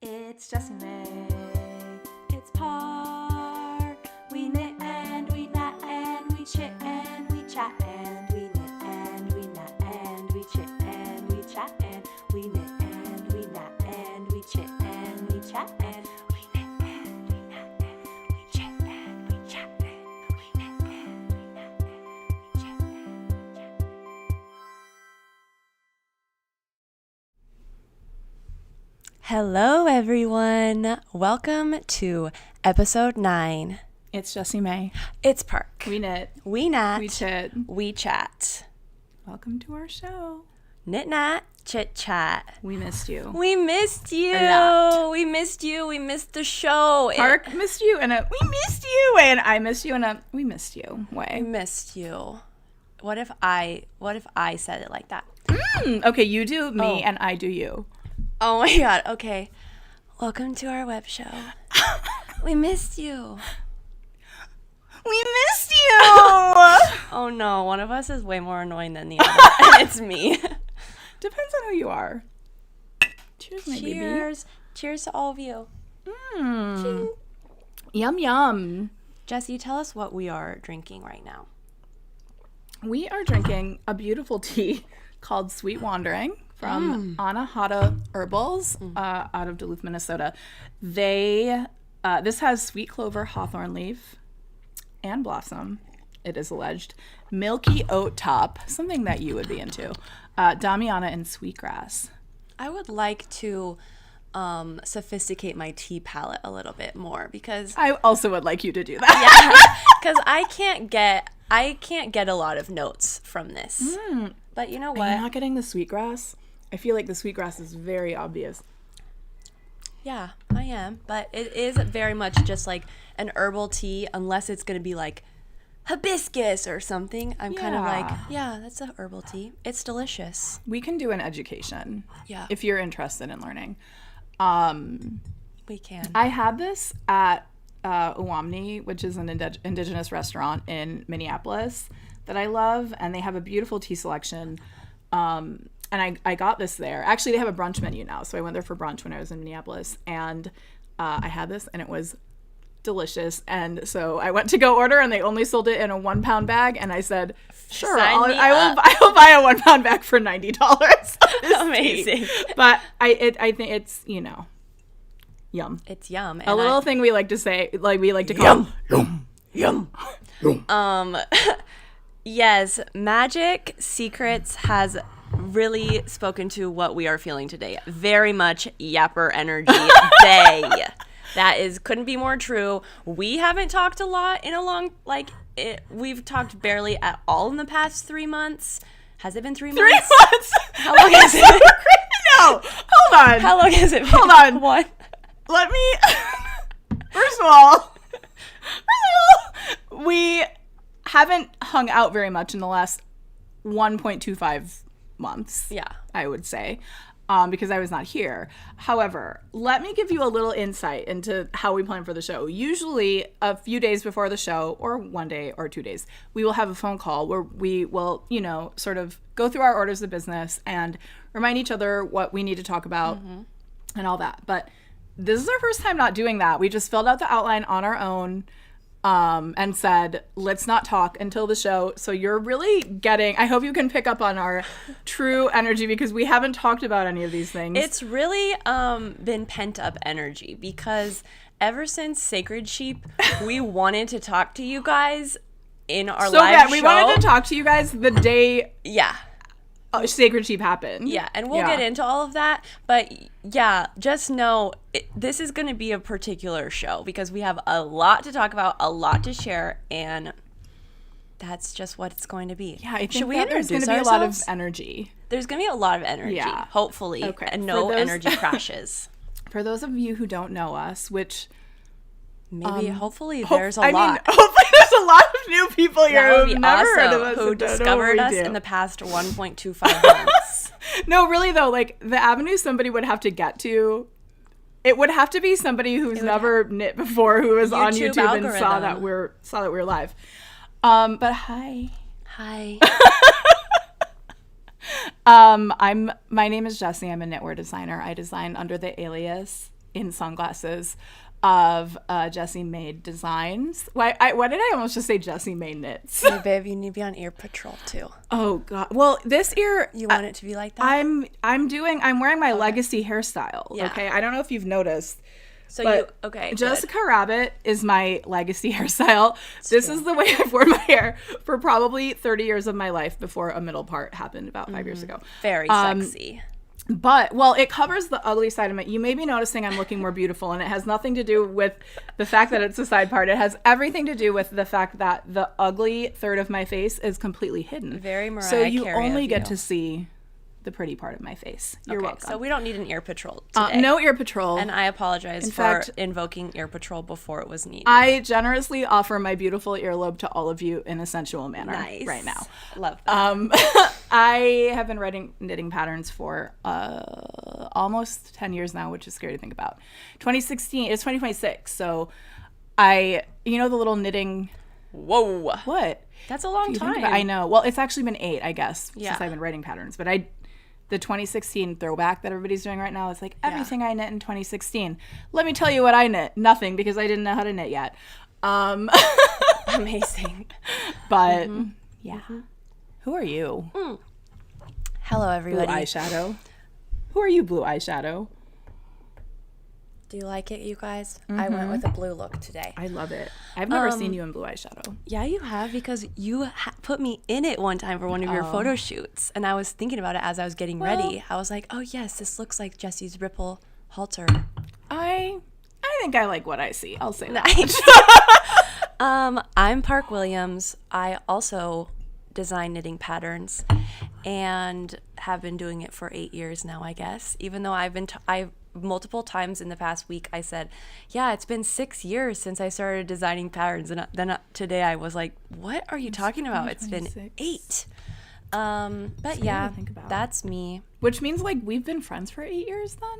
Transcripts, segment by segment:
It's Jessie May. It's Park. We knit and we knat and we chit and we chat and we knit and we knat and we chit and we chat and we knit and we knat and we chit and we chat and we knit and we knat and we chit and we chat and we knit and we knat and we chit and we chat. Hello, everyone. Welcome to episode 9. It's Jessie May. It's Park. We knit. We knat. We chit. We chat. Welcome to our show. Knit, nat, chit, chat. We missed you. We missed you. A lot. We missed you. We missed the show. Park missed you in a we missed you way, and I missed you in a we missed you We way. missed you. What if I said it like that? Okay, you do me Oh. and I do you. Oh my god. Okay. Welcome to our web show. We missed you. We missed you. Oh no, one of us is way more annoying than the other, and it's me. Depends on who you are. Cheers, my baby. Cheers. Cheers to all of you. Mm. Yum yum. Jessie, tell us what we are drinking right now. We are drinking a beautiful tea called Sweet Wandering from Anahata Herbals out of Duluth, Minnesota. They this has sweet clover, hawthorn leaf, and blossom, it is alleged, milky oat top, something that you would be into, damiana, and sweetgrass. I would like to sophisticate my tea palette a little bit more because I also would like you to do that. because I can't get a lot of notes from this. But you know Are you what? not getting the sweetgrass? I feel like the sweetgrass is very obvious. Yeah, I am. But it is very much just like an herbal tea, unless it's going to be like hibiscus or something. I'm kind of like, yeah, that's a herbal tea. It's delicious. We can do an education Yeah, if you're interested in learning. we can. I had this at Uwamni, which is an indigenous restaurant in Minneapolis that I love, and they have a beautiful tea selection. And I got this there. Actually, they have a brunch menu now, so I went there for brunch when I was in Minneapolis, and I had this, and it was delicious. And so I went to go order, and they only sold it in a 1 pound bag, and I said, "Sure, Sign me up." I will buy a 1 pound bag for $90." Amazing. But I think it's yum. It's yum. A little thing we like to say, like we like to call Yum. Yes, Magic Secrets has really spoken to what we are feeling today. Very much yapper energy day. That couldn't be more true. We haven't talked a lot in a long, we've talked barely at all in the past 3 months. Has it been 3 months? 3 months. How long has it been? No, hold on. How long has it been? Hold on. What? Let me. First of all, we haven't hung out very much in the last 1.25 months. Yeah. I would say, because I was not here. However, let me give you a little insight into how we plan for the show. Usually, a few days before the show, or 1 day or 2 days, we will have a phone call where we will, sort of go through our orders of business and remind each other what we need to talk about and all that. But this is our first time not doing that. We just filled out the outline on our own. And said, let's not talk until the show. So you're really getting, I hope you can pick up on our true energy because we haven't talked about any of these things. It's really been pent up energy because ever since Sacred Sheep, we wanted to talk to you guys in our live show. We wanted to talk to you guys the day Sacred Sheep happened. Yeah, and we'll get into all of that. But yeah, just know this is going to be a particular show because we have a lot to talk about, a lot to share, and that's just what it's going to be. Yeah, I think Should we that there's introduce going to be a lot of ourselves? energy. There's going to be a lot of energy, hopefully, Okay. and no For those- energy crashes. For those of you who don't know us, which Maybe, hopefully, there's a lot. I mean, hopefully there's a lot of new people here That would who've be never awesome, heard of us who and don't know what discovered we us do. in the past 1.25 months. No, really though, like the avenue somebody would have to get to, it would have to be somebody who's never knit before, who was on YouTube YouTube and saw algorithm. that we're live. But hi. Hi. My name is Jessie. I'm a knitwear designer. I design under the alias in sunglasses of Jessie made designs. Why did I almost just say Jessie made knits? Hey, babe, you need to be on ear patrol too. Oh God. Well, this ear, You want it to be like that? I'm wearing my legacy hairstyle. Yeah. Okay. I don't know if you've noticed. So But okay. Jessica Rabbit is my legacy hairstyle. This is the way I've worn my hair for probably 30 years of my life before a middle part happened about 5 years ago. Very sexy. But, well, it covers the ugly side of it. You may be noticing I'm looking more beautiful, and it has nothing to do with the fact that it's a side part. It has everything to do with the fact that the ugly third of my face is completely hidden. Very Mariah So you Carey only of get you. to see the pretty part of my face. You're Okay, welcome. so we don't need an ear patrol today. No ear patrol. And I apologize In for fact, invoking ear patrol before it was needed. I generously offer my beautiful earlobe to all of you in a sensual manner Nice. right now. Love that. I have been writing knitting patterns for almost 10 years now, which is scary to think about. 2016, it's 2026. So you know the little knitting, Whoa. what? That's a long You think time. about- I know. Well, it's actually been 8, I guess, Yeah. since I've been writing patterns. But the 2016 throwback that everybody's doing right now is like everything I knit in 2016. Let me tell you what I knit. Nothing, because I didn't know how to knit yet. Amazing. But yeah. Who are you? Hello, Blue everybody. eyeshadow. Who are you, blue eyeshadow? Do you like it, you guys? I went with a blue look today. I love it. I've never seen you in blue eyeshadow. Yeah, you have, because you put me in it one time for one of your photo shoots, and I was thinking about it as I was getting ready. I was like, oh yes, this looks like Jessie's ripple halter. I think I like what I see. I'll say that. Nice. I'm Park Williams. I also design knitting patterns and have been doing it for 8 years now, I guess. Even though I've multiple times in the past week I said, yeah, it's been 6 years since I started designing patterns, and then today I was like, what are you talking about? It's been 8. But yeah, to think about. that's me. Which means like we've been friends for 8 years then?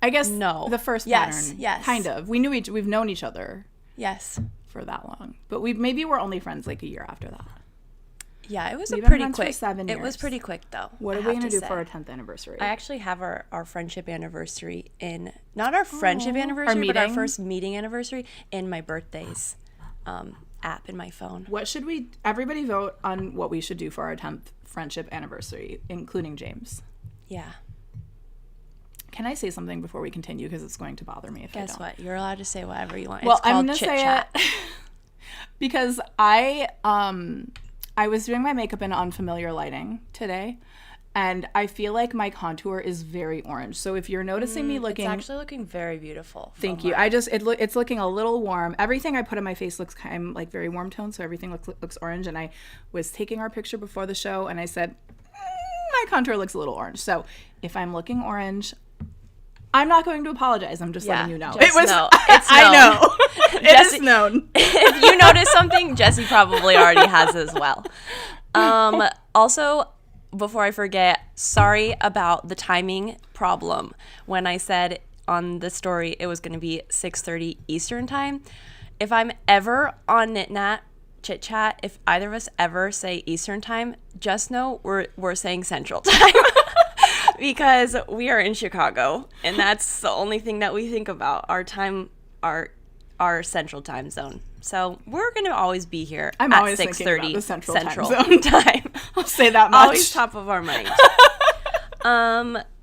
I guess No. the first Yes, pattern. yes. Kind of. We've known each other Yes. for that long. But maybe we're only friends like a year after that. Yeah, it was We've a been pretty friends for quick. 7 It was years. pretty quick though. What I are we have going to do say. for our 10th anniversary? I actually have our friendship anniversary in, not our friendship anniversary, but our meeting? first meeting anniversary in my birthdays app in my phone. What should everybody vote on what we should do for our 10th friendship anniversary, including James. Yeah. Can I say something before we continue? Because it's going to bother me if I don't. Guess what? You're allowed to say whatever you want. Well, It's called I'm going to Chit say Chat. it because I was doing my makeup in unfamiliar lighting today, and I feel like my contour is very orange. So if you're noticing me looking, It's actually looking very beautiful. thank you. It's looking a little warm. Everything I put on my face looks kind of like very warm tone, so everything looks orange. And I was taking our picture before the show, and I said, my contour looks a little orange. So if I'm looking orange, I'm not going to apologize. I'm just letting you know. It's known. I know. It is known. If you notice something, Jessie probably already has as well. Also, before I forget, sorry about the timing problem. When I said on the story it was going to be 6:30 Eastern time, if I'm ever on Knat Chit Chat, if either of us ever say Eastern time, just know we're saying Central time. Because we are in Chicago, and that's the only thing that we think about, our time, our central time zone. So we're going to always be here I'm at always thinking about 6:30 the central Central time zone. time. I'll say that much. Always top of our mind.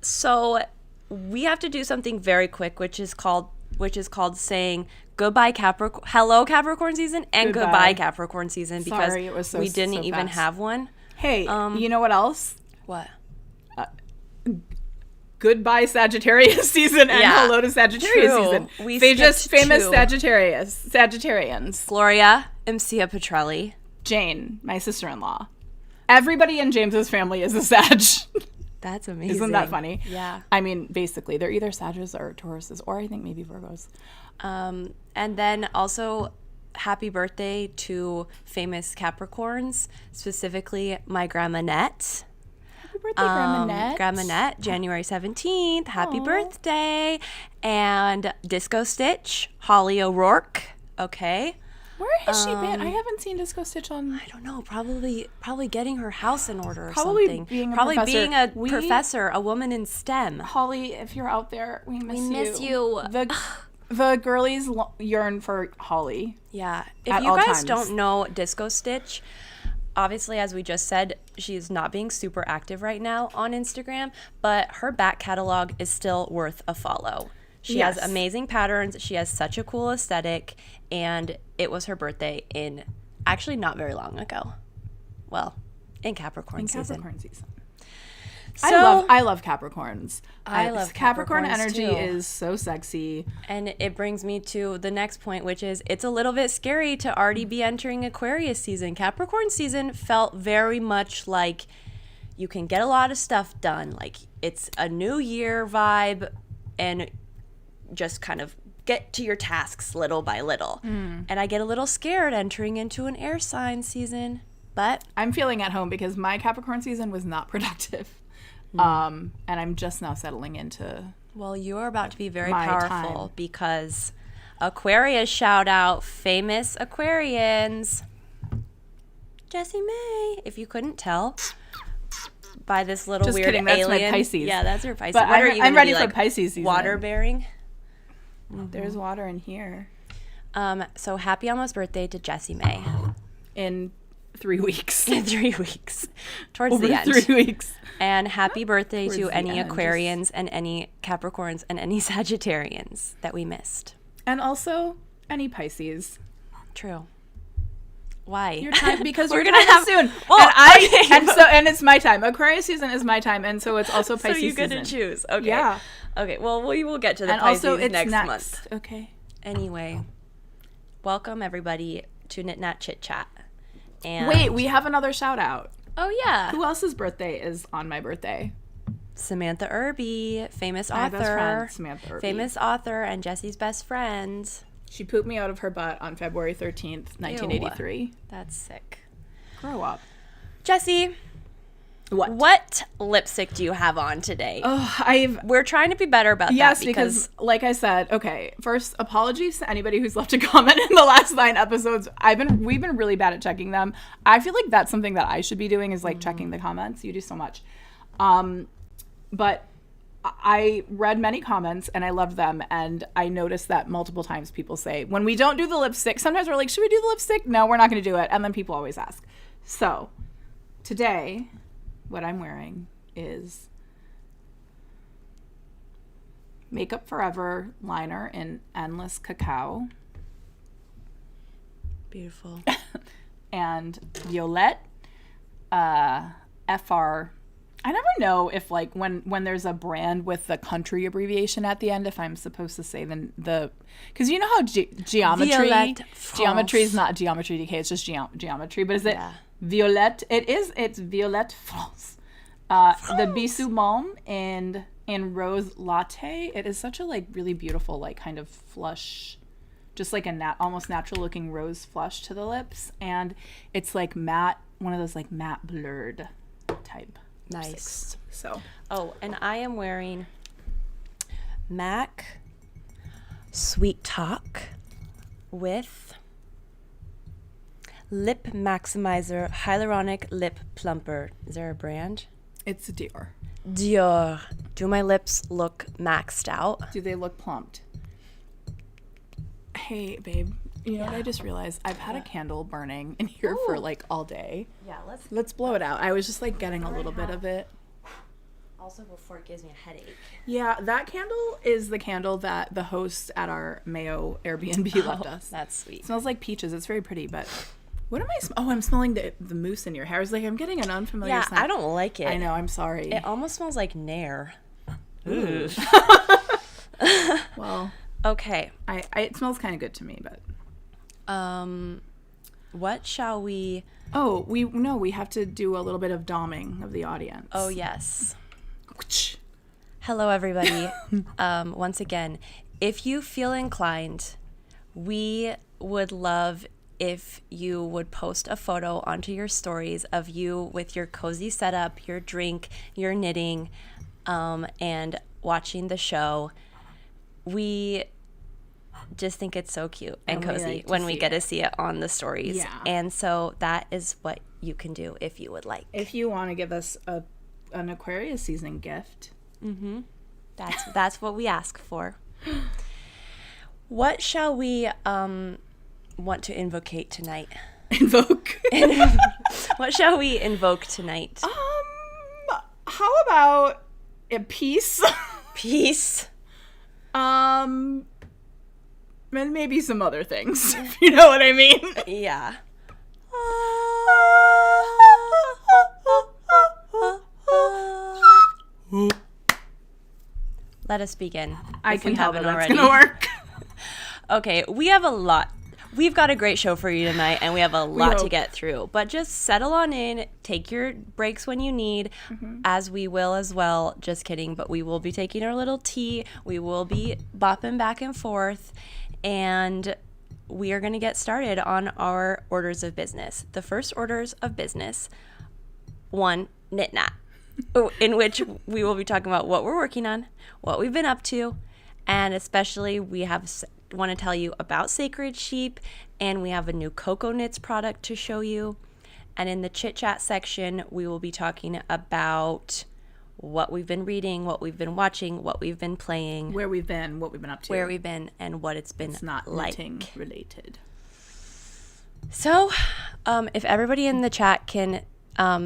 So we have to do something very quick, which is called saying goodbye hello Capricorn season and goodbye Capricorn season, because Sorry, it was so- we didn't so even fast. have one. Hey, you know what else? What? Goodbye Sagittarius season and Yeah, hello to Sagittarius true. season. We Just skipped famous 2. Sagittarians. Gloria Mcia Petrelli. Jane, my sister-in-law. Everybody in James's family is a Sag. That's amazing. Isn't that funny? Yeah. I mean, basically, they're either Sages or Tauruses, or I think maybe Virgos. And then also, happy birthday to famous Capricorns, specifically my grandma Knat. Happy birthday, Grandma Net. Grandma Knat, January 17th. Happy birthday. And Disco Stitch, Holly O'Rourke. Okay. Where has she been? I haven't seen Disco Stitch on. I don't know. Probably getting her house in order or Probably something. being a probably professor. being a professor, a woman in STEM. Holly, if you're out there, we miss you. We miss you. The girlies yearn for Holly. Yeah. If At you all guys times. don't know Disco Stitch, obviously, as we just said, she's not being super active right now on Instagram, but her back catalog is still worth a follow. She has Yes. amazing patterns. She has such a cool aesthetic, and it was her birthday in actually not very long ago. Well, in Capricorn season. Capricorn season. So, I love Capricorns. I love Capricorn Capricorns, energy too. is so sexy. And it brings me to the next point, which is it's a little bit scary to already be entering Aquarius season. Capricorn season felt very much like you can get a lot of stuff done. Like it's a new year vibe and just kind of get to your tasks little by little. And I get a little scared entering into an air sign season, but I'm feeling at home because my Capricorn season was not productive. And I'm just now settling into. well, you're about to be very My powerful time. because Aquarius shout out, famous Aquarians. Jessie May, if you couldn't tell by this little Just weird kidding, that's my alien. Pisces. Yeah, that's your Pisces. But What are you I'm gonna ready be, for like, Pisces season. water bearing? There's water in here. So happy almost birthday to Jessie May In 3 weeks. in 3 weeks towards Over the end. 3 weeks. And happy birthday Towards to the any end, Aquarians and any Capricorns and any Sagittarians that we missed. And also, any Pisces. True. Why? Your time, because We're we're gonna gonna have- soon. Well, And it's my time. Aquarius season is my time, and so it's also So Pisces you get season. to choose. Okay. Yeah. Okay. Well, we will get to the And Pisces also, it's next next month. Okay. Anyway, welcome everybody to Knat Chit Chat. And Wait, we have another shout out. oh yeah, Who else's birthday is on my birthday? Samantha Irby, famous My author, best friend, Samantha Irby. famous author, and Jessie's best friend. She pooped me out of her butt on February 13th, 1983. That's sick. Grow up. Jessie, what lipstick do you have on today? Oh, We're trying to be better about Yes, that because like I said, okay, first apologies to anybody who's left a comment in the last 9 episodes. We've been really bad at checking them. I feel like that's something that I should be doing is like checking the comments. You do so much. But I read many comments and I loved them, and I noticed that multiple times people say when we don't do the lipstick, sometimes we're like, should we do the lipstick? No, we're not going to do it. And then people always ask. So today, what I'm wearing is Makeup Forever liner in Endless Cacao beautiful. and Violette FR. I never know if like when there's a brand with the country abbreviation at the end, if I'm supposed to say the because you know how geometry Violette geometry is France. not geometry decay, it's just geometry, but is it Yeah. Violette? It's Violette France. The Bisou Balm and Rose Latte. It is such a like really beautiful like kind of flush, just like a almost natural looking rose flush to the lips, and it's like matte, one of those like matte blurred type. Nice. So Oh, and I am wearing MAC Sweet Talk with Lip Maximizer Hyaluronic Lip Plumper. Is there a brand? it's Dior. Dior. Do my lips look maxed out? Do they look plumped? Hey, babe. You know what I just realized? I've had a candle burning in here for like all day. Yeah, Let's blow it out. I was just like getting a little bit of it. also before it gives me a headache. Yeah, that candle is the candle that the host at our Mayo Airbnb left us. That's sweet. It smells like peaches. It's very pretty, but what am I? Oh, I'm smelling the mousse in your hair. I was like, I'm getting an unfamiliar Yeah, scent. I don't like it. I know. I'm sorry. It almost smells like Nair. Ooh. Well, Okay. it smells kind of good to me, but What shall we? oh, we have to do a little bit of doming of the audience. Oh yes. Hello, everybody. Once again, if you feel inclined, we would love if you would post a photo onto your stories of you with your cozy setup, your drink, your knitting, and watching the show. We just think it's so cute and And we cozy like to when we see get to it. see it on the stories. Yeah. And so that is what you can do if you would like. If you want to give us an Aquarius season gift. That's what we ask for. What shall we want to invocate tonight? Invoke. What shall we invoke tonight? How about a peace? Peace. And maybe some other things, if you know what I mean. Yeah. Let us begin. I if we can tell haven't that that's already. gonna work. Okay, we have a lot. We've got a great show for you tonight, and we have a lot to hope. get through. But just settle on in. Take your breaks when you need, as we will as well. Just kidding, but we will be taking our little tea. We will be bopping back and forth, and we are going to get started on our orders of business. The first orders of business, 1, Knat, in which we will be talking about what we're working on, what we've been up to, and especially we want to tell you about Sacred Sheep, and we have a new Cocoknits product to show you. And in the Chit Chat section, we will be talking about what we've been reading, what we've been watching, what we've been playing, Where we've been, what we've been up to. where we've been, and what it's been It's not like. knitting related. So, if everybody in the chat can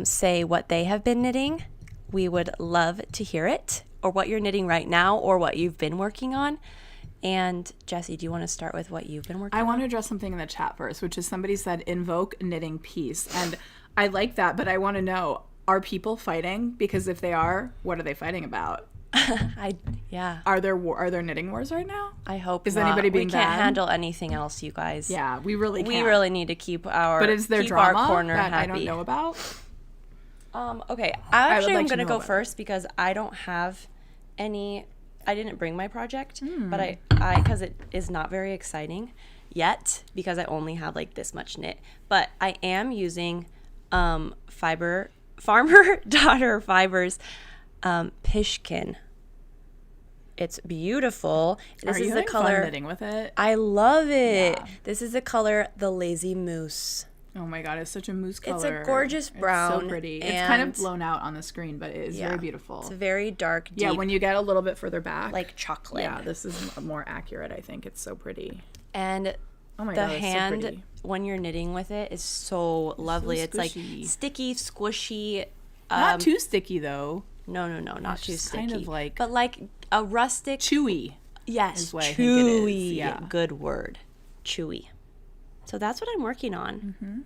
say what they have been knitting, we would love to hear it, or what you're knitting right now, or what you've been working on. And Jessie, do you want to start with what you've been working on? I want to address something in the chat first, which is somebody said invoke knitting peace. And I like that, but I want to know, are people fighting? Because if they are, what are they fighting about? Yeah. Are there knitting wars right now? I hope Is not. anybody being We can't bad? handle anything else, you guys. Yeah, we really We can't. really need to keep our But is there keep drama our corner that happy. I don't know about? Okay, I actually like am to going to know go about it. first because I don't have any. I didn't bring my project, Hmm. but I because it is not very exciting yet because I only have like this much knit. But I am using Farmer Daughter Fibers Pishkin. It's beautiful. This Are you is the having fun color. knitting with it? I love it. Yeah. This is the color The Lazy Moose. Oh my god, it's such a moose color. It's a gorgeous brown. It's so pretty. It's kind of and- blown out on the screen, but it is very beautiful. It's very dark, deep, Yeah, when you get a little bit further back. like chocolate. Yeah, this is more accurate, I think. It's so pretty. And Oh my the god, it's so hand pretty. when you're knitting with it is so lovely. It's like squishy. sticky, squishy. Not too sticky though. No, not too just sticky. kind of like- but like a rustic. Chewy. Yes, is what I think it is, chewy. yeah. Good word, chewy. So that's what I'm working on. Mm-hmm.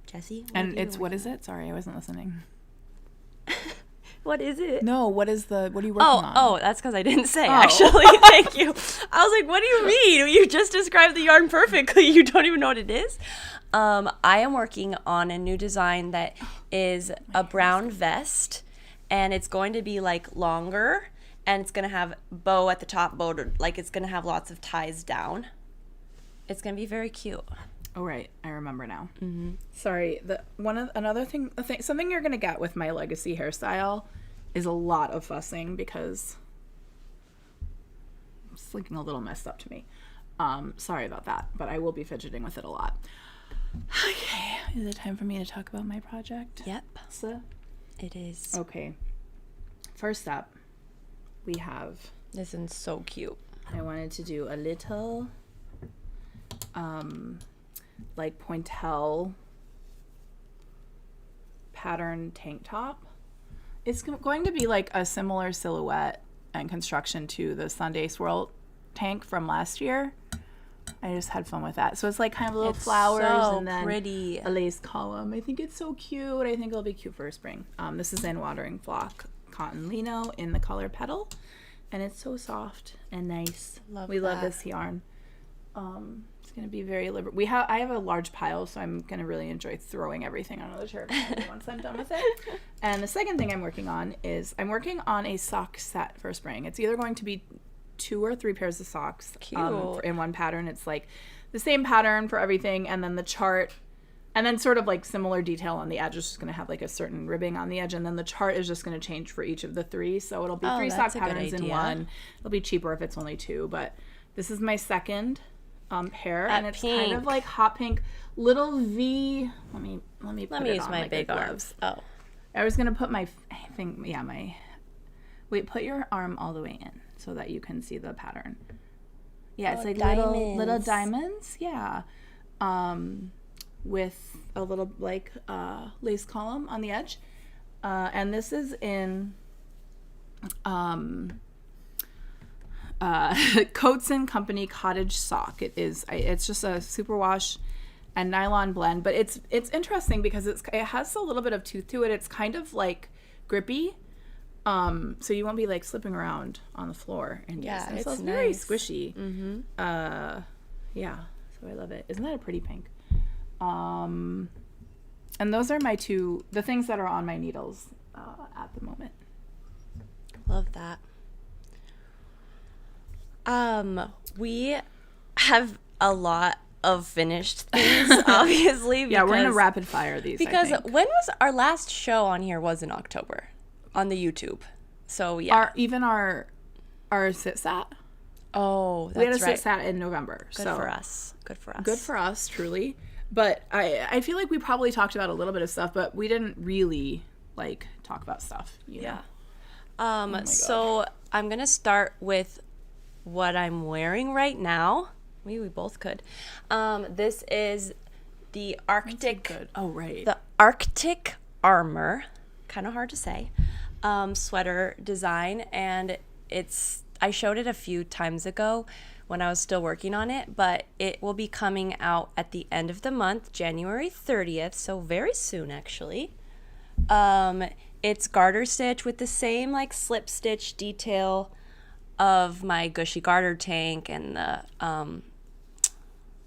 Jessie, And it's what is it? Sorry, I wasn't listening. what is it? No, what are you working on? Oh, that's because I didn't say, actually. Thank you. I was like, what do you mean? You just described the yarn perfectly. You don't even know what it is? I am working on a new design that is a brown vest, and it's going to be like longer, and it's going to have bow at the top, like it's going to have lots of ties down. It's going to be very cute. Oh right, I remember now. Mm-hmm. Sorry, something you're gonna get with my legacy hairstyle is a lot of fussing because it's looking a little messed up to me. Sorry about that, but I will be fidgeting with it a lot. Okay, is it time for me to talk about my project? Yep, So, it is. okay. First up, we have. This is so cute. I wanted to do a little, like pointelle pattern tank top. It's going to be like a similar silhouette and construction to the Sunday Swirl tank from last year. I just had fun with that. So it's like kind of little It's flowers so and then pretty. a lace column. I think it's so cute. I think it'll be cute for spring. This is in Watering Flock Cotton Lino in the color Petal. And it's so soft and nice. We love this yarn. It's gonna be very I have a large pile, so I'm gonna really enjoy throwing everything onto the chair once I'm done with it. And the second thing I'm working on is a sock set for spring. It's either going to be 2 or 3 pairs of socks in one pattern. It's like the same pattern for everything, and then the chart, and then sort of like similar detail on the edge. It's just going to have like a certain ribbing on the edge, and then the chart is just going to change for each of the 3. So it'll be 3 sock that's a good patterns in idea. one. It'll be cheaper if it's only 2, but This is my second pair, That and it's pink. kind of like hot pink, little V. Let me Let me use my big arms. Oh. I was gonna put my thing. Yeah, my. Wait, put your arm all the way in so that you can see the pattern. Yeah, it's like little diamonds. Yeah, with a little like lace column on the edge, and this is in Coats and Company Cottage Sock. It's just a superwash and nylon blend, but it's interesting because it has a little bit of tooth to it. It's kind of like grippy, so you won't be like slipping around on the floor. And Yeah, it's it's very nice. squishy. Yeah, so I love it. Isn't that a pretty pink? And those are the things that are on my needles at the moment. Love that. We have a lot of finished things, obviously. Yeah, we're gonna rapid fire these. Because I think. when was our last show on here? Was in October on the YouTube. So yeah. Our sit sat. Oh, that's We had a right. sit sat in November. Good for us. Good for us. Good for us, truly. But I feel like we probably talked about a little bit of stuff, but we didn't really like talk about stuff. You know? Yeah. So I'm gonna start with what I'm wearing right now. We both could. This is the Arctic. Good. Oh right. The Arctic Armor, kind of hard to say, sweater design, and I showed it a few times ago when I was still working on it, but it will be coming out at the end of the month, January 30th, so very soon actually. It's garter stitch with the same like slip stitch detail of my Gushy garter tank and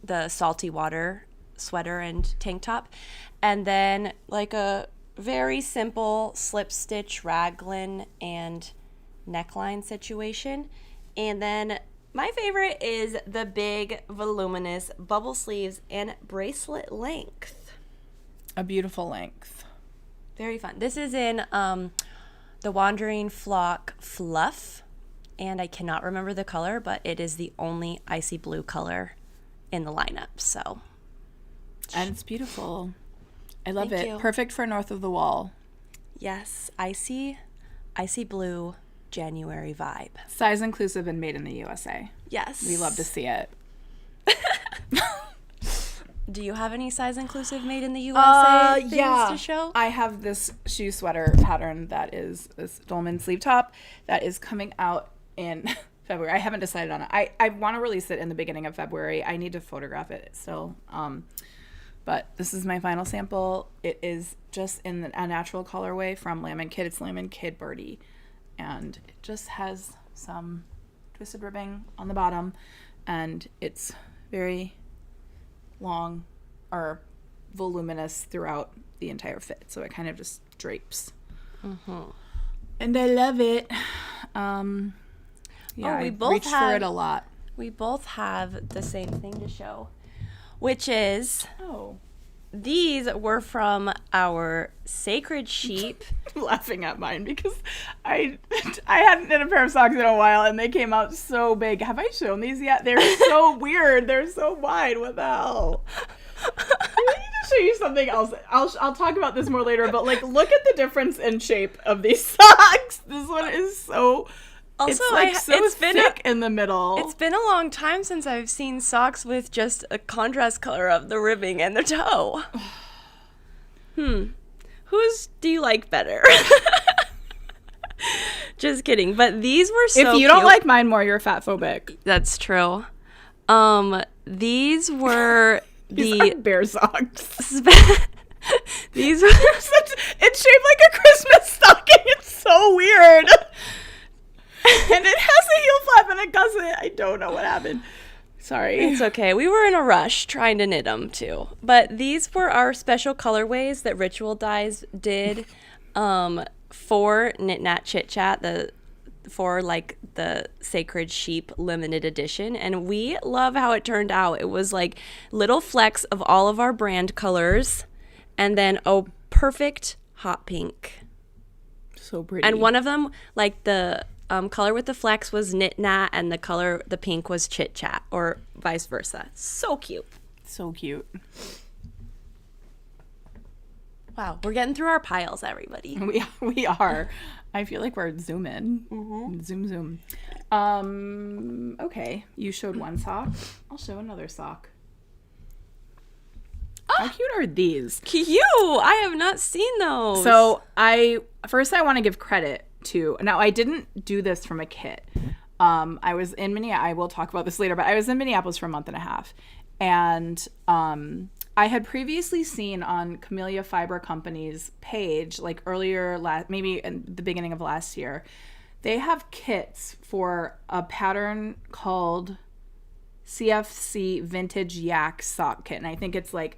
the salty water sweater and tank top, and then like a very simple slip stitch raglan and neckline situation. And then my favorite is the big voluminous bubble sleeves and bracelet length. A beautiful length. Very fun. This is in the Wandering Flock Fluff, and I cannot remember the color, but it is the only icy blue color in the lineup. So, And it's beautiful. I love Thank it. you. Perfect for north of the wall. yes, icy blue January vibe. Size inclusive and made in the USA. Yes. We love to see it. Do you have any size inclusive made in the USA things to show? I have this shoe sweater pattern that is this dolman sleeve top that is coming out in February. I haven't decided on it. I want to release it in the beginning of February. I need to photograph it still. But this is my final sample. It is just in a natural colorway from Lamb and Kid. It's Lamb and Kid Birdie. And it just has some twisted ribbing on the bottom. And it's very long or voluminous throughout the entire fit. So it kind of just drapes. Mm-hmm. And I love it. we I both reached for have- it a lot. We both have the same thing to show, which is Oh. these were from our Sacred Sheep. I'm laughing at mine because I hadn't knit a pair of socks in a while and they came out so big. Have I shown these yet? They're so weird. They're so wide. What the hell? I need to show you something else. I'll talk about this more later, but like look at the difference in shape of these socks. This one is so Also, it's like it's been thick in the middle. It's been a long time since I've seen socks with just a contrast color of the ribbing and the toe. Whose do you like better? Just kidding. But these were so if you don't cute. like mine more, you're fat phobic. That's true. These were These are bear socks. these were It's shaped like a Christmas stocking. It's so weird. And it has a heel flap and it doesn't. I don't know what happened. Sorry. It's okay. We were in a rush trying to knit them too. But these were our special colorways that Ritual Dyes did for Knit Nat Chit Chat, for like the Sacred Sheep limited edition. And we love how it turned out. It was like little flecks of all of our brand colors and then a perfect hot pink. So pretty. And one of them, like the color with the flex was Knat, and the pink was Chit Chat, or vice versa. So cute. So cute. Wow, we're getting through our piles, everybody. We are. I feel like we're zooming. Zoom. Okay, you showed one sock. I'll show another sock. How cute are these? Cute. I have not seen those. So I want to give credit to. Now I didn't do this from a kit. I was in Minneapolis. I will talk about this later, but I was in Minneapolis for a month and a half, and I had previously seen on Camellia Fiber Company's page, like earlier, maybe in the beginning of last year, they have kits for a pattern called CFC Vintage Yak Sock Kit. And I think it's like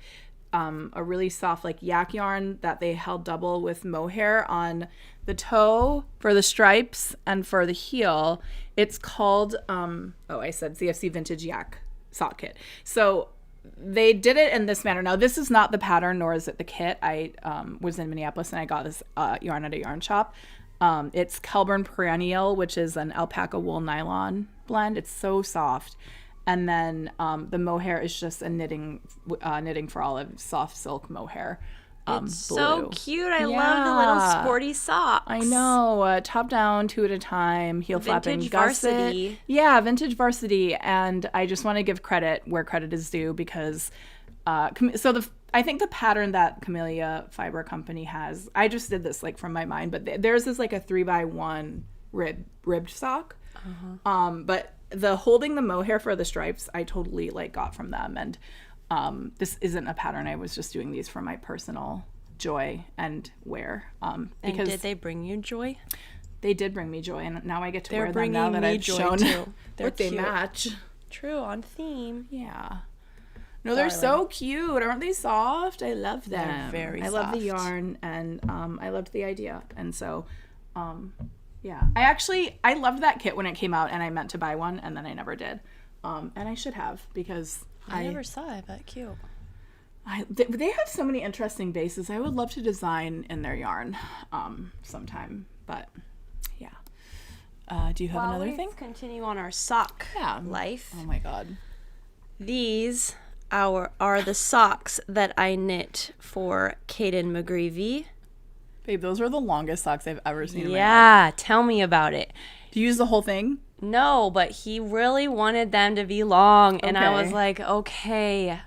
a really soft like yak yarn that they held double with mohair on the toe for the stripes and for the heel. It's called, I said CFC Vintage Yak Sock Kit. So they did it in this manner. Now, this is not the pattern, nor is it the kit. I was in Minneapolis and I got this yarn at a yarn shop. It's Kelburn Perennial, which is an alpaca wool nylon blend. It's so soft. And then the mohair is just a knitting for Olive soft silk mohair. It's so cute. I love the little sporty socks. I know. Top down, 2 at a time, heel flapping gusset. Varsity. Yeah, vintage varsity. And I just want to give credit where credit is due because I think the pattern that Camellia Fiber Company has, I just did this like from my mind, but theirs is like a 3x1 ribbed sock. But the holding the mohair for the stripes, I totally like got from them. And this isn't a pattern. I was just doing these for my personal joy and wear. And did they bring you joy? They did bring me joy, and now I get to They're wear them now that I've shown too. that they match. True, on theme. Yeah. No, they're so cute. Aren't they soft? I love them. They're very I love the soft. yarn, and I loved the idea. And so, yeah. I loved that kit when it came out, and I meant to buy one, and then I never did. And I should have, because I never saw it, but cute. they have so many interesting bases. I would love to design in their yarn sometime, but yeah. Do you have another thing? Continue on our sock life. Oh my god. These are the socks that I knit for Caden McGreevy. Babe, those are the longest socks I've ever seen in my life. Yeah, tell me about it. Do you use the whole thing? No, but he really wanted them to be long, and I was Okay. like, okay.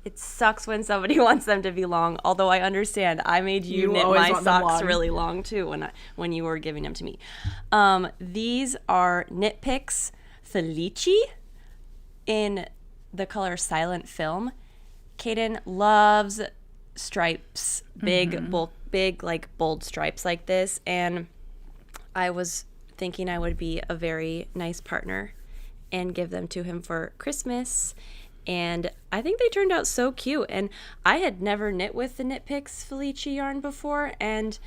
It sucks when somebody wants them to be long, although I understand. I made you knit always my want them socks long. really long too when you were giving them to me. These are Knit Picks Felici in the color Silent Film. Caden loves stripes, big like bold stripes like this, and I was thinking I would be a very nice partner and give them to him for Christmas. And I think they turned out so cute. And I had never knit with the Knit Picks Felici yarn before, and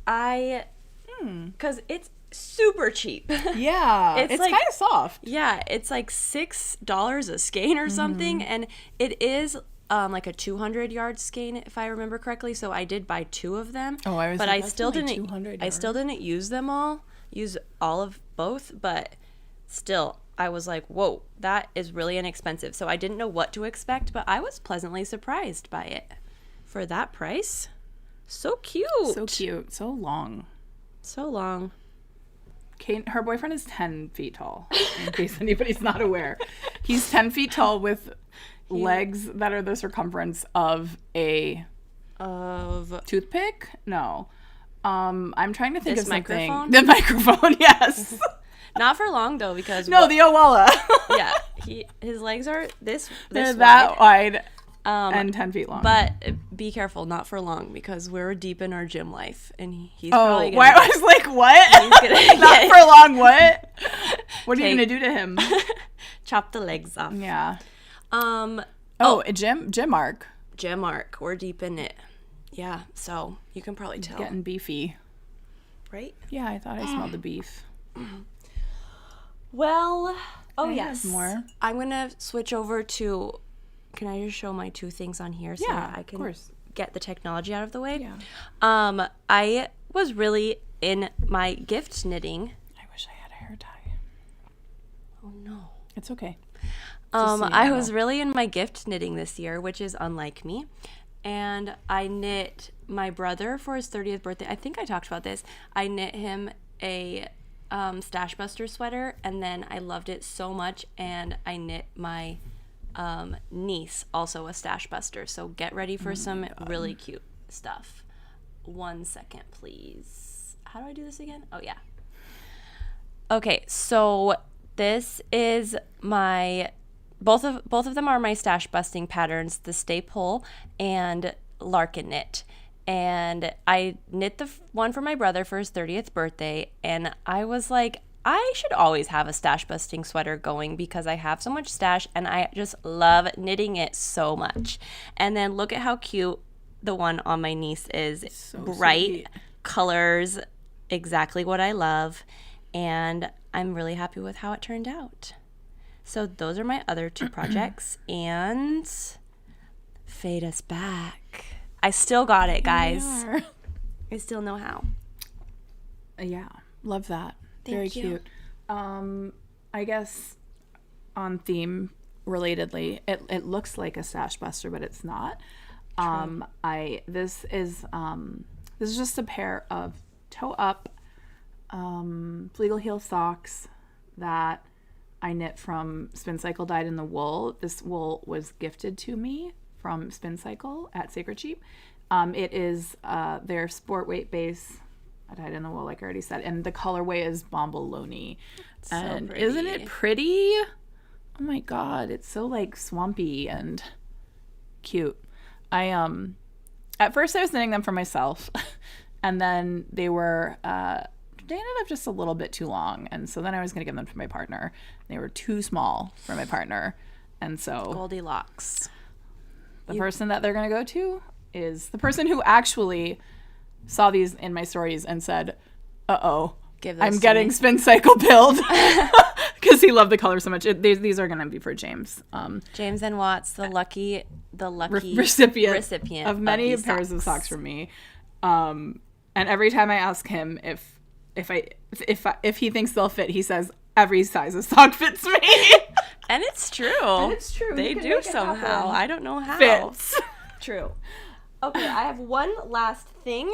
because it's super cheap. Yeah. It's It's like- kind of soft. Yeah, it's like $6 a skein or something, and it is like a 200-yard skein if I remember correctly. So I did buy 2 of them. Oh, I was but like, I that's still only didn't. 200 I still didn't use them all. Use all of both, but still, I was like, whoa, that is really inexpensive. So I didn't know what to expect, but I was pleasantly surprised by it for that price. So cute. So cute. So long. So long. Kate, her boyfriend is 10 feet tall, in case anybody's not aware. He's 10 feet tall with legs that are the circumference of a toothpick? No. I'm trying to think This of something. microphone? The microphone, yes. Not for long though, because No, the Owala. yeah, his legs are this They're that wide wide. and 10 feet long. But be careful, not for long, because we're deep in our gym life, and he's oh, probably gonna, why? I was like, what? he's gonna Not get- for long, what? What are you Okay. going to do to him? chop the legs off. Yeah. Oh, Jim Mark. gym arc. We're deep in it. Yeah, so you can probably tell, Getting beefy. right? Yeah, I thought I smelled the beef. Well, oh I yes, have more. I'm gonna switch over to. Can I just show my 2 things on here so Yeah, I of can course. get the technology out of the way? Yeah. I was really in my gift knitting. I wish I had a hair tie. Oh no. It's okay. I was really in my gift knitting this year, which is unlike me. And I knit my brother for his 30th birthday. I think I talked about this. I knit him a Stash Buster sweater, and then I loved it so much, and I knit my niece also a Stash Buster. So get ready for some really cute stuff. 1 second, please. How do I do this again? Oh, yeah. Okay, so this is my... Both of them are my stash busting patterns, the Stay Pull and Larkin Knit. And I knit the one for my brother for his 30th birthday, and I was like, I should always have a stash busting sweater going because I have so much stash and I just love knitting it so much. And then look at how cute the one on my niece is. So bright sweet. colors, exactly what I love, and I'm really happy with how it turned out. So those are my other two projects, and fade us back. I still got it, guys. I still know how. Yeah, love that. Very you. cute. I guess on theme, relatedly, it looks like a stash buster, but it's not. This is just a pair of toe up Fleegle heel socks that I knit from Spin Cycle Dyed in the Wool. This wool was gifted to me from Spin Cycle at Sacred Sheep. It is their sport weight base, dyed in the wool, like I already said, and the colorway is Bomboloni. And pretty. isn't it pretty? Oh my god, it's so like swampy and cute. I at first I was knitting them for myself, and then they ended up just a little bit too long, and so then I was going to give them to my partner. They were too small for my partner, and so Goldilocks. the person that they're going to go to is the person who actually saw these in my stories and said, uh-oh, I'm getting Spin Cycle billed, because he loved the color so much. These are going to be for James. James and Watts, the lucky recipient of many these pairs of socks from me. And every time I ask him if he thinks they'll fit, he says every size of sock fits me. And it's true. It's true. They do somehow. I don't know how. Fits. True. Okay, I have one last thing.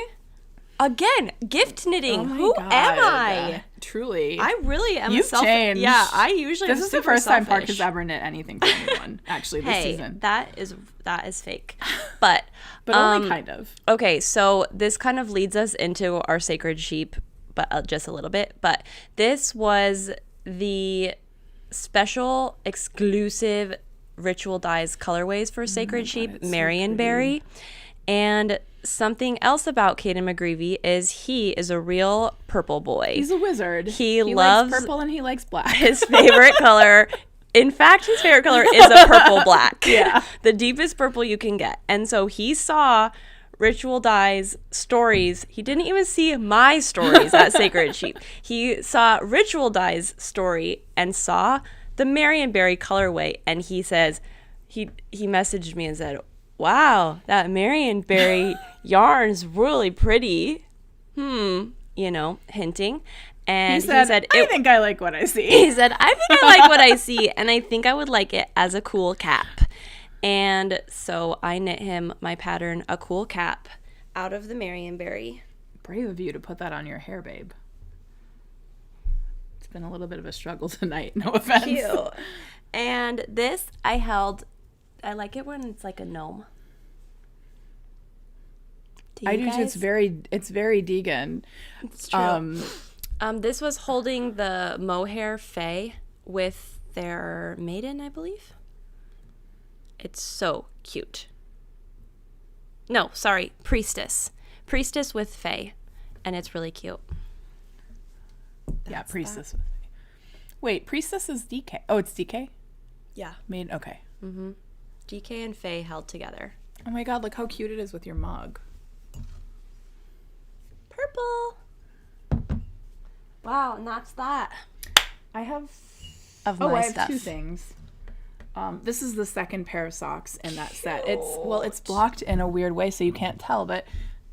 Again, gift knitting. Oh my Who God. am I? Truly. I really am. You've changed. Yeah, I usually. This am is the super first time Park selfish. has ever knit anything for anyone. Actually, this Hey, season. that is fake, but Only kind of. Okay, so this kind of leads us into our Sacred Sheep, but just a little bit. But this was the special exclusive Ritual Dyes colorways for Sacred Sheep, Marionberry. And something else about Caden McGreevy is he is a real purple boy. He's a wizard. He loves loves purple and he likes black. his favorite color. In fact, his favorite color is a purple black. Yeah. The deepest purple you can get. And so he saw Ritual Dyes stories. He didn't even see my stories at Sacred Sheep. He saw Ritual Dyes story and saw the Marionberry colorway, and he says, he messaged me and said, wow, that Marionberry yarn's really pretty. Hinting. And he said I think I like what I see. He said, I think I like what I see, and I think I would like it as a cool cap. And so I knit him my pattern, a cool cap, out of the Marionberry. Brave of you to put that on your hair, babe. It's been a little bit of a struggle tonight, no offense. Cute. And this I like it when it's like a gnome. I do too. It's very Deegan. It's true. This was holding the mohair fae with their maiden, I believe. It's so cute. No, sorry, priestess. Priestess with fae, and it's really cute. Yeah, priestess. Wait, priestess is DK. Oh, it's DK? Yeah. Made okay. DK and fae held together. Oh my god, look how cute it is with your mug. Purple. Wow, and that's that. I have Of I my have stuff. two things. This is the second pair of socks in that set. It's blocked in a weird way, so you can't tell, but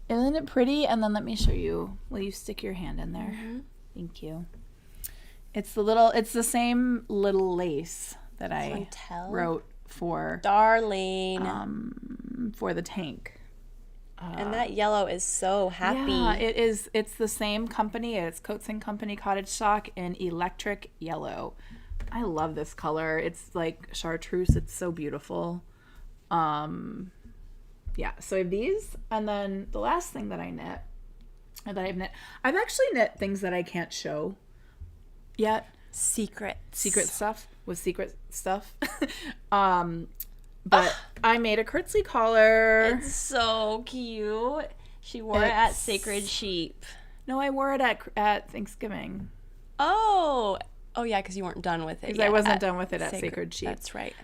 Isn't it pretty? And then let me show you. Will you stick your hand in there? Thank you. It's the same little lace that I wrote for Darling. for the tank. And that yellow is so happy. Yeah, it is. It's the same company. It's Coats and Company Cottage Sock in electric yellow. I love this color. It's like chartreuse. It's so beautiful. Yeah, so I have these, and then the last thing that I've actually knit things that I can't show yet. Secret Stuff with secret stuff. But I made a curtsy collar. It's so cute. She wore it at Sacred Sheep. No, I wore it at Thanksgiving. Oh yeah, because you weren't done with it. Because I wasn't done with it at Sacred Sheep. That's right.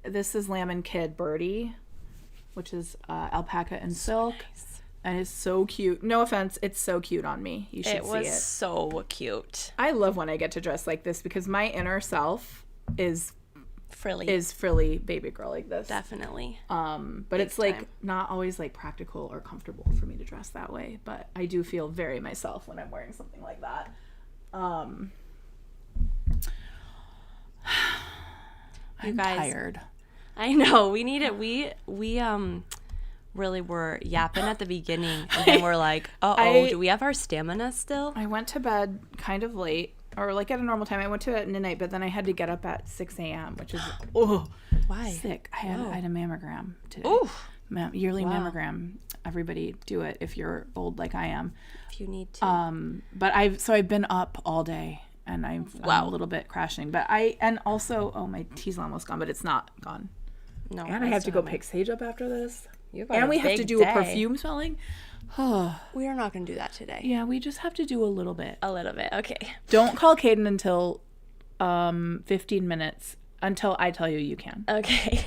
This is Lamb and Kid Birdie, which is alpaca and silk. Nice. And it's so cute. No offense, it's so cute on me. You should see it. It was so cute. I love when I get to dress like this because my inner self is frilly baby girl like this. Definitely. But it's like not always like practical or comfortable for me to dress that way. But I do feel very myself when I'm wearing something like that. I'm tired. I know. We need it. We really were yapping at the beginning, and then we're like, do we have our stamina still? I went to bed kind of late, or like at a normal time. I went to bed at midnight, but then I had to get up at 6 a.m., which is why sick. I had a mammogram today. Oof. Yearly mammogram. Everybody do it if you're old like I am. If you need to. But I've been up all day, and I'm a little bit crashing. But my tea's almost gone, but it's not gone. No. And I have to go pick sage up after this. And we have to do a perfume smelling. We are not going to do that today. Yeah, we just have to do a little bit. A little bit. Okay. Don't call Caden until 15 minutes until I tell you can. Okay.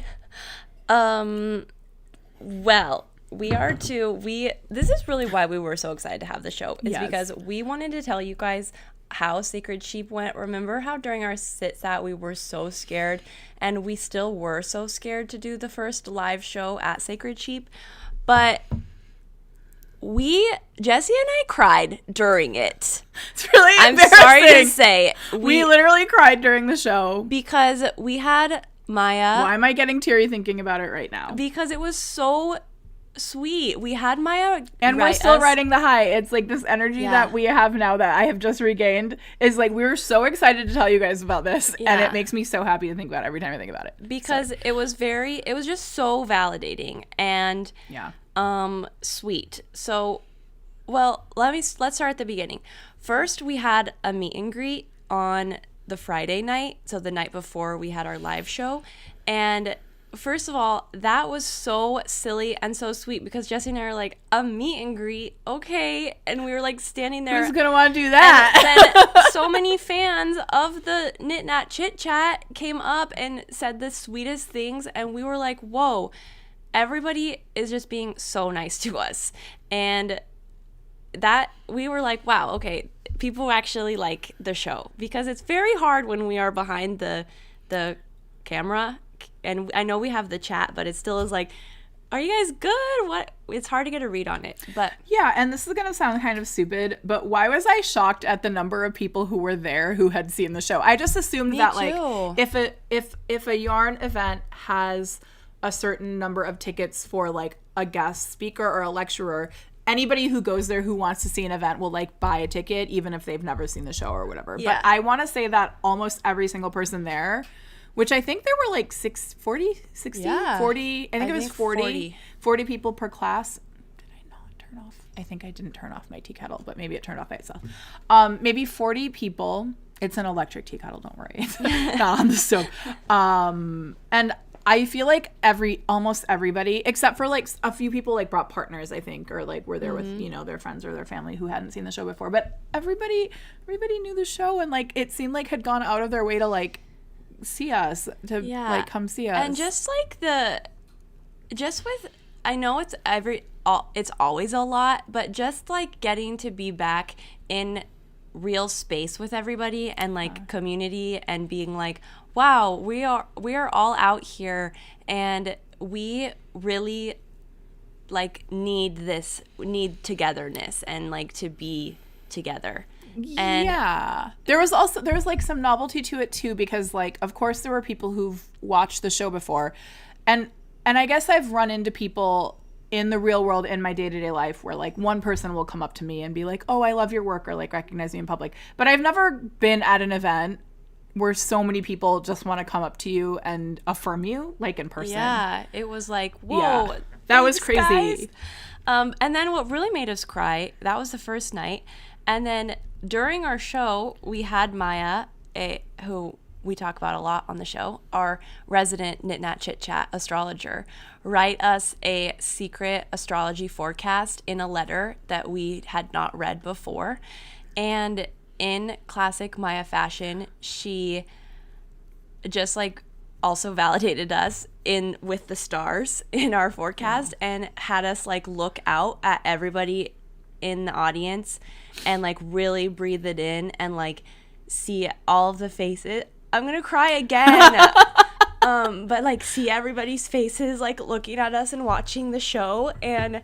Well, this is really why we were so excited to have the show. It's because we wanted to tell you guys how Sacred Sheep went. Remember how during our sit-sat we were so scared, and we still were so scared to do the first live show at Sacred Sheep, but Jessie and I cried during it. It's really embarrassing. I'm sorry to say. We literally cried during the show. Because we had Maya. Why am I getting teary thinking about it right now? Because it was so sweet. We had Maya and we're still riding the high. It's like this energy that we have now that I have just regained is like we were so excited to tell you guys about this, and it makes me so happy to think about it every time I think about it. Because it was just so validating and sweet. So, well, let's start at the beginning. First, we had a meet and greet on the Friday night, so the night before we had our live show, and first of all, that was so silly and so sweet because Jessie and I are like, a meet and greet, okay. And we were like standing there. Who's going to want to do that? And then so many fans of the Knat Chit Chat came up and said the sweetest things. And we were like, whoa, everybody is just being so nice to us. And that we were like, wow, okay, people actually like the show because it's very hard when we are behind the camera. And I know we have the chat, but it still is like, are you guys good? What? It's hard to get a read on it. But yeah, and this is going to sound kind of stupid, but why was I shocked at the number of people who were there who had seen the show? I just assumed like if a yarn event has a certain number of tickets for like a guest speaker or a lecturer, anybody who goes there who wants to see an event will like buy a ticket even if they've never seen the show or whatever. Yeah. But I want to say that almost every single person there, which I think there were like 40, I think it was 40 people per class. Did I not turn off? I think I didn't turn off my tea kettle, but maybe it turned off by itself. Maybe 40 people. It's an electric tea kettle, don't worry. It's not on the stove. And I feel like almost everybody, except for like a few people like brought partners, I think, or like were there with, their friends or their family who hadn't seen the show before. But everybody knew the show, and like it seemed like had gone out of their way to like see us, to like come see us. And just like I know it's it's always a lot, but just like getting to be back in real space with everybody and like community and being like, wow, we are all out here and we really like need togetherness and like to be together. And yeah. There was like some novelty to it too, because like of course there were people who've watched the show before, and I guess I've run into people in the real world in my day-to-day life where like one person will come up to me and be like, oh, I love your work, or like recognize me in public. But I've never been at an event where so many people just want to come up to you and affirm you like in person. Yeah, it was like, whoa, Yeah. That was crazy. Guys. And then what really made us cry, that was the first night. And then during our show, we had Maya, who we talk about a lot on the show, our resident Knat Chit Chat astrologer, write us a secret astrology forecast in a letter that we had not read before. And in classic Maya fashion, she just like also validated us with the stars in our forecast and had us like look out at everybody in the audience and like really breathe it in and like see all of the faces. I'm gonna cry again. But like see everybody's faces like looking at us and watching the show, and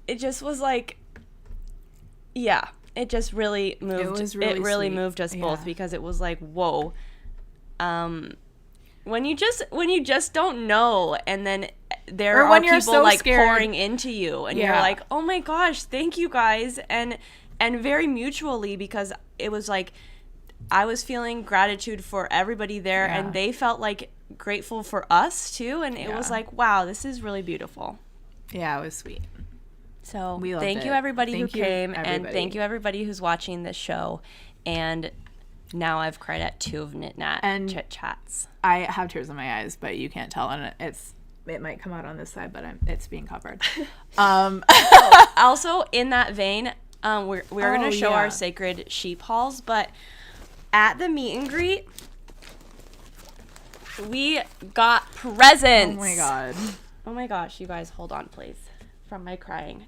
it just was like, yeah, it just really moved. It really moved us both, because it was like, whoa. When you just don't know, and then there are people so like scared, pouring into you, and you're like, oh my gosh, thank you guys, and very mutually, because it was like I was feeling gratitude for everybody there, and they felt like grateful for us too, and it was like, wow, this is really beautiful. Yeah, it was sweet. So thank you everybody who came, and thank you everybody who's watching this show. And now I've cried at 2 of Knat and Chit Chats. I have tears in my eyes, but you can't tell, and it might come out on this side, but it's being covered. Also, in that vein, we're going to show our sacred sheep hauls, but at the meet and greet, we got presents. Oh my god. Oh my gosh, you guys, hold on, please. From my crying,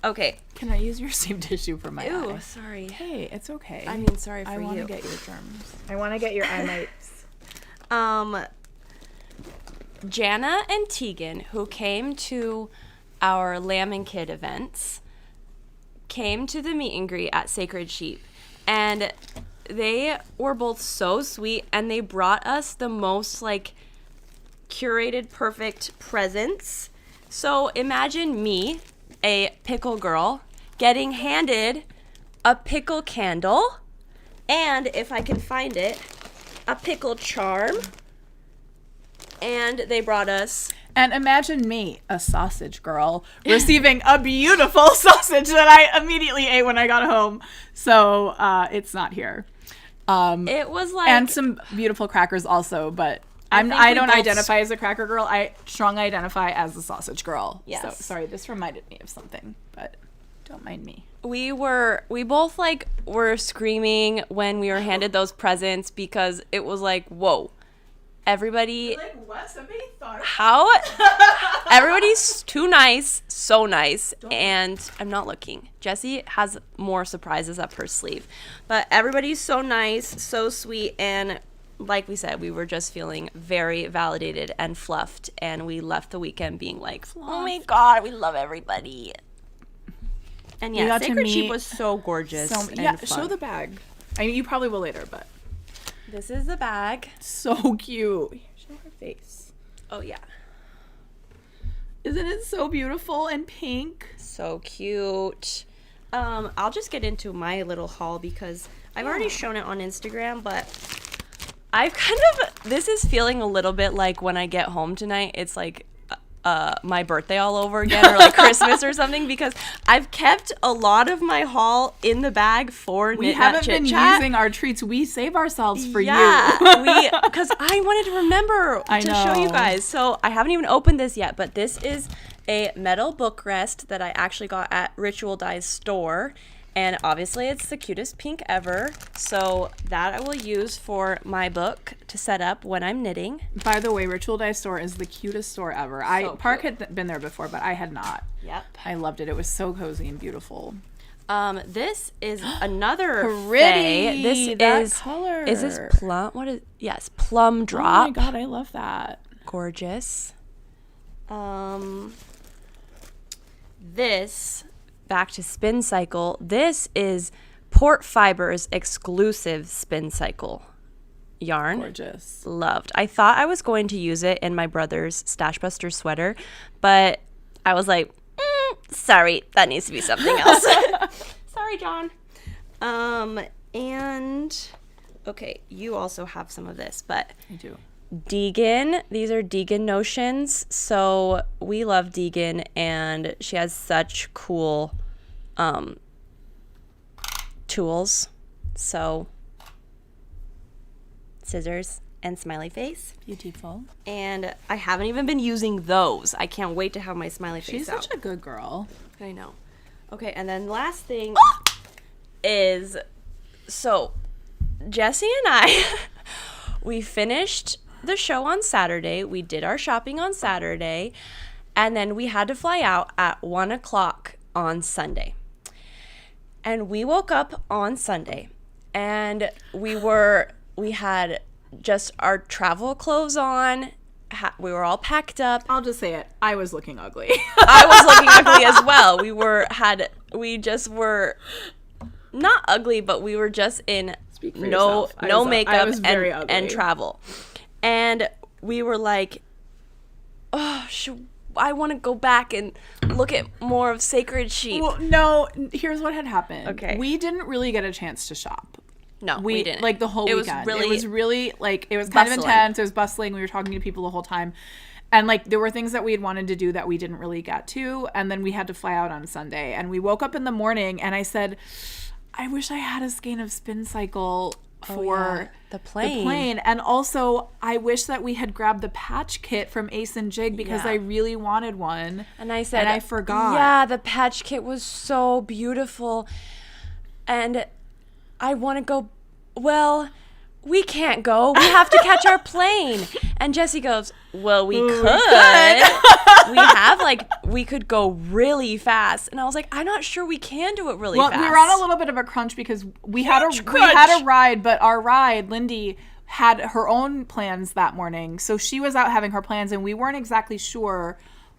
Okay. Can I use your same tissue for my eye? Ooh, sorry. Hey, it's okay. I mean, sorry for you. I want to get your germs. I want to get your eye mites. Jana and Tegan, who came to our Lamb and Kid events, came to the meet and greet at Sacred Sheep, and they were both so sweet, and they brought us the most like curated, perfect presents. So imagine me, a pickle girl, getting handed a pickle candle, and if I can find it, a pickle charm. And they brought us... And imagine me, a sausage girl, receiving a beautiful sausage that I immediately ate when I got home. So it's not here. It was like... And some beautiful crackers also, but I don't identify as a cracker girl. I strongly identify as a sausage girl. Yes. So, sorry, this reminded me of something, but don't mind me. We both like were screaming when we were handed those presents, because it was like, whoa. Everybody, like, what? Somebody thought how? Everybody's too nice, so nice, and I'm not looking. Jessie has more surprises up her sleeve, but everybody's so nice, so sweet, and like we said, we were just feeling very validated and fluffed, and we left the weekend being like, oh my god, we love everybody. And yeah, Sacred Sheep was so gorgeous. Fun. Show the bag. I mean, you probably will later, but. This is the bag. So cute. Show her face. Oh, yeah. Isn't it so beautiful and pink? So cute. I'll just get into my little haul, because I've already shown it on Instagram, but I've this is feeling a little bit like when I get home tonight, it's like my birthday all over again, or like Christmas or something, because I've kept a lot of my haul in the bag for We haven't been using our treats. We save ourselves for you. Because I wanted to remember to show you guys. So I haven't even opened this yet, but this is a metal book rest that I actually got at Ritual Dye's store. And obviously it's the cutest pink ever. So that I will use for my book to set up when I'm knitting. By the way, Ritual Dye store is the cutest store ever. Park had been there before, but I had not. Yep. I loved it. It was so cozy and beautiful. This is another pretty. This that is color. Is this plum? What is? Yes, plum drop. Oh my god, I love that. Gorgeous. This, back to Spin Cycle, this is Port Fiber's exclusive Spin Cycle yarn. Gorgeous. Loved. I thought I was going to use it in my brother's Stash Buster sweater, but I was like, sorry, that needs to be something else. Sorry, John. And okay, you also have some of this, but I do. Deegan, these are Deegan notions. So we love Deegan, and she has such cool tools. So scissors and smiley face. Beautiful. And I haven't even been using those. I can't wait to have my smiley face She's out. such a good girl. I know. Okay, and then last thing is, so Jessie and I, we finished the show on Saturday. We did our shopping on Saturday, and then we had to fly out at 1 o'clock on Sunday. And we woke up on Sunday, and we had just our travel clothes on. We were all packed up. I'll just say it. I was looking ugly. I was looking ugly as well. We just were not ugly, but we were just in no makeup and travel. And we were like, oh, I want to go back and look at more of Sacred Sheep. Well, no, here's what had happened. Okay. We didn't really get a chance to shop. No, we didn't. Like the whole weekend. It was really like, it was kind of intense. It was bustling. We were talking to people the whole time. And like there were things that we had wanted to do that we didn't really get to. And then we had to fly out on Sunday. And we woke up in the morning and I said, I wish I had a skein of Spin Cycle for the plane. And also I wish that we had grabbed the patch kit from Ace and Jig because I really wanted one. And I said, and I forgot. Yeah, the patch kit was so beautiful. And I want to go, well, we can't go. We have to catch our plane. And Jessie goes, well, we could. We could go really fast. And I was like, I'm not sure we can do it really fast. Well, we were on a little bit of a crunch because we had a ride, but our ride, Lindy had her own plans that morning. So she was out having her plans and we weren't exactly sure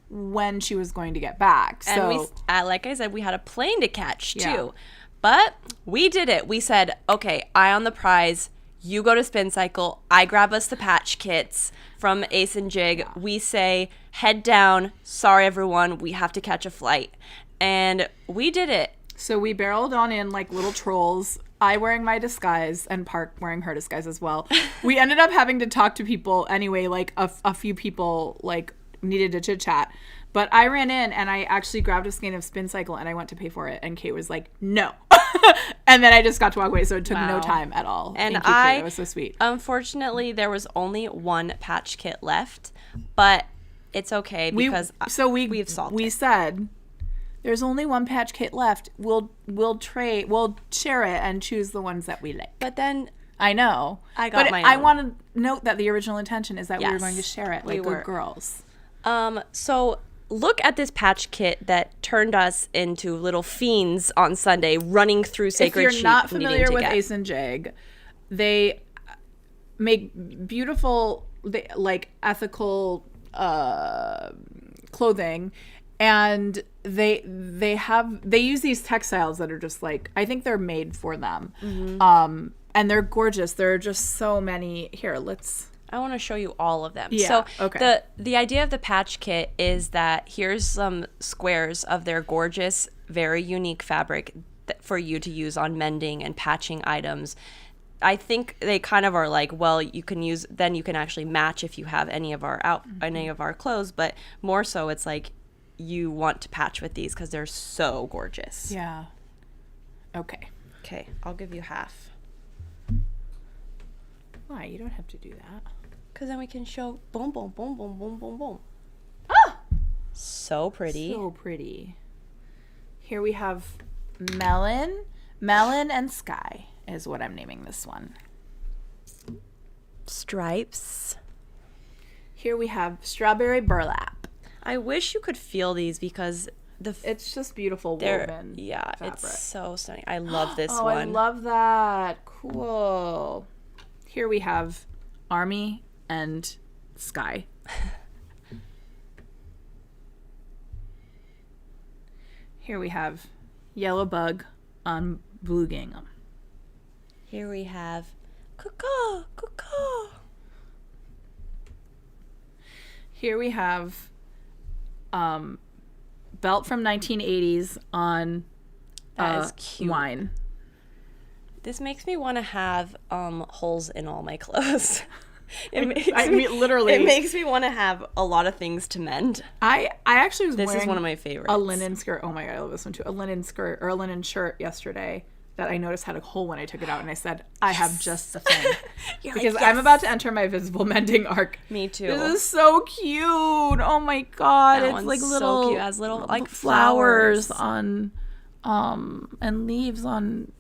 when she was going to get back. So, and we, like I said, we had a plane to catch too. But we did it. We said, okay, eye on the prize. You go to Spin Cycle. I grab us the patch kits from Ace and Jig. Yeah. We say, head down. Sorry, everyone. We have to catch a flight. And we did it. So we barreled on in like little trolls. I wearing my disguise and Park wearing her disguise as well. We ended up having to talk to people anyway. Like a few people like needed to chit chat. But I ran in and I actually grabbed a skein of Spin Cycle and I went to pay for it. And Kate was like, no. And then I just got to walk away. So it took no time at all. And Thank you, Kate. That was so sweet. Unfortunately, there was only one patch kit left. But it's okay because we've solved it. We said, there's only one patch kit left. We'll share it and choose the ones that we like. But then I know. I want to note that the original intention is that we were going to share it like good girls. So look at this patch kit that turned us into little fiends on Sunday running through Sacred Sheep. If you're not familiar with Ace and Jig, they make beautiful, ethical clothing, and they use these textiles that are just like, I think they're made for them. Mm-hmm. And they're gorgeous. There are just so many. Here, I want to show you all of them. Yeah, so the idea of the patch kit is that here's some squares of their gorgeous, very unique fabric for you to use on mending and patching items. I think they kind of are like, well, you can actually match if you have any of our clothes, but more so it's like you want to patch with these because they're so gorgeous. Yeah. Okay, I'll give you half. Why? You don't have to do that. Because then we can show boom, boom, boom, boom, boom, boom, boom. Ah! So pretty. So pretty. Here we have Melon and Sky is what I'm naming this one. Stripes. Here we have Strawberry Burlap. I wish you could feel these because it's just beautiful woven. Yeah, fabric. It's so stunning. I love this one. Oh, I love that. Cool. Here we have Army and sky. Here we have yellow bug on blue gingham. Here we have Coco. Here we have belt from 1980s on That is cute. wine. This makes me want to have holes in all my clothes. Literally. It makes me want to have a lot of things to mend. I actually was This wearing is one of my favorites. a linen skirt. Oh my God, I love this one too. A linen skirt or a linen shirt yesterday that I noticed had a hole when I took it out, and I said, I have just the thing. Because I'm about to enter my visible mending arc. Me too. This is so cute. Oh my God. That It's one's like so little, cute. It has little, like, flowers flowers. on and leaves on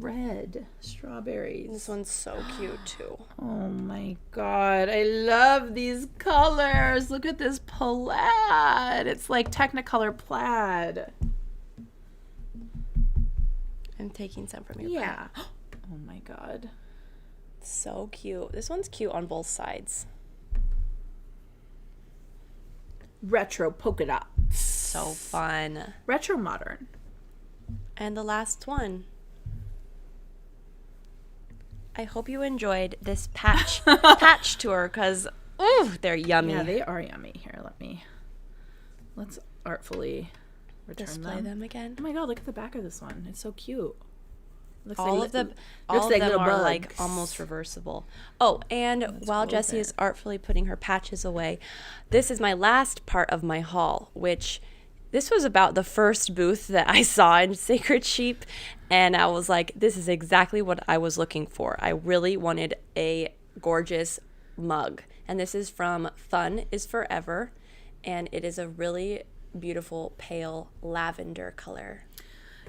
red strawberries. This one's so cute too. Oh my God, I love these colors. Look at this plaid. It's like Technicolor plaid. I'm taking some from your Yeah. Oh my God. So cute. This one's cute on both sides. Retro polka dots. So fun. Retro modern. And the last one. I hope you enjoyed this patch tour because they're yummy. Yeah, they are yummy. Here, let's artfully return Display them again. Oh my God, look at the back of this one. It's so cute. Looks All of them little are bugs. like almost reversible. Oh, and while Jessie is artfully putting her patches away, this is my last part of my haul, which this was about the first booth that I saw in Sacred Sheep, and I was like, this is exactly what I was looking for. I really wanted a gorgeous mug, and this is from Fun is Forever, and it is a really beautiful pale lavender color.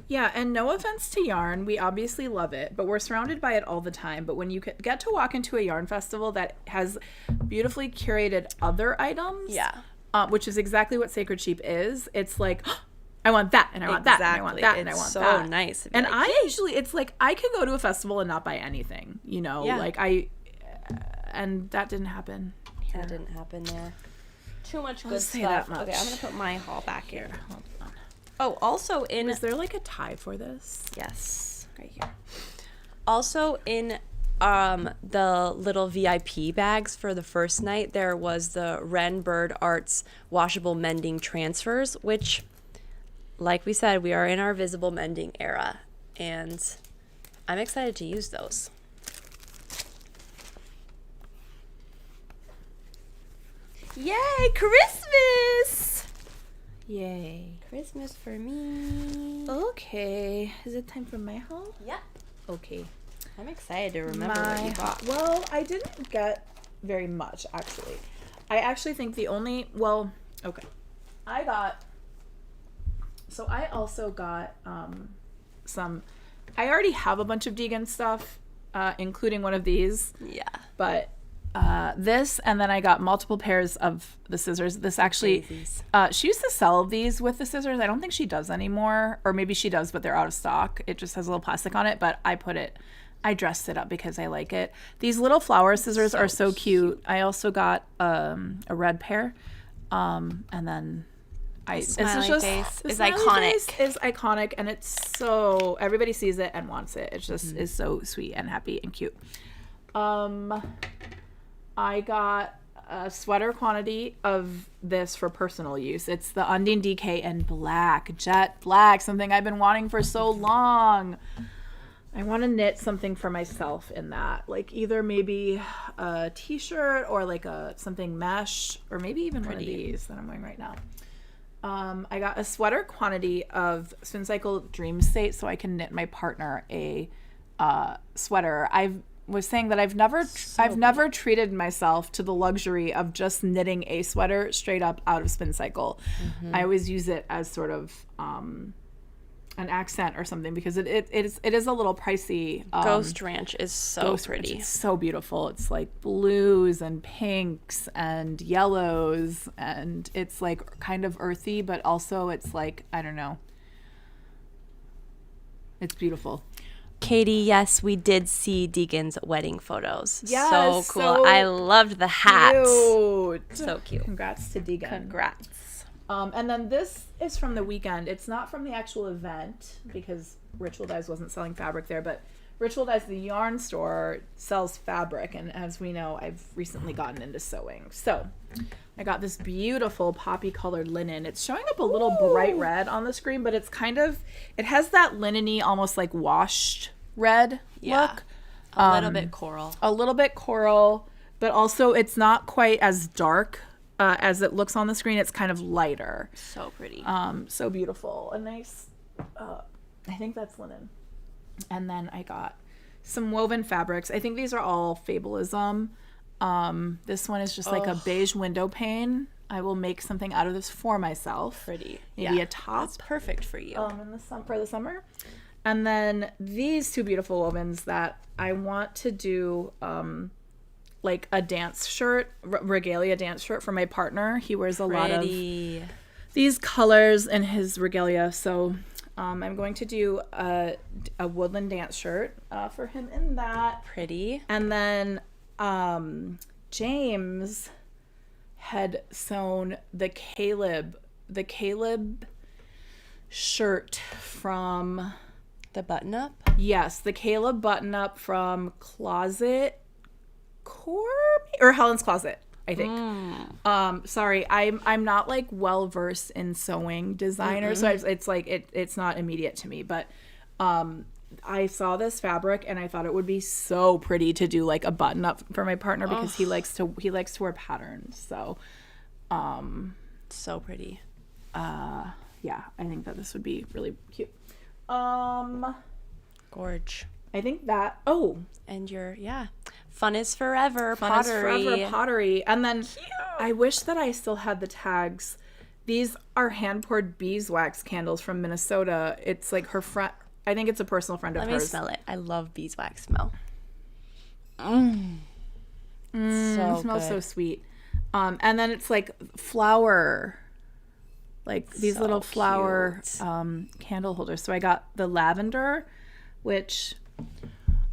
Yeah, and no offense to yarn, we obviously love it, but we're surrounded by it all the time. But when you get to walk into a yarn festival that has beautifully curated other items, which is exactly what Sacred Sheep is, it's like, I want that, and I want that, and I want that, and I want so that. nice. And like, I usually, it's like, I could go to a festival and not buy anything, you know? Yeah. Like, and that didn't happen here. That didn't happen there. Too much good say stuff. that much. Okay, I'm gonna put my haul back here. Hold on. Oh, also in Is there like a tie for this? yes, right here. Also in the little VIP bags for the first night, there was the Wren Bird Arts washable mending transfers, which, like we said, we are in our visible mending era, and I'm excited to use those. Yay, Christmas! Yay. Christmas for me. Okay. Is it time for my haul? Yeah. Okay. I'm excited to remember what you bought. Well, I didn't get very much, actually. I actually think the only, okay. I also got some, I already have a bunch of Deegan stuff, including one of these. Yeah. But this, and then I got multiple pairs of the scissors. This actually, Daisies. she used to sell these with the scissors. I don't think she does anymore, or maybe she does, but they're out of stock. It just has a little plastic on it, but I dressed it up because I like it. These little flower scissors are so cute. I also got a red pair, and then Smiley face the is smiley iconic. face is iconic, and it's so everybody sees it and wants it. It just is so sweet and happy and cute. I got a sweater quantity of this for personal use. It's the Undine DK in black, jet black, something I've been wanting for so long. I want to knit something for myself in that, like either maybe a t-shirt or like something mesh, or maybe even one of these that I'm wearing right now. I got a sweater quantity of Spin Cycle Dream State so I can knit my partner a sweater. I was saying that I've never treated myself to the luxury of just knitting a sweater straight up out of Spin Cycle. Mm-hmm. I always use it as sort of an accent or something because it is a little pricey. Ghost Ranch is so pretty. It's so beautiful. It's like blues and pinks and yellows, and it's like kind of earthy, but also it's like, I don't know. It's beautiful. Katie, yes, we did see Deacon's wedding photos. Yes, so cool. so I loved the hat. Cute. So cute. Congrats to Deacon. Congrats. And then this is from the weekend. It's not from the actual event because Ritual Dyes wasn't selling fabric there, but Ritual Dyes, the yarn store, sells fabric. And as we know, I've recently gotten into sewing. So I got this beautiful poppy colored linen. It's showing up a little bright red on the screen, but it's kind of, it has that linen-y, almost like washed red look. A little bit coral. A little bit coral, but also it's not quite as dark as it looks on the screen. It's kind of lighter. So pretty. So beautiful. A nice, I think that's linen. And then I got some woven fabrics. I think these are all Fabulism. This one is just like a beige window pane. I will make something out of this for myself. Pretty. Maybe a top. That's perfect for you. For the summer. And then these two beautiful wovens that I want to do like a dance shirt, regalia dance shirt for my partner. He wears a lot of these colors in his regalia. So I'm going to do a woodland dance shirt for him in that. Pretty. And then James had sewn the Caleb shirt from The button up? Yes, the Caleb button up from Closet Core or Helen's Closet, I think. Sorry, I'm not like well versed in sewing designer, so it's like it's not immediate to me, but I saw this fabric and I thought it would be so pretty to do like a button up for my partner because he likes to wear patterns. So So pretty. yeah, I think that this would be really cute. Gorge. I think that And your fun is forever Fun pottery. is Forever pottery. And then I wish that I still had the tags. These are hand poured beeswax candles from Minnesota. It's like her friend. I think it's a personal friend of Let hers. me smell it. I love beeswax smell. It smells good. so sweet. And then it's like flower, like these So little flower cute. candle holders. So I got the lavender, which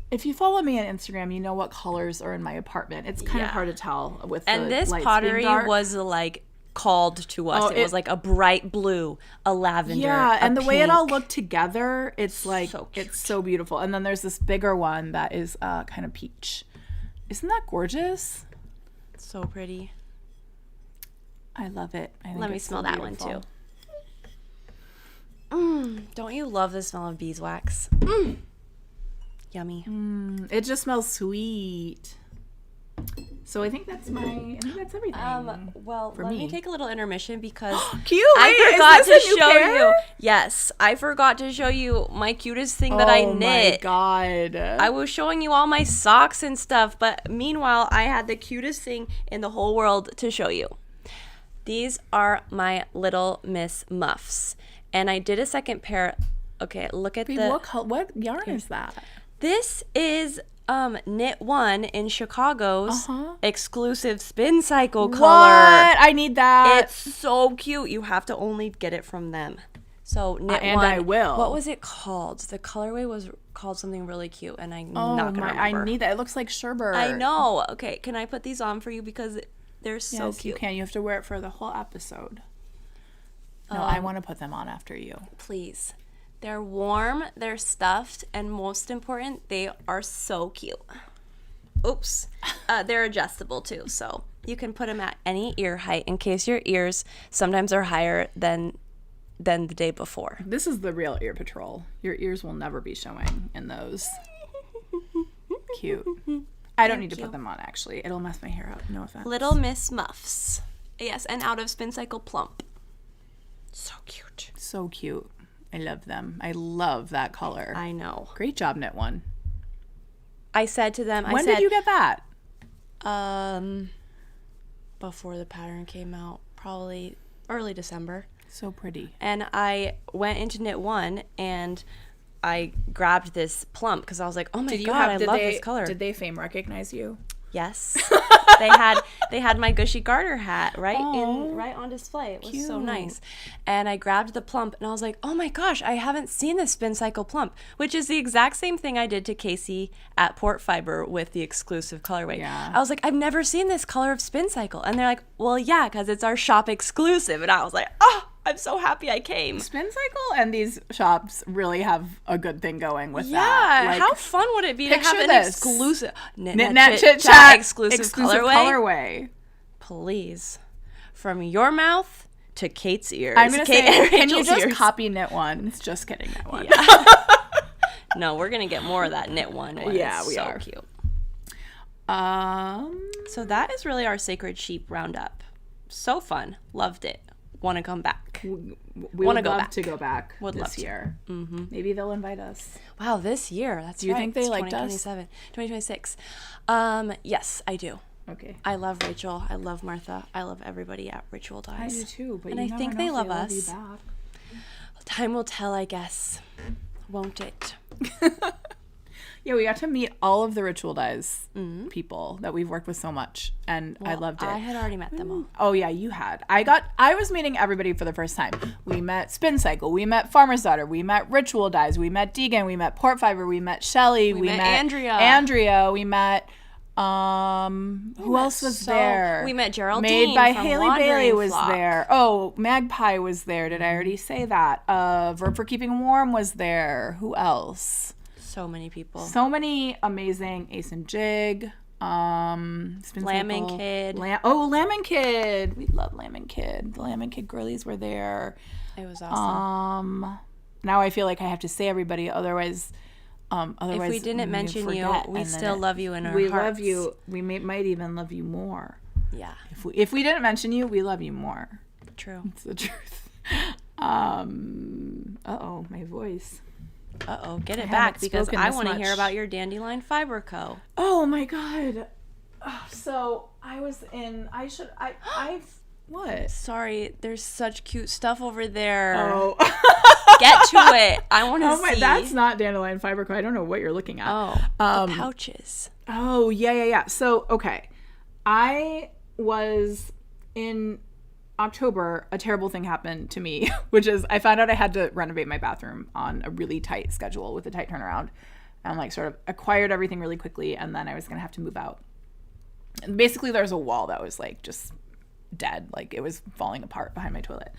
if you follow me on Instagram, you know what colors are in my apartment. It's kind of hard to tell with And the this lights pottery being dark. was like called to us. Oh, it was like a bright blue, a lavender. Yeah, and the way it all pink. looked together, it's like So cute. it's so beautiful. And then there's this bigger one that is kind of peach. Isn't that gorgeous? So pretty. I love it. I think Let me it's so smell that one beautiful. too. Don't you love the smell of beeswax? Yummy. It just smells sweet. So I think that's everything. Well, For let me. me take a little intermission because Cute. I Wait, forgot is this to a new show pair? you. Yes, I forgot to show you my cutest thing that I Oh my knit. god. I was showing you all my socks and stuff, but meanwhile, I had the cutest thing in the whole world to show you. These are my little Miss Muffs, and I did a second pair. Okay, look at Wait, what yarn is that? This is Knit One in Chicago's exclusive spin cycle color. What? I need that. It's so cute. You have to only get it from them. So Knit and One. I will. What was it called? The colorway was called something really cute, and I'm Oh not gonna my! remember. I need that. It looks like sherbet. I know. Okay, can I put these on for you because they're so Yes, cute? you can. You have to wear it for the whole episode. No, I want to put them on after you. Please. They're warm, they're stuffed, and most important, they are so cute. Oops. They're adjustable too, so you can put them at any ear height in case your ears sometimes are higher than the day before. This is the real ear patrol. Your ears will never be showing in those. Cute. I don't need to put them on, actually. It'll mess my hair up. No offense. Little Miss Muffs. Yes, and out of Spin Cycle Plump. So cute. So cute. I love them. I love that color. I know. Great job, Knit One. I said to them, When did you get that? Before the pattern came out, probably early December. So pretty. And I went into Knit One and I grabbed this plump because I was like, oh my god, I love this color. Did they fame recognize you? Yes. they had my Gushy Garter hat right on display. It was so nice. And I grabbed the plump and I was like, oh my gosh, I haven't seen this Spin Cycle plump, which is the exact same thing I did to Casey at Port Fiber with the exclusive colorway. Yeah. I was like, I've never seen this color of Spin Cycle. And they're like, well, yeah, because it's our shop exclusive. And I was like, oh, I'm so happy I came. Spin Cycle and these shops really have a good thing going with that. Yeah, Like, how fun would it be to have picture an this. exclusive Knat Chit Chat exclusive colorway? colorway? Please, from your mouth to Kate's ears. I'm gonna say, can you Rachel's just ears. copy Knit One? Just kidding, Knit One. Yeah. No, we're gonna get more of that Knit One. Yeah, it's we so are. cute. Um, So that is really our Sacred Sheep roundup. So fun, loved it. Want to come back? we Wanna would go love back. to go back Would this love to. year. Mm-hmm. Maybe they'll invite us. Wow, this year. That's Do you right. think they It's liked us? 2026. Yes, I do. Okay. I love Rachel. I love Martha. I love everybody at Ritual I Dyes. do too, but And you I never think know they if love you us. back. Time will tell, I guess. Won't it? Yeah, we got to meet all of the Ritual Dyes people that we've worked with so much, and I loved it. I had already met them all. Oh yeah, you had. I was meeting everybody for the first time. We met Spin Cycle, we met Farmer's Daughter, we met Ritual Dyes, we met Deegan, we met Port Fiber, we met Shelly, we met Andrea, we met who else was there? We met Geraldine Made by from Haley Wandering Bailey was Flock. there. Oh, Magpie was there. Did I already say that? Verb for Keeping Warm was there. Who else? So many people. So many amazing Ace and Jig. Spin Lamb Cycle. and Kid. Lamb and Kid. We love Lamb and Kid. The Lamb and Kid girlies were there. It was awesome. Now I feel like I have to say everybody, otherwise if we didn't mention you, forget, we and then still love you in our we hearts. love you. We might even love you more. Yeah, If we didn't mention you, we love you more. true. It's the truth. My voice. Get it haven't back because spoken I this want to hear much. about your Dandelion Fiber Co. Oh my god. So I was in. What? Sorry, there's such cute stuff over there. Oh. Get to it. I want to Oh my, see. that's not Dandelion Fiber Co. I don't know what you're looking at. Oh, the pouches. Oh, yeah. So, okay. I was in October, a terrible thing happened to me, which is I found out I had to renovate my bathroom on a really tight schedule with a tight turnaround, and like sort of acquired everything really quickly, and then I was going to have to move out. And basically there was a wall that was like just dead, like it was falling apart behind my toilet.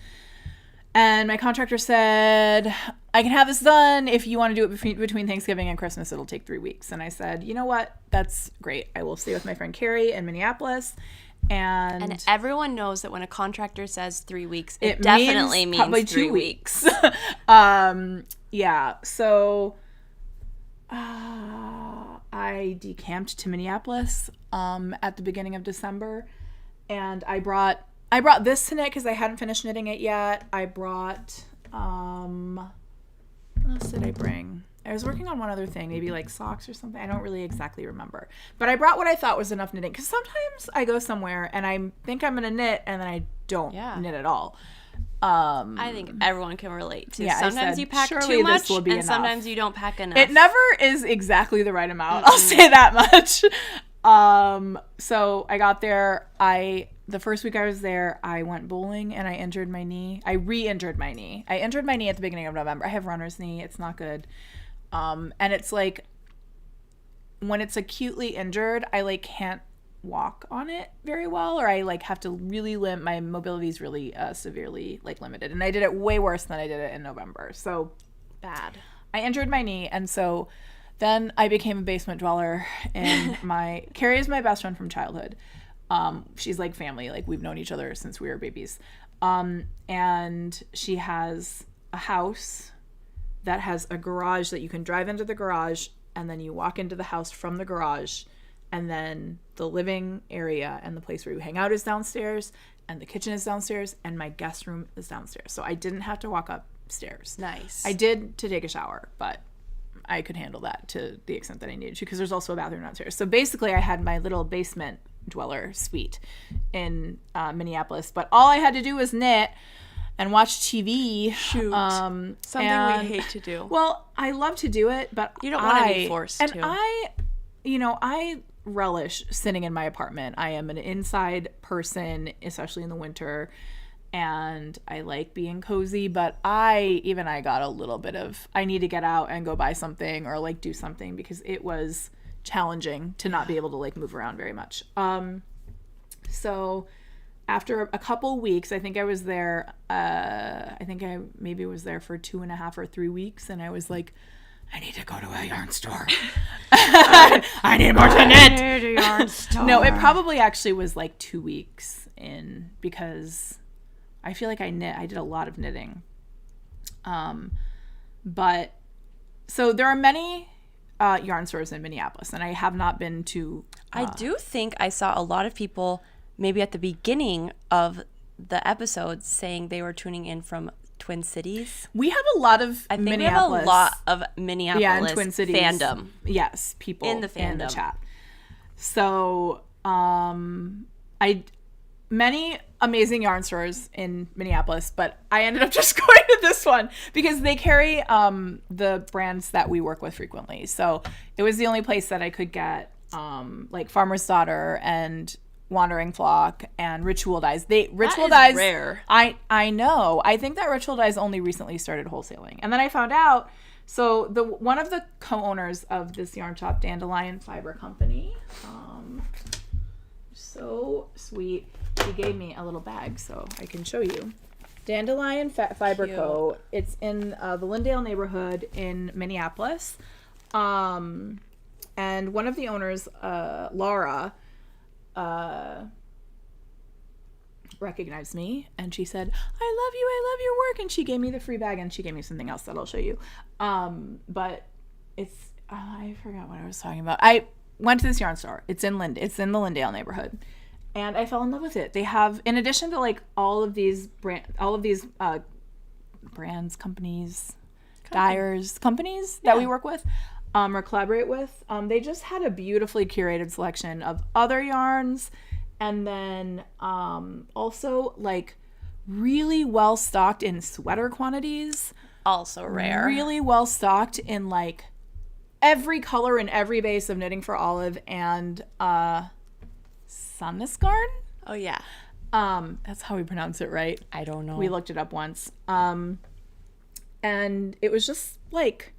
And my contractor said, I can have this done if you want to do it between Thanksgiving and Christmas. It'll take 3 weeks. And I said, you know what? That's great. I will stay with my friend Carrie in Minneapolis. And everyone knows that when a contractor says 3 weeks, it it definitely means probably 3 2 weeks. Yeah. So I decamped to Minneapolis at the beginning of December. And I brought this to knit because I hadn't finished knitting it yet. I brought, what else did I bring? I was working on one other thing, maybe like socks or something. I don't really exactly remember. But I brought what I thought was enough knitting because sometimes I go somewhere and I think I'm going to knit and then I don't knit at all. I think everyone can relate to. Yeah, Sometimes you pack surely too this much, will be and enough. sometimes you don't pack enough. It never is exactly the right amount. I'll say that much. So I got there. The first week I was there, I went bowling and I injured my knee. I re-injured my knee. I injured my knee at the beginning of November. I have runner's knee. It's not good. And it's like when it's acutely injured, I like can't walk on it very well, or I like have to really my mobility is really severely like limited. And I did it way worse than I did it in November. So bad. I injured my knee, and so then I became a basement dweller. And Carrie is my best friend from childhood. She's like family. Like we've known each other since we were babies. And she has a house that has a garage that you can drive into the garage, and then you walk into the house from the garage, and then the living area and the place where you hang out is downstairs, and the kitchen is downstairs, and my guest room is downstairs. So I didn't have to walk upstairs. Nice. I did to take a shower, but I could handle that to the extent that I needed to because there's also a bathroom downstairs. So basically I had my little basement dweller suite in Minneapolis, but all I had to do was knit and watch TV. Shoot. Something we hate to do. Well, I love to do it, but you don't want to be forced and to. I relish sitting in my apartment. I am an inside person, especially in the winter, and I like being cozy, but I got a little bit of, I need to get out and go buy something or like do something because it was challenging to not be able to like move around very much. So after a couple weeks, I think I was there, I maybe was there for 2.5 or 3 weeks, and I was like, I need to go to a yarn store. I need more to knit. I need a yarn store. No, it probably actually was like 2 weeks in because I feel like I did a lot of knitting. But so there are many yarn stores in Minneapolis, and I have not been to. I do think I saw a lot of people maybe at the beginning of the episode saying they were tuning in from Twin Cities. We have a lot of I think Minneapolis. we have a lot of Minneapolis and Twin Cities fandom. Yes, people in the fandom chat. So, many amazing yarn stores in Minneapolis, but I ended up just going to this one because they carry the brands that we work with frequently. So it was the only place that I could get like Farmer's Daughter and Wandering Flock and Ritual Dyes. Ritual Dyes, rare. I know. I think that Ritual Dyes only recently started wholesaling, and then I found out. So one of the co-owners of this yarn shop, Dandelion Fiber Company, so sweet. He gave me a little bag so I can show you. Dandelion Fiber Co. It's in the Lindale neighborhood in Minneapolis, and one of the owners, Laura, recognized me, and she said, I love your work, and she gave me the free bag, and she gave me something else that I'll show you. But it's I forgot what I was talking about. I went to this yarn store. It's in the Lindale neighborhood, and I fell in love with it. They have, in addition to like all of these brands, companies, dyers, companies that we work with or collaborate with, they just had a beautifully curated selection of other yarns, and then also like really well stocked in sweater quantities. Also rare. Really well stocked in like every color and every base of Knitting for Olive and Sannisgarn. Oh yeah. That's how we pronounce it, right? I don't know. We looked it up once. And it was just like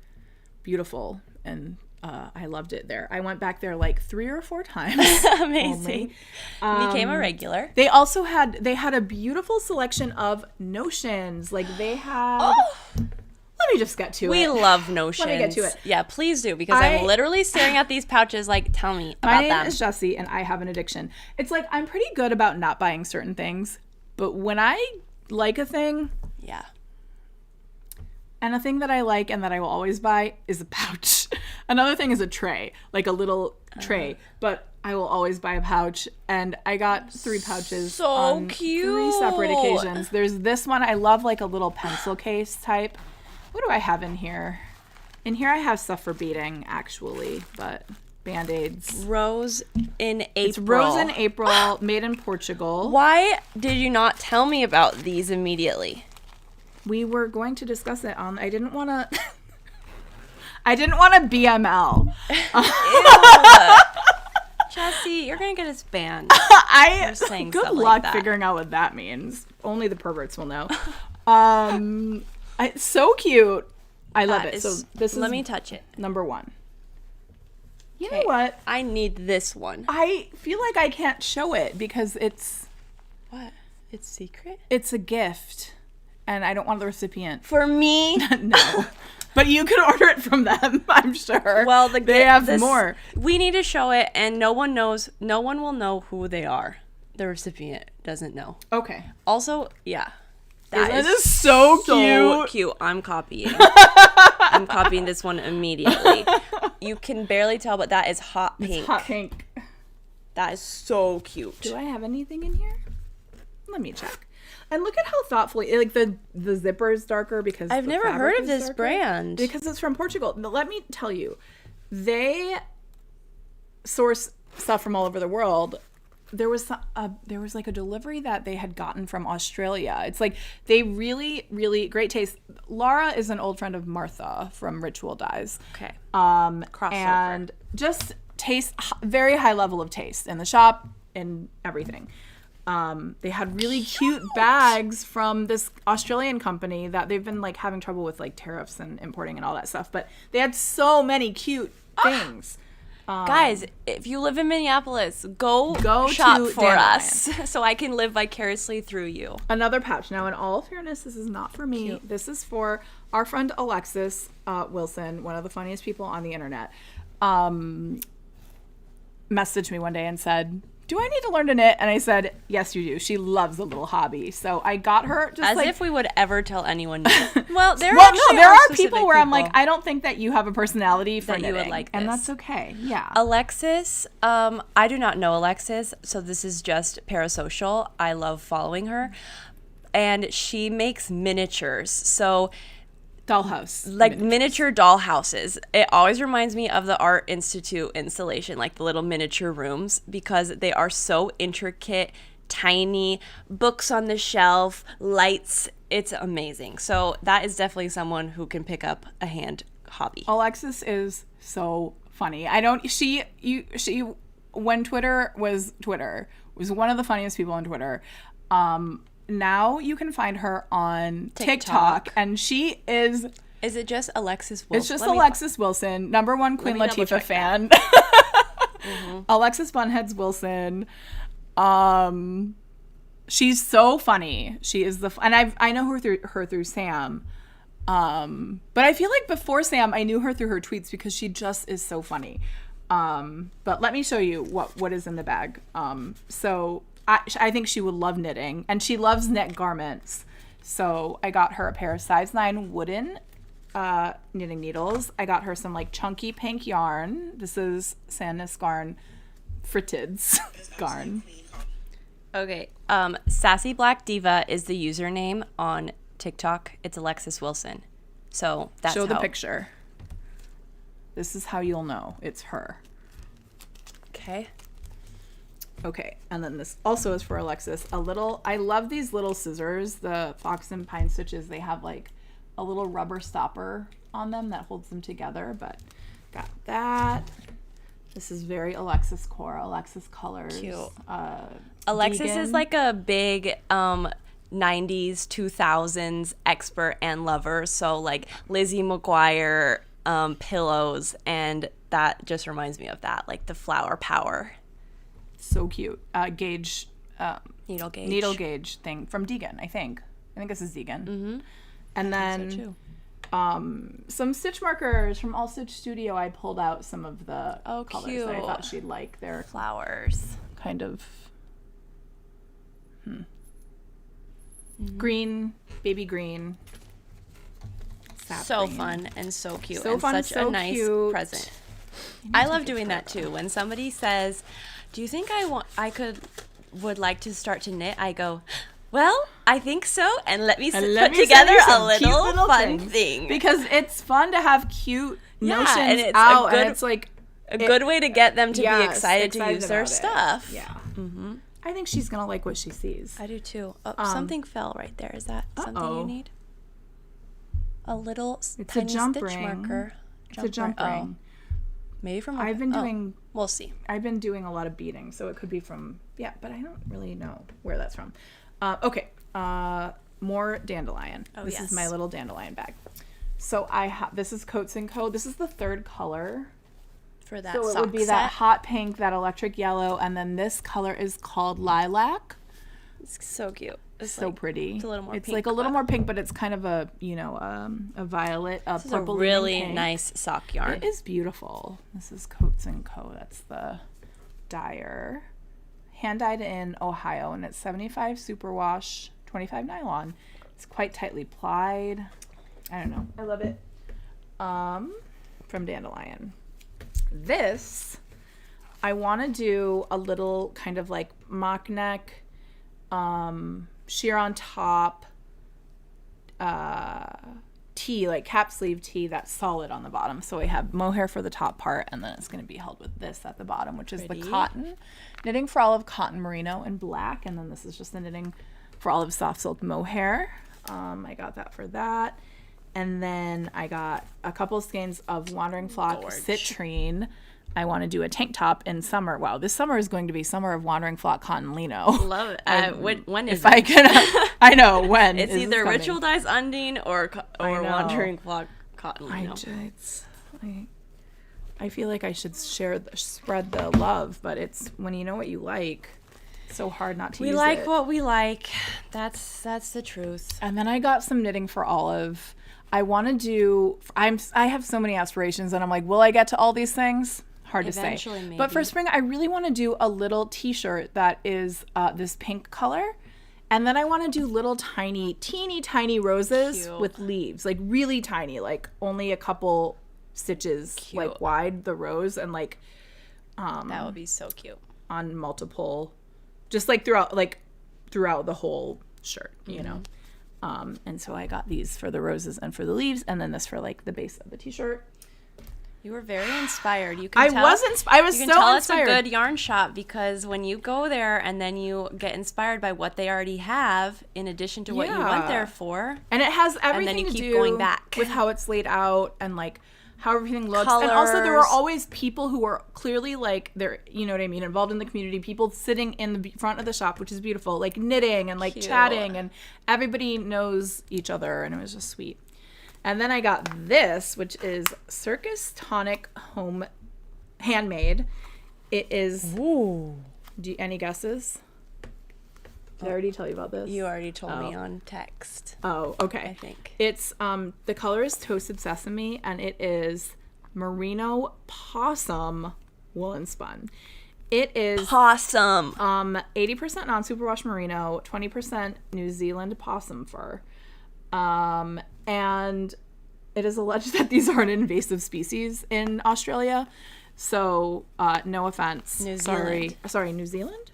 beautiful, and I loved it there. I went back there like 3 or 4 times. Amazing. Became a regular. They also had a beautiful selection of notions. Like they had let me just get to it. We love notions. Let me get to it. Yeah, please do, because I'm literally staring at these pouches like, tell me about My name them. is Jessie, and I have an addiction. It's like I'm pretty good about not buying certain things, but when I like a thing, Yeah. and a thing that I like and that I will always buy is a pouch. Another thing is a tray, like a little tray, but I will always buy a pouch, and I got 3 pouches So on cute. 3 separate occasions. There's this one. I love like a little pencil case type. What do I have in here? In here I have stuff for beading, actually, but Band-Aids. Rose in April. It's Rose in April, made in Portugal. Why did you not tell me about these immediately? We were going to discuss it on. I didn't want to. I didn't want to BML. Jessie, you're gonna get us banned. Good stuff luck like that. figuring out what that means. Only the perverts will know. It's so cute. I love it. So this is. Let me touch it. number 1. You know Okay. what? I need this one. I feel like I can't show it because it's What? It's secret? a gift, and I don't want the recipient. For me? No, but you can order it from them. I'm sure. Well, they have more. We need to show it, and no one will know who they are. The recipient doesn't know. Okay. Also, yeah. That is so cute. I'm copying. I'm copying this one immediately. You can barely tell, but that is hot pink. It's hot pink. That is so cute. Do I have anything in here? Let me check. And look at how thoughtfully, like the zipper is darker because I've the never fabric heard of is this darker. brand. Because it's from Portugal. But let me tell you, they source stuff from all over the world. There was like a delivery that they had gotten from Australia. It's like they really, really great taste. Laura is an old friend of Martha from Ritual Dyes. Okay. Crossover. Crossover. And just very high level of taste in the shop and everything. They had really cute bags from this Australian company that they've been like having trouble with like tariffs and importing and all that stuff. But they had so many cute things. Guys, if you live in Minneapolis, go shop to for us so I can live vicariously through you. Another pouch. Now, in all fairness, this is not for me. Cute. This is for our friend Alexis Wilson, one of the funniest people on the internet. Messaged me one day and said, do I need to learn to knit? And I said, yes, you do. She loves a little hobby. So I got her just As like... if we would ever tell anyone. Well, there Well, actually no, there are specific people where I'm like, I don't think that you have a personality for That you knitting. would like and this. that's okay. Yeah. Alexis, I do not know Alexis, so this is just parasocial. I love following her. And she makes miniatures. So Dollhouse. like miniature dollhouses. It always reminds me of the Art Institute installation, like the little miniature rooms, because they are so intricate, tiny, books on the shelf, lights. It's amazing. So that is definitely someone who can pick up a hand hobby. Alexis is so funny. When Twitter was one of the funniest people on Twitter. Now you can find her on TikTok, and she is... Is it just Alexis Wilson? It's just Alexis Wilson, number one Queen me Latifah double-check fan. Alexis Bunheads Wilson. She's so funny. She is and I know her through Sam. But I feel like before Sam, I knew her through her tweets because she just is so funny. But let me show you what is in the bag. So I think she would love knitting, and she loves knit garments. So I got her a pair of size 9 wooden knitting needles. I got her some like chunky pink yarn. This is Sandnes Garn Frittids garn. Okay. Sassy Black Diva is the username on TikTok. It's Alexis Wilson. So that's Show the picture. This is how you'll know it's her. Okay. Okay, and then this also is for Alexis. I love these little scissors, the Fox and Pine stitches. They have like a little rubber stopper on them that holds them together, but got that. This is very Alexis core, Alexis colors. Cute. Alexis is like a big 90s, 2000s expert and lover. So like Lizzie McGuire pillows, and that just reminds me of that, like the flower power. So cute. Gauge. Needle gauge. Needle gauge thing from Deegan, I think. This is Deegan. Mm-hmm. And then some stitch markers from All Stitch Studio. I pulled out some of the colors cute. that I thought she'd like. They're Flowers. kind of green, baby green. Sap So green. fun and so cute. So and fun, such so a nice cute. present. I love doing that too. When somebody says, "Do you think would like to start to knit?" I go, "Well, I think so, and let me put send together you a some cute little fun things. thing." Because it's fun to have cute notions and it's out, and it's like a good way to get them to be yes, excited to use their about it. stuff. Yeah. Mm-hmm. I think she's gonna like what she sees. I do too. Oh, something fell right there. Is that something you need? A little tiny jump stitch ring. marker. It's a jump ring. Maybe from. I've been doing. We'll see. I've been doing a lot of beading, so it could be from. Yeah, but I don't really know where that's from. Okay. More dandelion. This is my little dandelion bag. So I have. This is Coats & Co. This is the third color. For that So it sock would be set. that hot pink, that electric yellow, and then this color is called lilac. It's so cute. It's So like, pretty. It's a little more It's pink. like a little more pink, but it's kind of a a violet, a This is a purple. really pink. nice sock yarn. It is beautiful. This is Coats & Co. That's the dyer. Hand dyed in Ohio, and it's 75 superwash, 25 nylon. It's quite tightly plied. I don't know. I love it. From Dandelion. This, I want to do a little kind of like mock neck, sheer on top, tee, like cap sleeve tee that's solid on the bottom. So I have mohair for the top part, and then it's going to be held with this at the bottom, which is the cotton. Knitting for Olive cotton merino in black, and then this is just the knitting for Olive soft silk mohair. I got that for that. And then I got a couple of skeins of Wandering Flock citrine. I want to do a tank top in summer. Wow, this summer is going to be summer of Wandering Flock Cotton Lino. Love it. When is If I it? can, I know when. It's is this either coming? Ritual Dyes Undine or know. Wandering Flock Cotton Lino. I feel like I should spread the love, but it's when you know what you like, it's so hard not to use it. We like what we like. That's the truth. And then I got some knitting for Olive. I want to do. I have so many aspirations, and I'm like, will I get to all these things? Hard Eventually, to say. maybe. But for spring, I really want to do a little T-shirt that is this pink color, and then I want to do little teeny tiny roses Cute. with leaves, like really tiny, like only a couple stitches like wide the rose, and like That would be so cute. on multiple, just like throughout the whole shirt, you know. And so I got these for the roses and for the leaves, and then this for like the base of the T-shirt. You were very inspired. You can I tell, was inspired. I was you can so tell inspired. it's a good yarn shop because when you go there and then you get inspired by what they already have, in addition to what you went there for, And it has everything you to keep do going back. with how it's laid out and like how everything looks. And also there are Colors. always people who are clearly like they're, you know what I mean, involved in the community, people sitting in the front of the shop, which is beautiful, like knitting and like Cute. chatting, and everybody knows each other, and it was just sweet. And then I got this, which is Circus Tonic Home Handmade. It is any guesses? Did I already tell you about this? you already told me on text. Oh, okay. I think. It's the color is Toasted Sesame, and it is merino possum woolen spun. It is Possum. 80% non-superwash merino, 20% New Zealand possum fur. And it is alleged that these are an invasive species in Australia. So, no offense. New Sorry, New Zealand?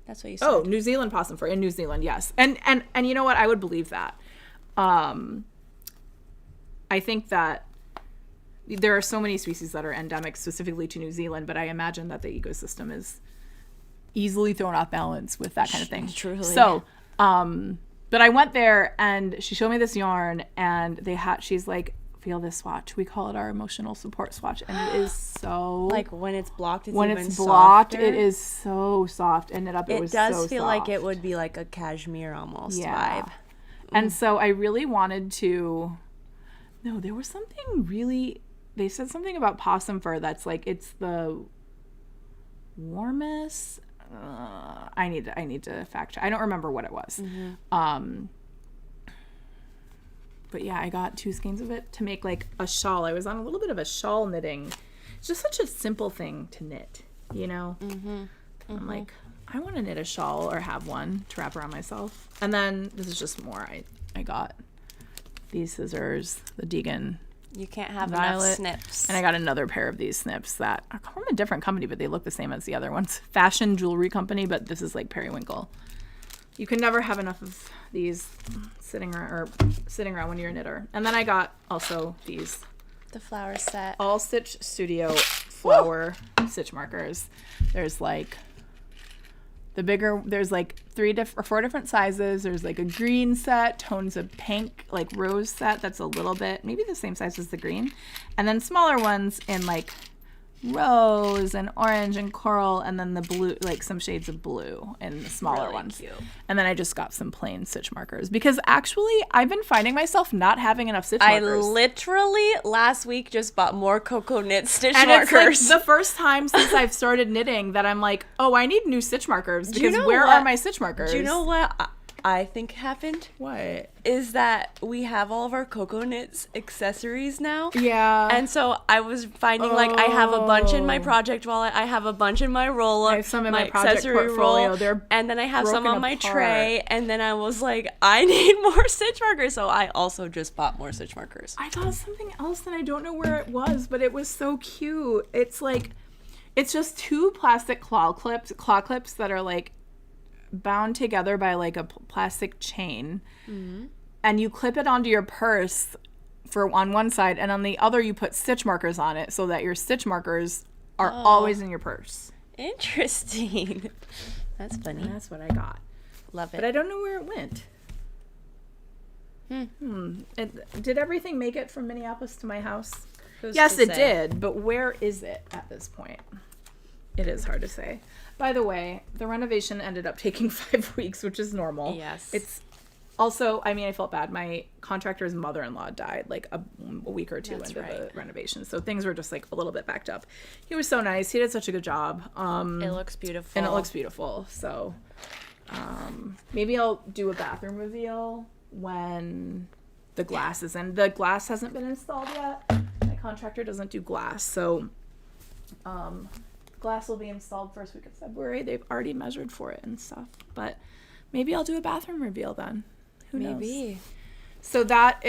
That's what you said. Oh, New Zealand possum fur in New Zealand, yes. And you know what? I would believe that. I think that there are so many species that are endemic specifically to New Zealand, but I imagine that the ecosystem is easily thrown off balance with that kind of thing. Truly. So, but I went there and she showed me this yarn, and she's like, feel this swatch. We call it our emotional support swatch, and it is so Like when it's blocked, it's when even it's blocked, softer. it is so soft, and it was does so feel soft. like it would be like a cashmere almost Yeah. vibe. And so I really wanted to. No, there was something really. They said something about possum fur that's like it's the warmest. I need to fact check. I don't remember what it was. But yeah, I got 2 skeins of it to make like a shawl. I was on a little bit of a shawl knitting. It's just such a simple thing to knit, you know? I'm like, I want to knit a shawl or have one to wrap around myself. And then this is just more. I got these scissors, the Deegan You can't have Violet. enough snips. And I got another pair of these snips that are from a different company, but they look the same as the other ones. Fashion jewelry company, but this is like periwinkle. You can never have enough of these sitting around when you're a knitter. And then I got also these The flower set. All Stitch Studio flower stitch markers. There's like there's like 4 different sizes. There's like a green set, tones of pink, like rose set that's a little bit, maybe the same size as the green. And then smaller ones in like rose and orange and coral, and then the blue, like some shades of blue in the smaller Really ones. cute. And then I just got some plain stitch markers because actually I've been finding myself not having enough stitch I markers. literally last week just bought more Cocoknits stitch And markers. it's like the first time since I've started knitting that I'm like, oh, I need new stitch markers because know where what? are my stitch markers? Do you know what I think happened? what? Is that we have all of our Cocoknits accessories now. Yeah. And so I was finding like I have a bunch in my Oh. project wallet. I have a bunch in my roll-up. I have some in my project accessory portfolio. roll, They're and then I have some broken on my apart. tray. And then I was like, I need more stitch markers. So I also just bought more stitch markers. I thought something else and I don't know where it was, but it was so cute. It's like, it's just 2 plastic claw clips that are like bound together by like a plastic chain. And you clip it onto your purse on one side, and on the other you put stitch markers on it so that your stitch markers are always in your purse. Interesting. That's funny. And that's what I got. Love it. But I don't know where it went. Did everything make it from Minneapolis to my house? Yes, to it say? did, but where is it at this point? It is hard to say. By the way, the renovation ended up taking 5 weeks, which is normal. Yes. It's also, I mean, I felt bad. My contractor's mother-in-law died like a week or two That's into right. the renovation. So things were just like a little bit backed up. He was so nice. He did such a good job. It looks beautiful. And it looks beautiful. So maybe I'll do a bathroom reveal when the glass is in. The glass hasn't been installed yet. My contractor doesn't do glass. So glass will be installed first week of February. They've already measured for it and stuff. But maybe I'll do a bathroom reveal then. Who knows? Maybe. So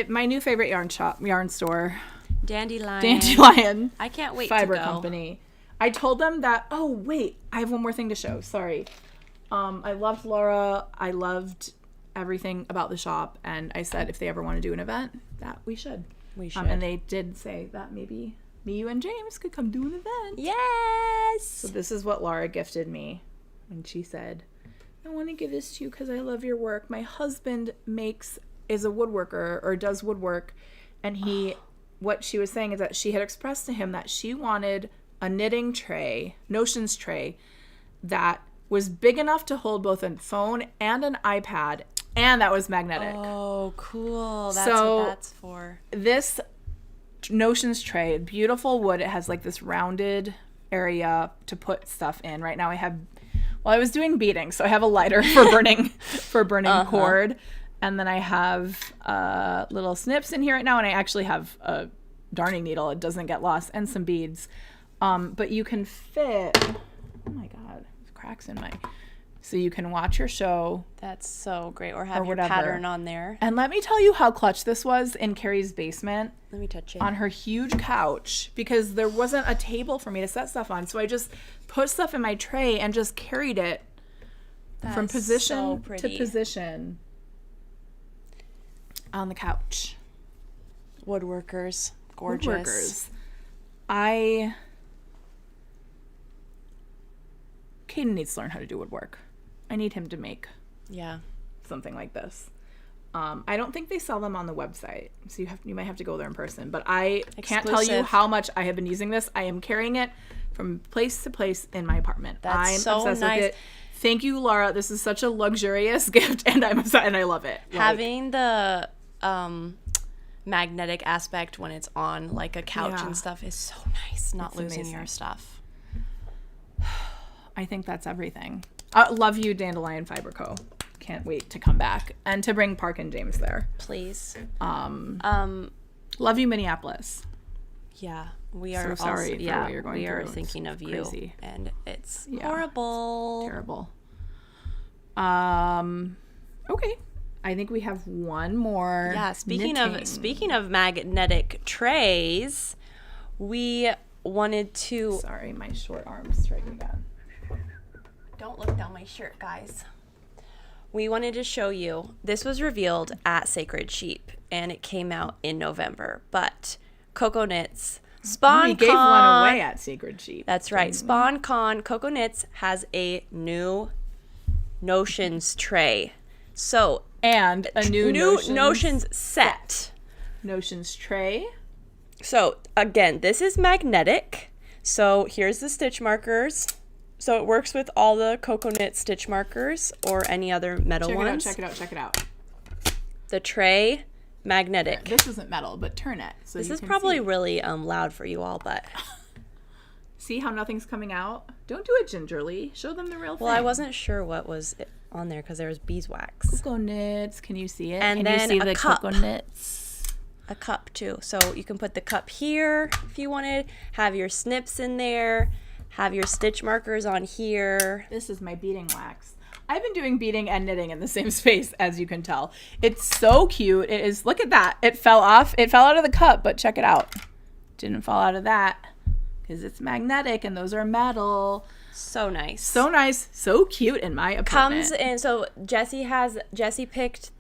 my new favorite yarn store, Dandelion. I can't wait Fiber to go. Company. I told them that, oh, wait, I have one more thing to show. Sorry. I loved Laura. I loved everything about the shop. And I said if they ever want to do an event, that we should. We should. And they did say that maybe me, you, and James could come do an event. Yes. So this is what Laura gifted me when she said, I want to give this to you because I love your work. My husband is a woodworker or does woodwork. And what she was saying is that she had expressed to him that she wanted a knitting tray, notions tray, that was big enough to hold both a phone and an iPad, and that was magnetic. Oh, cool. That's So- what that's for. This notions tray, beautiful wood. It has like this rounded area to put stuff in. Right now I was doing beading, so I have a lighter for burning cord. And then I have little snips in here right now, and I actually have a darning needle. It doesn't get lost, and some beads. But you can fit, oh my God, there's cracks in my, so you can watch your show. That's so great. Or have your whatever. pattern on there. And let me tell you how clutch this was in Carrie's basement. Let me touch it. On her huge couch, because there wasn't a table for me to set stuff on. So I just put stuff in my tray and just carried it from That's position so to pretty. position on the couch. Woodworkers. Gorgeous. Woodworkers. Caden needs to learn how to do woodwork. I need him to make Yeah. something like this. I don't think they sell them on the website, so you might have to go there in person. But I can't tell you Exclusive. how much I have been using this. I am carrying it from place to place in my apartment. That's I'm so obsessed nice. with it. Thank you, Laura. This is such a luxurious gift, and I'm obsessed, and I love it. Like, Having the magnetic aspect when it's on like a couch Yeah. and stuff is so nice. Not It's losing amazing. your stuff. I think that's everything. Love you, Dandelion Fiber Co. Can't wait to come back and to bring Park and James there. Please. Love you, Minneapolis. Yeah. We are So sorry also, for yeah, what you're going we are through. thinking It's of you. crazy. And it's Yeah. horrible. Terrible. Okay. I think we have one more. Yeah, speaking knitting. of magnetic trays, we wanted to Sorry, my short arms strike again. Don't look down my shirt, guys. We wanted to show you. This was revealed at Sacred Sheep, and it came out in November. But Cocoknits, We gave one away at Sacred Sheep. That's right. SpawnCon Cocoknits has a new Notions tray. So And a new Notions set. Notions tray. So again, this is magnetic. So here's the stitch markers. So it works with all the Cocoknit stitch markers or any other metal ones. Check it out. The tray, magnetic. This isn't metal, but turn it. So This you is can probably see. really loud for you all, but See how nothing's coming out? Don't do it gingerly. Show them the real thing. well, I wasn't sure what was on there because there was beeswax. Cocoknits. Can you see it? And can then you see a the cup. Cocoknits? A cup too. So you can put the cup here if you wanted, have your snips in there, have your stitch markers on here. This is my beading wax. I've been doing beading and knitting in the same space, as you can tell. It's so cute. It is. Look at that. It fell off. It fell out of the cup, but check it out. Didn't fall out of that because it's magnetic and those are metal. So nice. So nice. So cute in my apartment. Comes in, so Jessie picked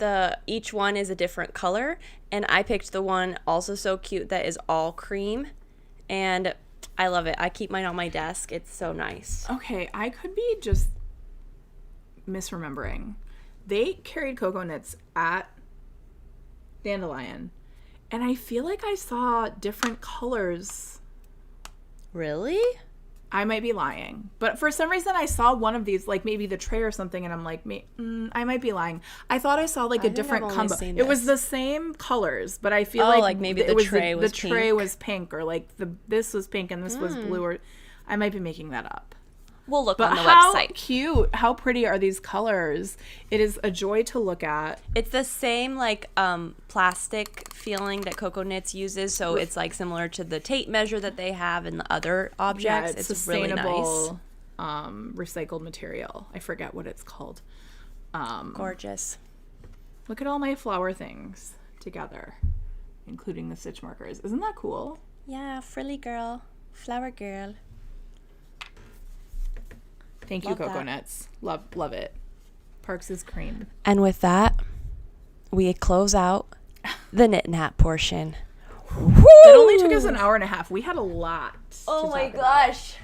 each one is a different color, and I picked the one also so cute that is all cream, and I love it. I keep mine on my desk. It's so nice. Okay, I could be just misremembering. They carried Cocoknits at Dandelion, And I feel like I saw different colors. Really? I might be lying. But for some reason, I saw one of these, like maybe the tray or something, and I'm like, I might be lying. I thought I saw like a think different I've only combo. seen It was this. the same colors, but I feel Oh, like like maybe it the tray was the tray pink. was pink, or like this was pink and this was blue, or I might be making that up. We'll look But on the how website. cute, how pretty are these colors? It is a joy to look at. It's the same like plastic feeling that Cocoknits uses, so it's like similar to the tape measure that they have in the other objects. Yeah, it's it's really nice. sustainable, recycled material. I forget what it's called. Gorgeous. Look at all my flower things together, including the stitch markers. Isn't that cool? Yeah, frilly girl, flower girl. Thank you, Love that. Cocoknits. Love it. Parks is cream. And with that, we close out the knit nap portion. It only took us an hour and a half. We had a lot. Oh to my talk about. gosh.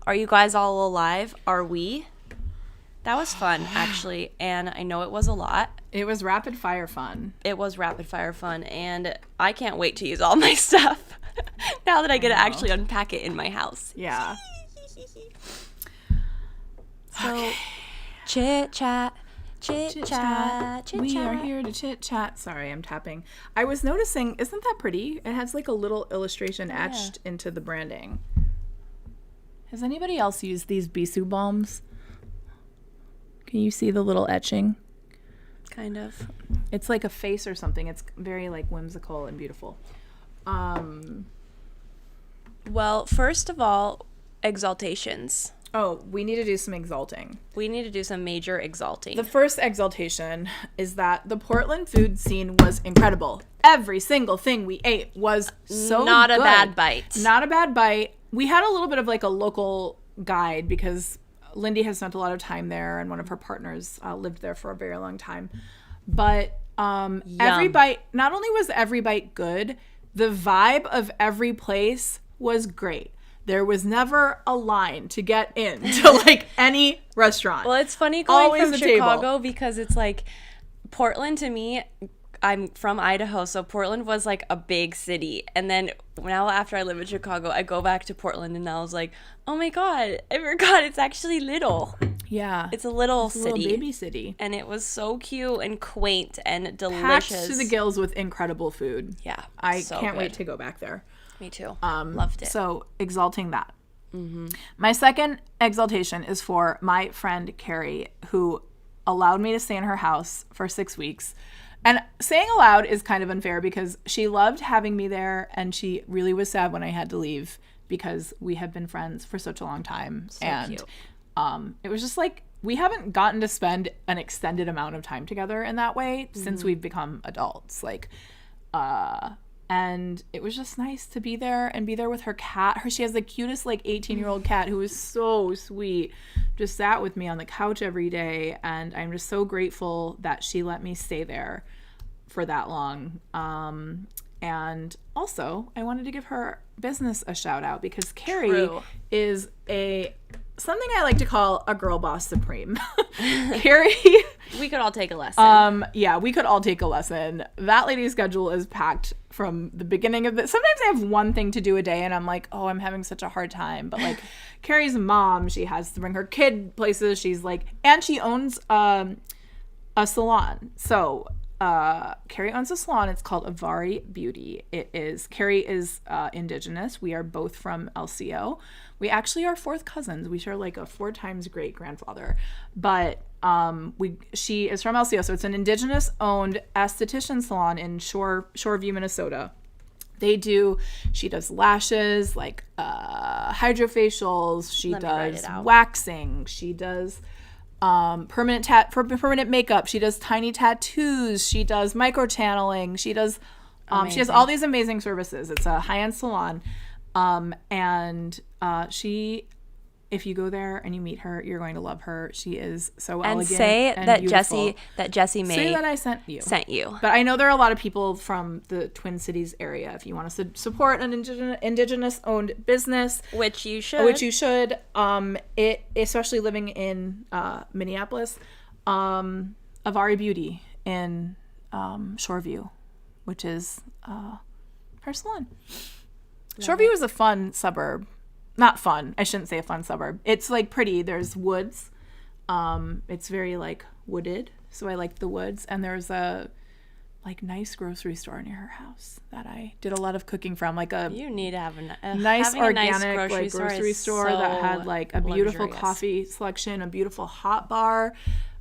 Are you guys all alive? Are we? That was fun, actually. And I know it was a lot. It was rapid fire fun. It was rapid fire fun. And I can't wait to use all my stuff now that I get to actually unpack it in my house. Yeah. So, chit chat, chit chat, chit We are chat. here to chit chat. Sorry, I'm tapping. I was noticing, isn't that pretty? It has like a little illustration etched into the branding. Has anybody else used these Bisou balms? Can you see the little etching? Kind of. It's like a face or something. It's very like whimsical and beautiful. Well, first of all, exaltations. Oh, we need to do some exalting. We need to do some major exalting. The first exaltation is that the Portland food scene was incredible. Every single thing we ate was so Not a good. bad bite. Not a bad bite. We had a little bit of like a local guide because Lindy has spent a lot of time there and one of her partners lived there for a very long time. But every bite, not only was every bite good, the vibe of every place was great. There was never a line to get in to like any restaurant. Well, it's funny going Always from a table. Chicago because it's like Portland to me. I'm from Idaho, so Portland was like a big city. And then now after I live in Chicago, I go back to Portland and I was like, oh my God, I forgot it's actually little. Yeah. It's a little a city. little baby city. And it was so cute and quaint and Packed delicious. to the gills with incredible food. Yeah. I so can't wait good. to go back there. Me too. Loved it. So exalting that. My second exaltation is for my friend Carrie, who allowed me to stay in her house for 6 weeks. And saying allowed is kind of unfair because she loved having me there and she really was sad when I had to leave because we had been friends for such a long time. And cute. It was just like we haven't gotten to spend an extended amount of time together in that way since we've become adults. Like and it was just nice to be there and be there with her cat. She has the cutest like 18-year-old cat who is so sweet. Just sat with me on the couch every day, and I'm just so grateful that she let me stay there for that long. And also, I wanted to give her business a shout out because Carrie True. is something I like to call a girl boss supreme. Carrie, we could all take a lesson. yeah, we could all take a lesson. That lady's schedule is packed from the beginning of the. Sometimes I have one thing to do a day, and I'm like, oh, I'm having such a hard time. But like, Carrie's mom, she has to bring her kid places. She's like, and she owns a salon. So Carrie owns a salon. It's called Rivalry Beauty. Carrie is indigenous. We are both from LCO. We actually are fourth cousins. We share like a 4 times great grandfather, but she is from LCO. So it's an indigenous owned esthetician salon in Shoreview, Minnesota. She does lashes, like hydrofacials. She does waxing. She does permanent makeup. She does tiny tattoos. She does microchanneling. She does she has all these amazing services. It's a high-end salon. And if you go there and you meet her, you're going to love her. She is so and elegant say and that beautiful. Jessie Say May that I sent you. But I know there are a lot of people from the Twin Cities area. If you want to support an indigenous owned business, which you should, especially living in Minneapolis, Rivalry Beauty in Shoreview which is her salon. Shoreview is a fun suburb. Not fun. I shouldn't say a fun suburb. It's like pretty. There's woods. It's very like wooded. So I like the woods. And there's a like nice grocery store near her house that I did a lot of cooking from. Like a You need to have a nice having a organic nice grocery store so that had like a beautiful luxurious. coffee selection, a beautiful hot bar,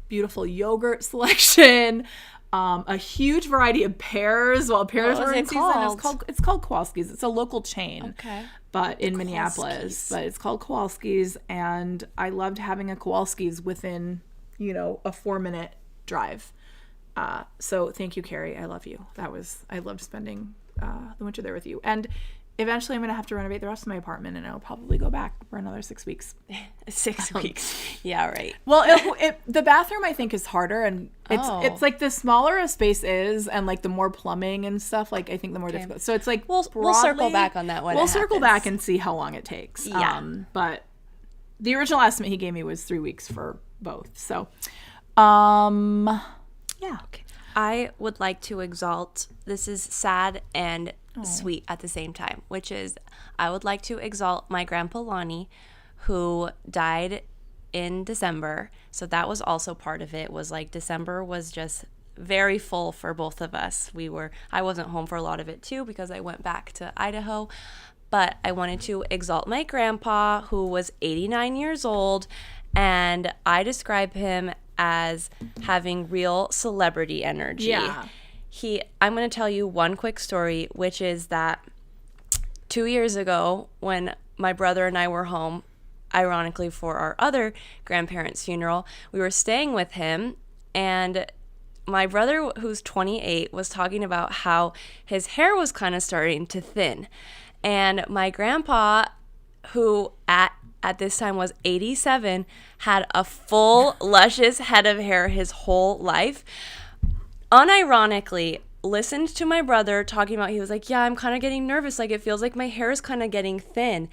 beautiful yogurt selection, a huge variety of pears. Well, pears What were was in it season. called? It's called Kowalski's. It's a local chain. Okay. But in Minneapolis, but it's called Kowalski's, and I loved having a Kowalski's within, a 4-minute drive. So thank you, Carrie. I love you. I loved spending the winter there with you. And eventually I'm going to have to renovate the rest of my apartment, and I'll probably go back for another 6 weeks. 6 weeks. Yeah, right. Well, the bathroom I think is harder, and it's like the smaller a space is, and like the more plumbing and stuff, like I think the more difficult. So it's like We'll circle back on that one. We'll circle back and see how long it takes. Yeah. But the original estimate he gave me was 3 weeks for both. So, yeah. Okay. I would like to exalt, this is sad and sweet at the same time, which is I would like to exalt my grandpa Lonnie, who died in December. So that was also part of it, was like December was just very full for both of us. I wasn't home for a lot of it too because I went back to Idaho, but I wanted to exalt my grandpa, who was 89 years old, and I describe him as having real celebrity energy. Yeah. I'm going to tell you one quick story, which is that 2 years ago, when my brother and I were home, ironically for our other grandparents' funeral, we were staying with him, and my brother, who's 28, was talking about how his hair was kind of starting to thin. And my grandpa, who at this time was 87, had a full, luscious head of hair his whole life. Unironically, listened to my brother talking about, he was like, yeah, I'm kind of getting nervous. Like, it feels like my hair is kind of getting thin.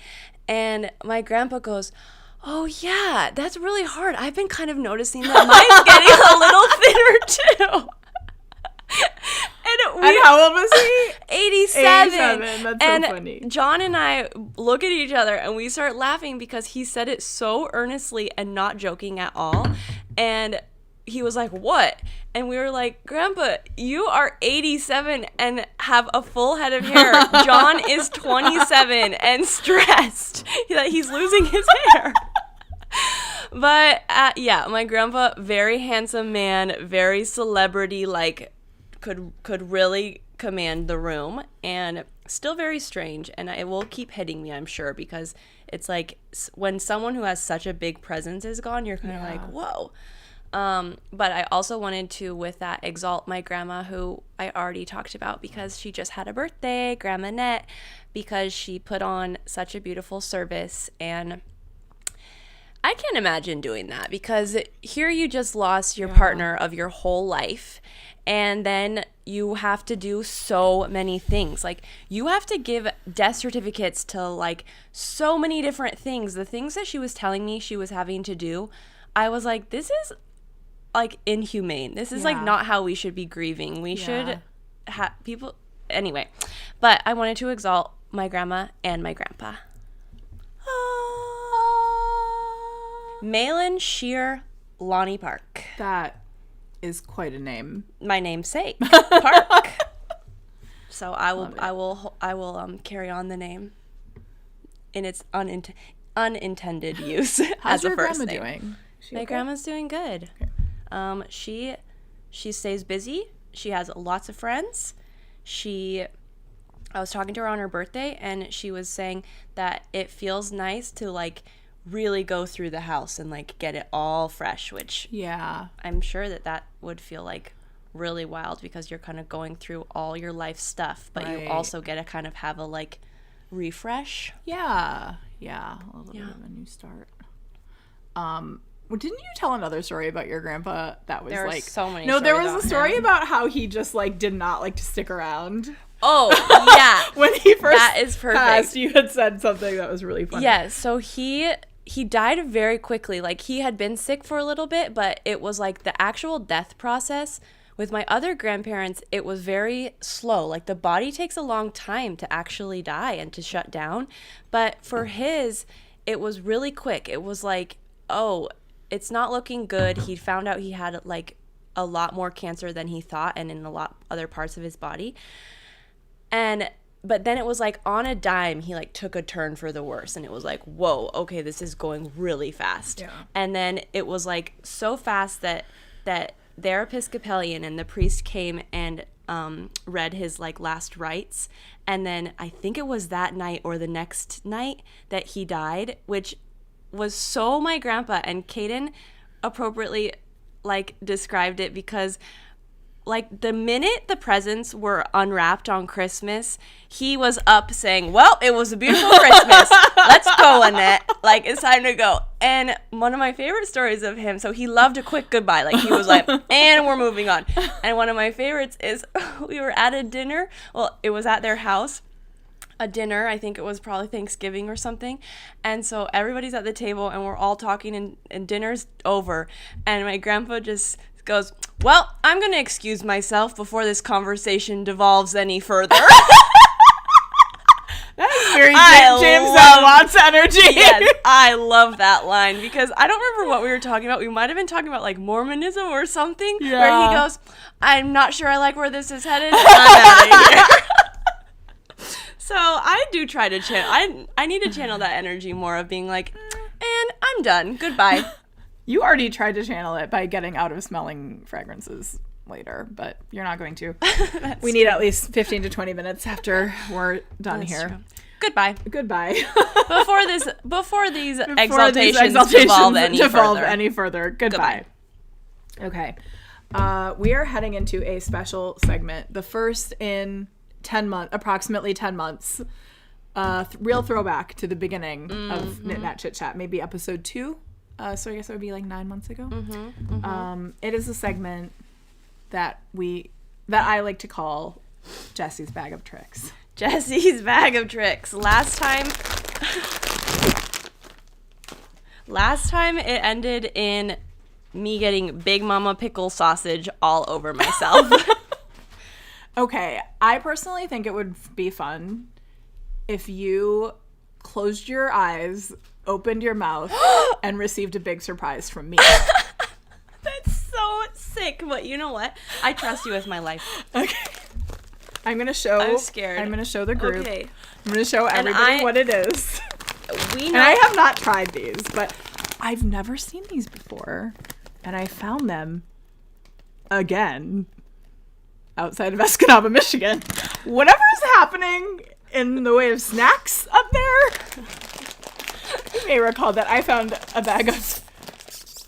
And my grandpa goes, oh, yeah, that's really hard. I've been kind of noticing that mine's getting a little thinner, too. And how old was he? 87. That's and so funny. John and I look at each other and we start laughing because he said it so earnestly and not joking at all. And he was like, what? And we were like, Grandpa, you are 87 and have a full head of hair. John is 27 and stressed that he's losing his hair. But yeah, my grandpa, very handsome man, very celebrity, like could really command the room, and still very strange. And it will keep hitting me, I'm sure, because it's like when someone who has such a big presence is gone, you're kind of like, whoa. But I also wanted to, with that, exalt my grandma, who I already talked about because she just had a birthday, Grandma Knat, because she put on such a beautiful service. And I can't imagine doing that, because here you just lost your partner of your whole life, and then you have to do so many things. Like, you have to give death certificates to like so many different things. The things that she was telling me she was having to do, I was like, this is like inhumane. This is like not how we should be grieving. We should have people anyway. But I wanted to exalt my grandma and my grandpa. Malin Shear Lonnie Park. That is quite a name. My namesake, Park. So I will carry on the name in its unintended use How's as a your first grandma name. doing? She My okay? grandma's doing good. Okay. She stays busy. She has lots of friends. I was talking to her on her birthday, and she was saying that it feels nice to like really go through the house and like get it all fresh, which I'm sure that would feel like really wild, because you're kind of going through all your life stuff, but you also get to kind of have a like refresh. A little bit of a new start. Well, didn't you tell another story about your grandpa that was There are like so many No, there stories was a about story him. about how he just like did not like to stick around. Oh, yeah. When he first That is perfect. passed, you had said something that was really funny. Yeah, so he died very quickly. Like, he had been sick for a little bit, but it was like the actual death process with my other grandparents, it was very slow. Like the body takes a long time to actually die and to shut down. But for his, it was really quick. It was like, oh, it's not looking good. He found out he had like a lot more cancer than he thought and in a lot other parts of his body. But then it was like on a dime, he like took a turn for the worse. And it was like, whoa, okay, this is going really fast. Yeah. And then it was like so fast that their Episcopalian and the priest came and read his like last rites. And then I think it was that night or the next night that he died, which was so my grandpa. And Kaden appropriately like described it because like the minute the presents were unwrapped on Christmas, he was up saying, well, it was a beautiful Christmas. Let's go, Annette. Like, it's time to go. And one of my favorite stories of him, so he loved a quick goodbye. Like, he was like, and we're moving on. And one of my favorites is we were at a dinner. Well, it was at their house. A dinner, I think it was probably Thanksgiving or something. And so everybody's at the table and we're all talking and dinner's over. And my grandpa just goes, well, I'm going to excuse myself before this conversation devolves any further. That's very James and Watts energy. Yes, I love that line because I don't remember what we were talking about. We might have been talking about like Mormonism or something where he goes, I'm not sure I like where this is headed. I'm out of here. So I do try to channel. I need to channel that energy more of being like, and I'm done. Goodbye. You already tried to channel it by getting out of smelling fragrances later, but you're not going to. We need at least 15 to 20 minutes after we're done here. True. Goodbye. Before these exaltations devolve any further. Goodbye. Okay. We are heading into a special segment, the first in approximately 10 months. Real throwback to the beginning of Knit, Knat, Chit Chat, maybe episode 2. So I guess it would be like 9 months ago. It is a segment that I like to call Jessie's Bag of Tricks. Jessie's Bag of Tricks. Last time it ended in me getting Big Mama pickle sausage all over myself. Okay, I personally think it would be fun if you closed your eyes, opened your mouth, and received a big surprise from me. That's so sick, but you know what? I trust you with my life. Okay. I'm scared. I'm gonna show the group. Okay. I'm gonna show everybody what it is. And I have not tried these, but I've never seen these before. And I found them again outside of Escanaba, Michigan. Whatever is happening in the way of snacks up there, you may recall that I found a bag of,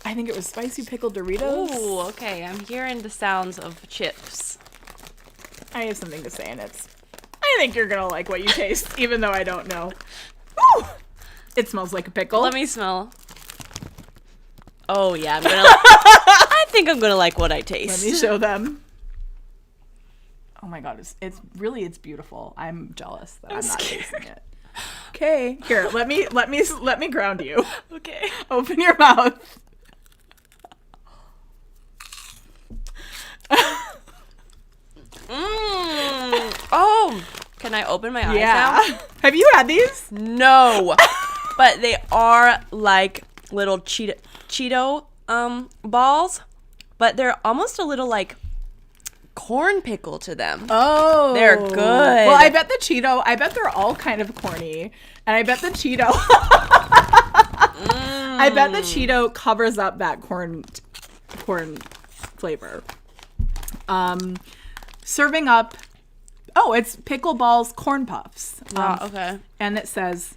I think it was spicy pickled Doritos. Ooh, okay. I'm hearing the sounds of chips. I have something to say, and I think you're gonna like what you taste, even though I don't know. Ooh! It smells like a pickle. Let me smell. Oh yeah, I think I'm gonna like what I taste. Let me show them. Oh my god, it's beautiful. I'm jealous that I'm not tasting it. Okay, here, let me ground you. Okay. Open your mouth. Oh, can I open my eyes now? Have you had these? No. But they are like little Cheeto balls, but they're almost a little like corn pickle to them. Oh. They're good. Well, I bet they're all kind of corny. And I bet the Cheeto I bet the Cheeto covers up that corn flavor. Serving up, it's Pickleballs Corn Puffs. Okay. And it says,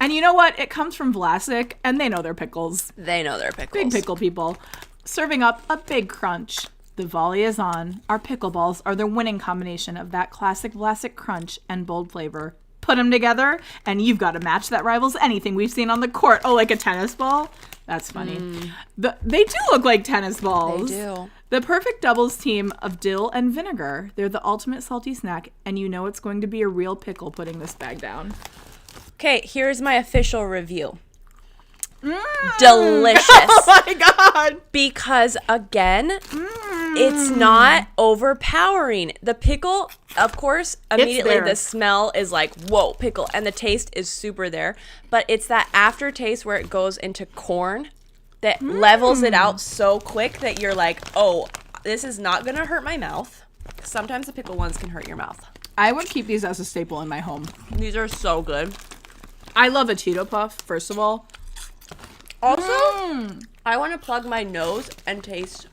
and you know what? It comes from Vlasic, and they know their pickles. They know their pickles. Big pickle people. Serving up a big crunch. The volley is on. Our pickleballs are the winning combination of that classic Vlasic crunch and bold flavor. Put them together, and you've got a match that rivals anything we've seen on the court. Oh, like a tennis ball? That's funny. They do look like tennis balls. They do. The perfect doubles team of dill and vinegar. They're the ultimate salty snack, and you know it's going to be a real pickle putting this bag down. Okay, here's my official review. Delicious. Oh my god. Because again, It's not overpowering. The pickle, of course, immediately there. the smell is like, whoa, pickle. And the taste is super there. But it's that aftertaste where it goes into corn that levels it out so quick that you're like, oh, this is not going to hurt my mouth. Sometimes the pickle ones can hurt your mouth. I would keep these as a staple in my home. These are so good. I love a Cheeto Puff, first of all. Also, I want to plug my nose and taste.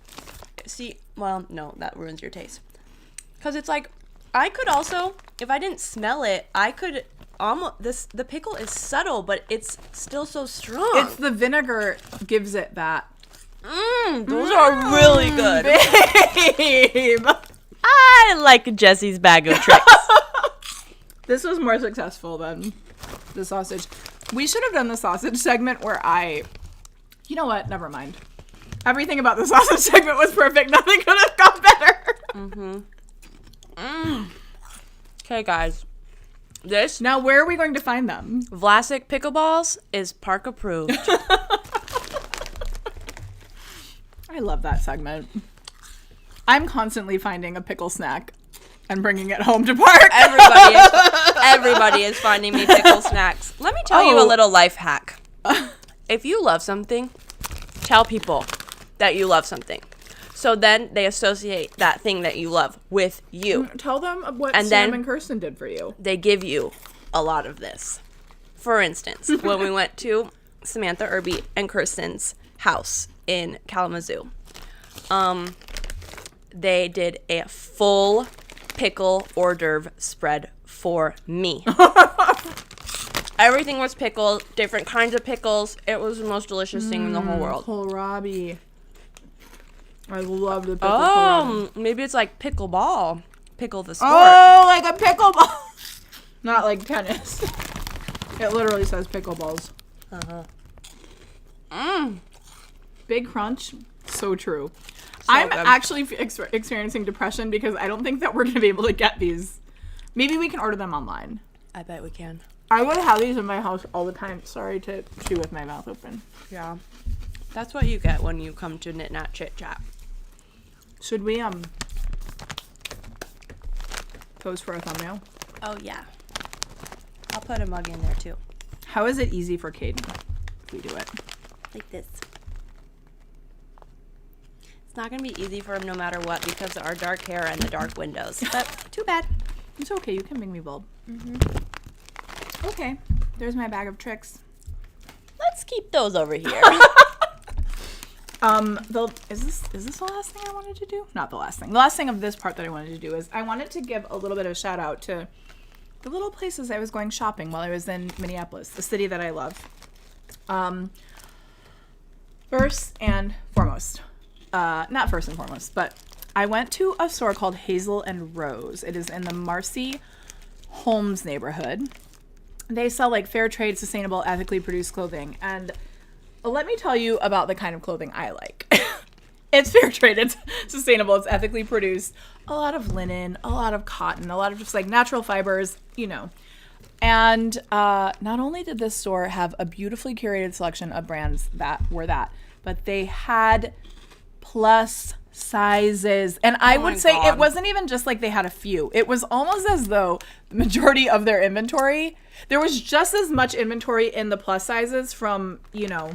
See, well, no, that ruins your taste. Because it's like, I could also, if I didn't smell it, I could almost, the pickle is subtle, but it's still so strong. It's the vinegar gives it that. Those are really good. Babe. I like Jessie's bag of tricks. This was more successful than the sausage. We should have done the sausage segment where you know what? Never mind. Everything about the sausage segment was perfect. Nothing could have gone better. Okay, guys. This Now, where are we going to find them? Vlasic pickleballs is park approved. I love that segment. I'm constantly finding a pickle snack and bringing it home to park. Everybody is finding me pickle snacks. Let me tell you a little life hack. If you love something, tell people that you love something. So then they associate that thing that you love with you. Tell them what And Sam then- and Kirsten did for you. They give you a lot of this. For instance, when we went to Samantha Irby and Kirsten's house in Kalamazoo, they did a full pickle hors d'oeuvre spread for me. Everything was pickled, different kinds of pickles. It was the most delicious thing in the whole world. Kohlrabi. I love the pickle kohlrabi. Maybe it's like pickleball. Pickle the sport. Oh, like a pickleball. Not like tennis. It literally says pickleballs. Big crunch. So true. I'm good. actually experiencing depression because I don't think that we're going to be able to get these. Maybe we can order them online. I bet we can. I would have these in my house all the time. Sorry to chew with my mouth open. Yeah. That's what you get when you come to Knit Knat Chit Chat. Should we pose for a thumbnail? Oh, yeah. I'll put a mug in there, too. How is it easy for Caden if we do it? Like this. It's not going to be easy for him no matter what because of our dark hair and the dark windows. But too bad. It's okay. You can make me bold. Okay. There's my bag of tricks. Let's keep those over here. Is this the last thing I wanted to do? Not the last thing. The last thing of this part that I wanted to do is I wanted to give a little bit of a shout out to the little places I was going shopping while I was in Minneapolis, the city that I love. First and foremost, not first and foremost, but I went to a store called Hazel and Rose. It is in the Marcy Holmes neighborhood. They sell like fair trade, sustainable, ethically produced clothing. And let me tell you about the kind of clothing I like. It's fair trade, it's sustainable, it's ethically produced. A lot of linen, a lot of cotton, a lot of just like natural fibers, you know. And not only did this store have a beautifully curated selection of brands that were that, but they had plus sizes. And I would say it wasn't even just like they had a few. It was almost as though the majority of their inventory, there was just as much inventory in the plus sizes from, you know,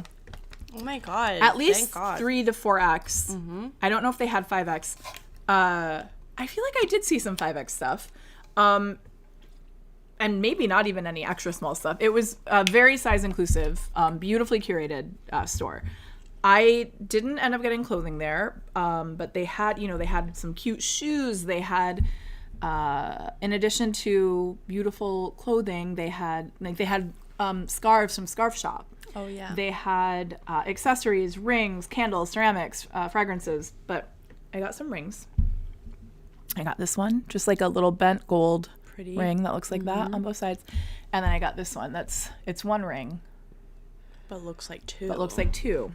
Oh my God. at least Thank God. 3 to 4X. I don't know if they had 5X. I feel like I did see some 5X stuff. And maybe not even any extra small stuff. It was a very size inclusive, beautifully curated store. I didn't end up getting clothing there, but they had, you know, they had some cute shoes. They had, in addition to beautiful clothing, they had scarves from Scarf Shop. Oh, yeah. They had accessories, rings, candles, ceramics, fragrances. But I got some rings. I got this one, just like a little bent gold Pretty. ring that looks like that on both sides. And then I got this one. It's one ring, But looks like two. but looks like two.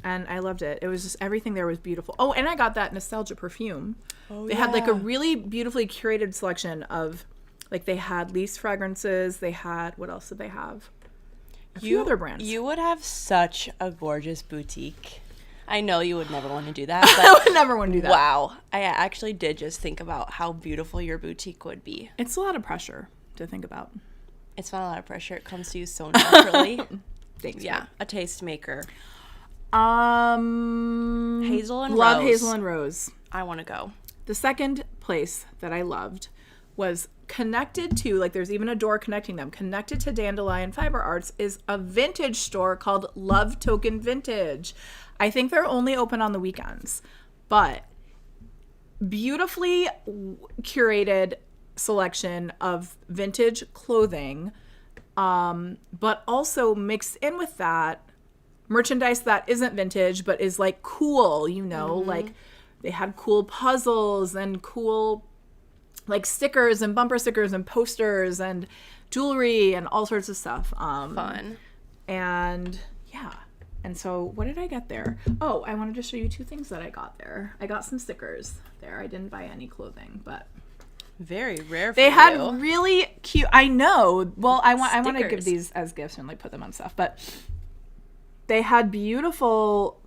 And I loved it. It was just, everything there was beautiful. Oh, and I got that nostalgia perfume. Oh, They had like a really beautifully curated selection of, like they had Lease fragrances. They had, what else did they have? A few other brands. You would have such a gorgeous boutique. I know you would never want to do that, I but would never want to do that. wow. I actually did just think about how beautiful your boutique would be. It's a lot of pressure to think about. It's not a lot of pressure. It comes to you so naturally. Thanks. Yeah, a tastemaker. Hazel and love Rose. Hazel and Rose. I want to go. The second place that I loved was connected to, like there's even a door connecting them, connected to Dandelion Fiber Arts is a vintage store called Love Token Vintage. I think they're only open on the weekends, but beautifully curated selection of vintage clothing, but also mixed in with that merchandise that isn't vintage but is like cool, you know, like they had cool puzzles and cool like stickers and bumper stickers and posters and jewelry and all sorts of stuff. Fun. And yeah. And so what did I get there? Oh, I wanted to show you two things that I got there. I got some stickers there. I didn't buy any clothing, but Very rare for they you. had really cute. I know. Well, I want to give Stickers. these as gifts and like put them on stuff, but they had beautiful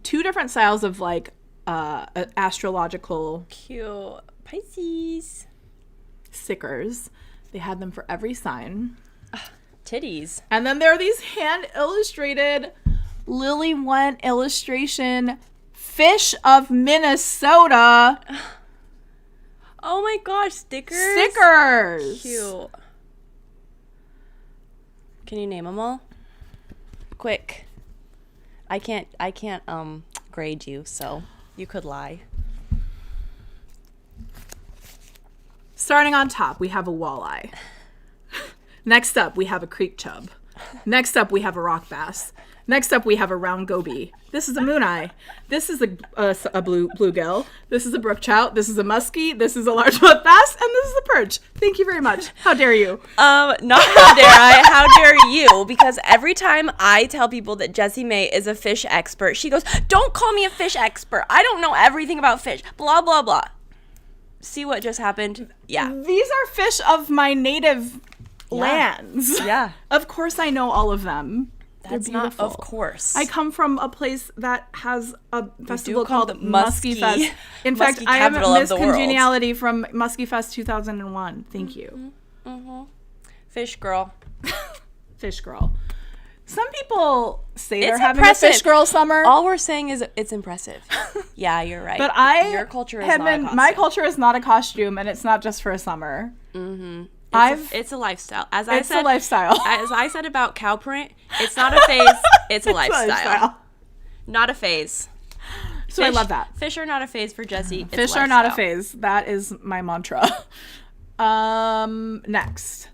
two different styles of like astrological Cute. Pisces. stickers. They had them for every sign. Titties. And then there are these hand illustrated Lily Went illustration fish of Minnesota Oh my gosh, stickers. stickers. Cute. Can you name them all? Quick. I can't grade you, so you could lie. Starting on top, we have a walleye. Next up, we have a creek chub. Next up, we have a rock bass. Next up, we have a round goby. This is a moon eye. This is a bluegill. This is a brook trout. This is a muskie. This is a largemouth bass, and this is a perch. Thank you very much. How dare you? Not how dare I, how dare you? Because every time I tell people that Jessie May is a fish expert, she goes, "Don't call me a fish expert. I don't know everything about fish." Blah blah blah. See what just happened? Yeah. These are fish of my native lands. Yeah. Of course I know all of them. They're That's not beautiful. of course. I come from a place that has a festival call called it Muskie Muskie. Fest. In fact, Muskie I am capital of Miss the world. Congeniality from Muskie Fest 2001. Thank you. Fish girl. Fish girl. Some people say they're It's having impressive. a fish girl summer. All we're saying is it's impressive. Yeah, you're right. But your culture is have not a been, costume. my culture is not a costume, and it's not just for a summer. It's a lifestyle. As I It's said, a lifestyle. As I said about cow print, it's not a phase. It's a lifestyle. Not a phase. So I love that. Fish are not a phase for Jessie. It's Fish are not a lifestyle. phase. That is my mantra. Next,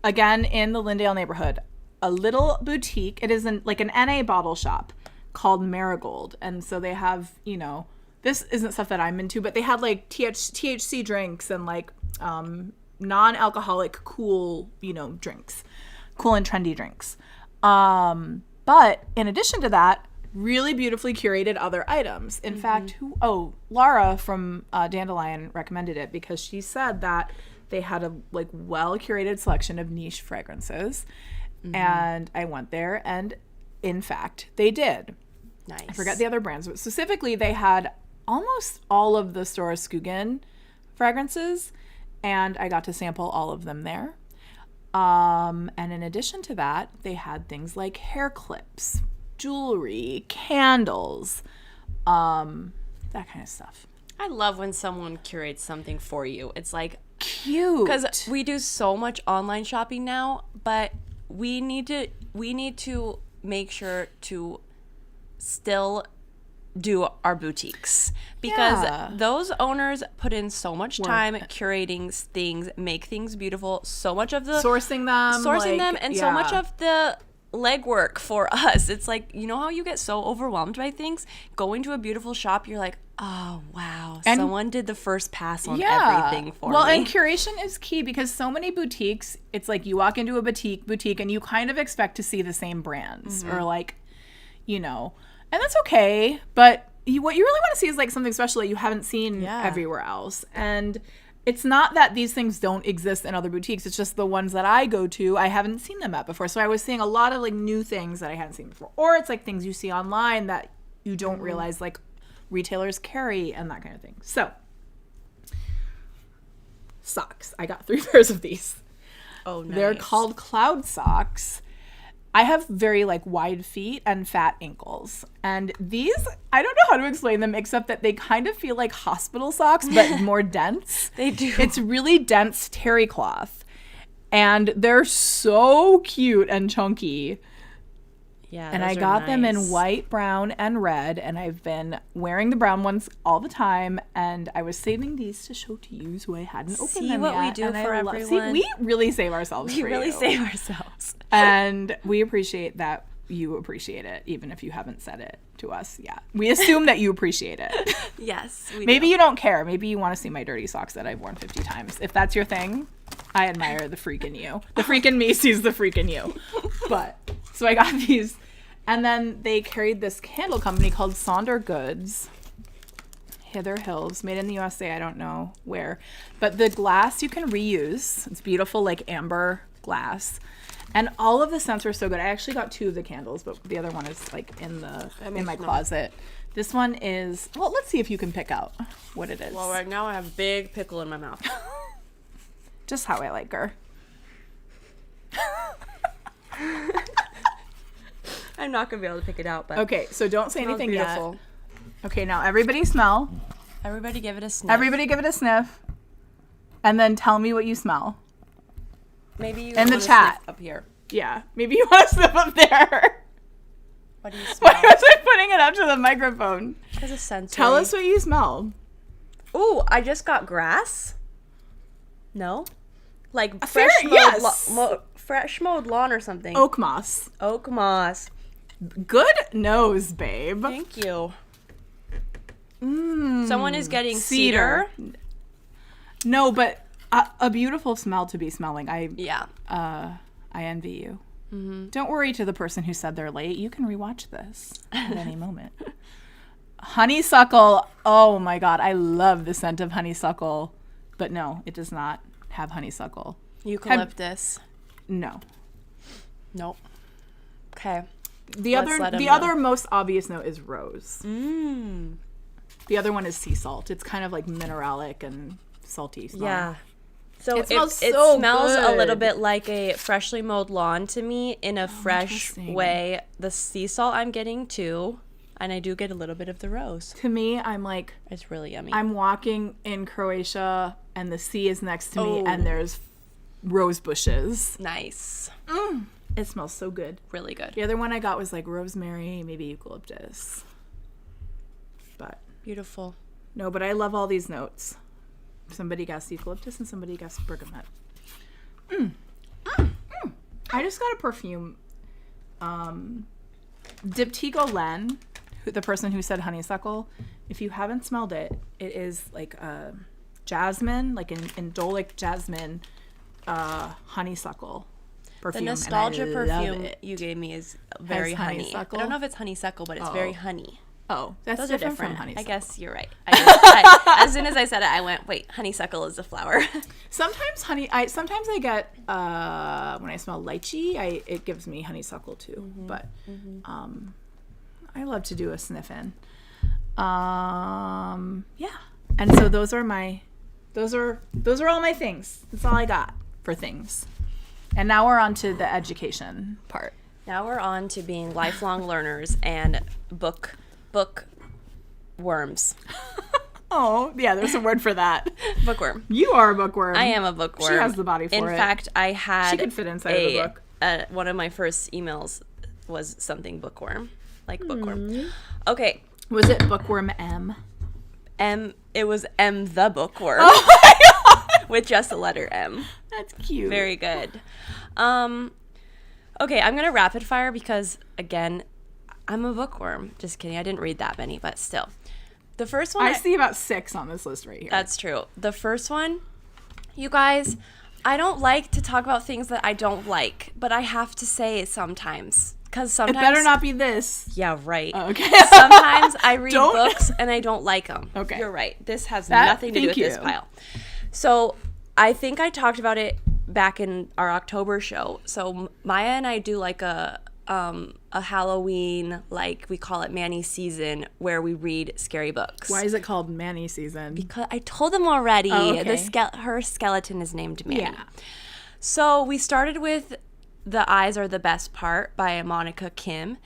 again in the Lindale neighborhood, a little boutique. It is like an NA bottle shop called Marigold, and so they have, you know, this isn't stuff that I'm into, but they had like THC drinks and like non-alcoholic cool, you know, drinks, cool and trendy drinks. But in addition to that, really beautifully curated other items. In fact, Laura from Dandelion recommended it because she said that they had a like well curated selection of niche fragrances. And I went there, and in fact, they did. Nice. I forget the other brands, but specifically they had almost all of the Swarovski fragrances, and I got to sample all of them there. And in addition to that, they had things like hair clips, jewelry, candles, that kind of stuff. I love when someone curates something for you. It's like, Cute. because we do so much online shopping now, but we need to make sure to still do our boutiques, because Yeah. those owners put in so much time Work. curating things, make things beautiful, so much of the Sourcing them, and so much of the legwork for us. It's like, you know how you get so overwhelmed by things? Going to a beautiful shop, you're like, oh wow, And- someone did the first pass on everything for well, me. and curation is key, because so many boutiques, it's like you walk into a boutique and you kind of expect to see the same brands or like, you know, and that's okay. But what you really want to see is like something special that you haven't seen everywhere else. And it's not that these things don't exist in other boutiques. It's just the ones that I go to, I haven't seen them at before. So I was seeing a lot of like new things that I hadn't seen before. Or it's like things you see online that you don't realize like retailers carry and that kind of thing. So socks. I got 3 pairs of these. Oh, nice. They're called cloud socks. I have very like wide feet and fat ankles. And these, I don't know how to explain them except that they kind of feel like hospital socks, but more dense. They do. It's really dense terry cloth. And they're so cute and chunky. Yeah, And those I are got them in nice. white, brown, and red. And I've been wearing the brown ones all the time. And I was saving these to show to you, so I hadn't opened See them what we yet. do And for See, everyone? we really save ourselves We for really you. save ourselves. And we appreciate that you appreciate it, even if you haven't said it to us yet. We assume that you appreciate it. Yes. Maybe you don't care. Maybe you want to see my dirty socks that I've worn 50 times. If that's your thing, I admire the freak in you. The freak in me sees the freak in you. But, so I got these. And then they carried this candle company called Sonder Goods. Hither Hills, made in the USA. I don't know where. But the glass you can reuse. It's beautiful, like amber glass. And all of the scents were so good. I actually got 2 of the candles, but the other one is like in my closet. This one is, well, let's see if you can pick out what it is. Well, right now I have a big pickle in my mouth. Just how I like her. I'm not going to be able to pick it out, but Okay, so don't say smells anything beautiful. yet. Okay, now everybody smell. Everybody give it a sniff. Everybody give it a sniff. And then tell me what you smell. Maybe you in the wanna chat. sniff up here. Yeah, maybe you want to sniff up there. What do you smell? Why was I putting it up to the microphone? There's a sensory. Tell us what you smell. Ooh, I just got grass. No? Like fair- fresh mowed, yes. fresh mowed lawn or something. Oak moss. Oak moss. Good nose, babe. Thank you. Someone is getting Cedar. cedar. No, but a beautiful smell to be smelling. Yeah. I envy you. Don't worry to the person who said they're late. You can rewatch this at any moment. Honeysuckle. Oh my God. I love the scent of honeysuckle. But no, it does not have honeysuckle. Eucalyptus. No. Nope. Okay. The Let's let 'em know. other most obvious note is rose. Mmm. The other one is sea salt. It's kind of like mineralic and salty smell. Yeah. So It smells it so smells a little good. bit like a freshly mowed lawn to me in a fresh interesting. way. The sea salt I'm getting too, and I do get a little bit of the rose. To me, I'm like, It's really yummy. I'm walking in Croatia and the sea is next to me Oh. and there's rose bushes. Nice. It smells so good. Really good. The other one I got was like rosemary, maybe eucalyptus. But Beautiful. no, but I love all these notes. Somebody guessed eucalyptus and somebody guessed bergamot. I just got a perfume. Diptyque Len, the person who said honeysuckle. If you haven't smelled it, it is like jasmine, like an indolic jasmine honeysuckle perfume. The nostalgia and I love perfume it. you gave me is very Has honey. honeysuckle? I don't know if it's honeysuckle, but it's very honey. Oh, that's Those are different, different. from honeysuckle. I guess you're right. As soon as I said it, I went, wait, honeysuckle is a flower. Sometimes sometimes I get when I smell lychee, it gives me honeysuckle too. But I love to do a sniff in. Yeah. And so those are all my things. That's all I got for things. And now we're on to the education part. Now we're on to being lifelong learners and bookworms. Oh, yeah, there's a word for that. Bookworm. You are a bookworm. I am a bookworm. She has the body for In it. fact, I had She could fit inside of a book. One of my first emails was something bookworm, like bookworm. Okay, Was it bookworm M? it was M the bookworm with just the letter M. That's cute. Very good. Okay, I'm gonna rapid fire because again, I'm a bookworm. Just kidding. I didn't read that many, but still. The first one I see about 6 on this list right here. That's true. The first one, you guys, I don't like to talk about things that I don't like, but I have to say it sometimes. Because It sometimes. better not be this. Yeah, right. Okay. Sometimes I read Don't- books and I don't like them. Okay. You're right. This has That- nothing to do with thank this you. pile. So I think I talked about it back in our October show. So Maya and I do like a a Halloween, like we call it Manny season, where we read scary books. Why is it called Manny season? Because I told them already. Oh, okay. Her skeleton is named Manny. Yeah. So we started with The Eyes Are the Best Part by Monica Kim,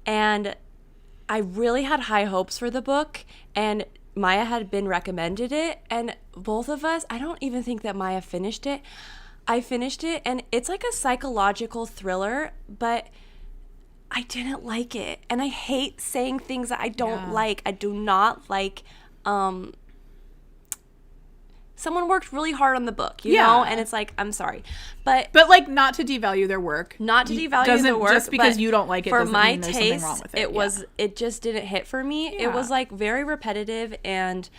and I really had high hopes for the book, and Maya had been recommended it, and both of us, I don't even think that Maya finished it. I finished it, and it's like a psychological thriller, but I didn't like it. And I hate saying things that I don't like. I do not like someone worked really hard on the book, you know? And it's like, I'm sorry. But like, not to devalue their work. Not to devalue the work. Just because you don't like it for doesn't my mean there's something taste, wrong with it. It just didn't hit for me. Yeah. It was like very repetitive, and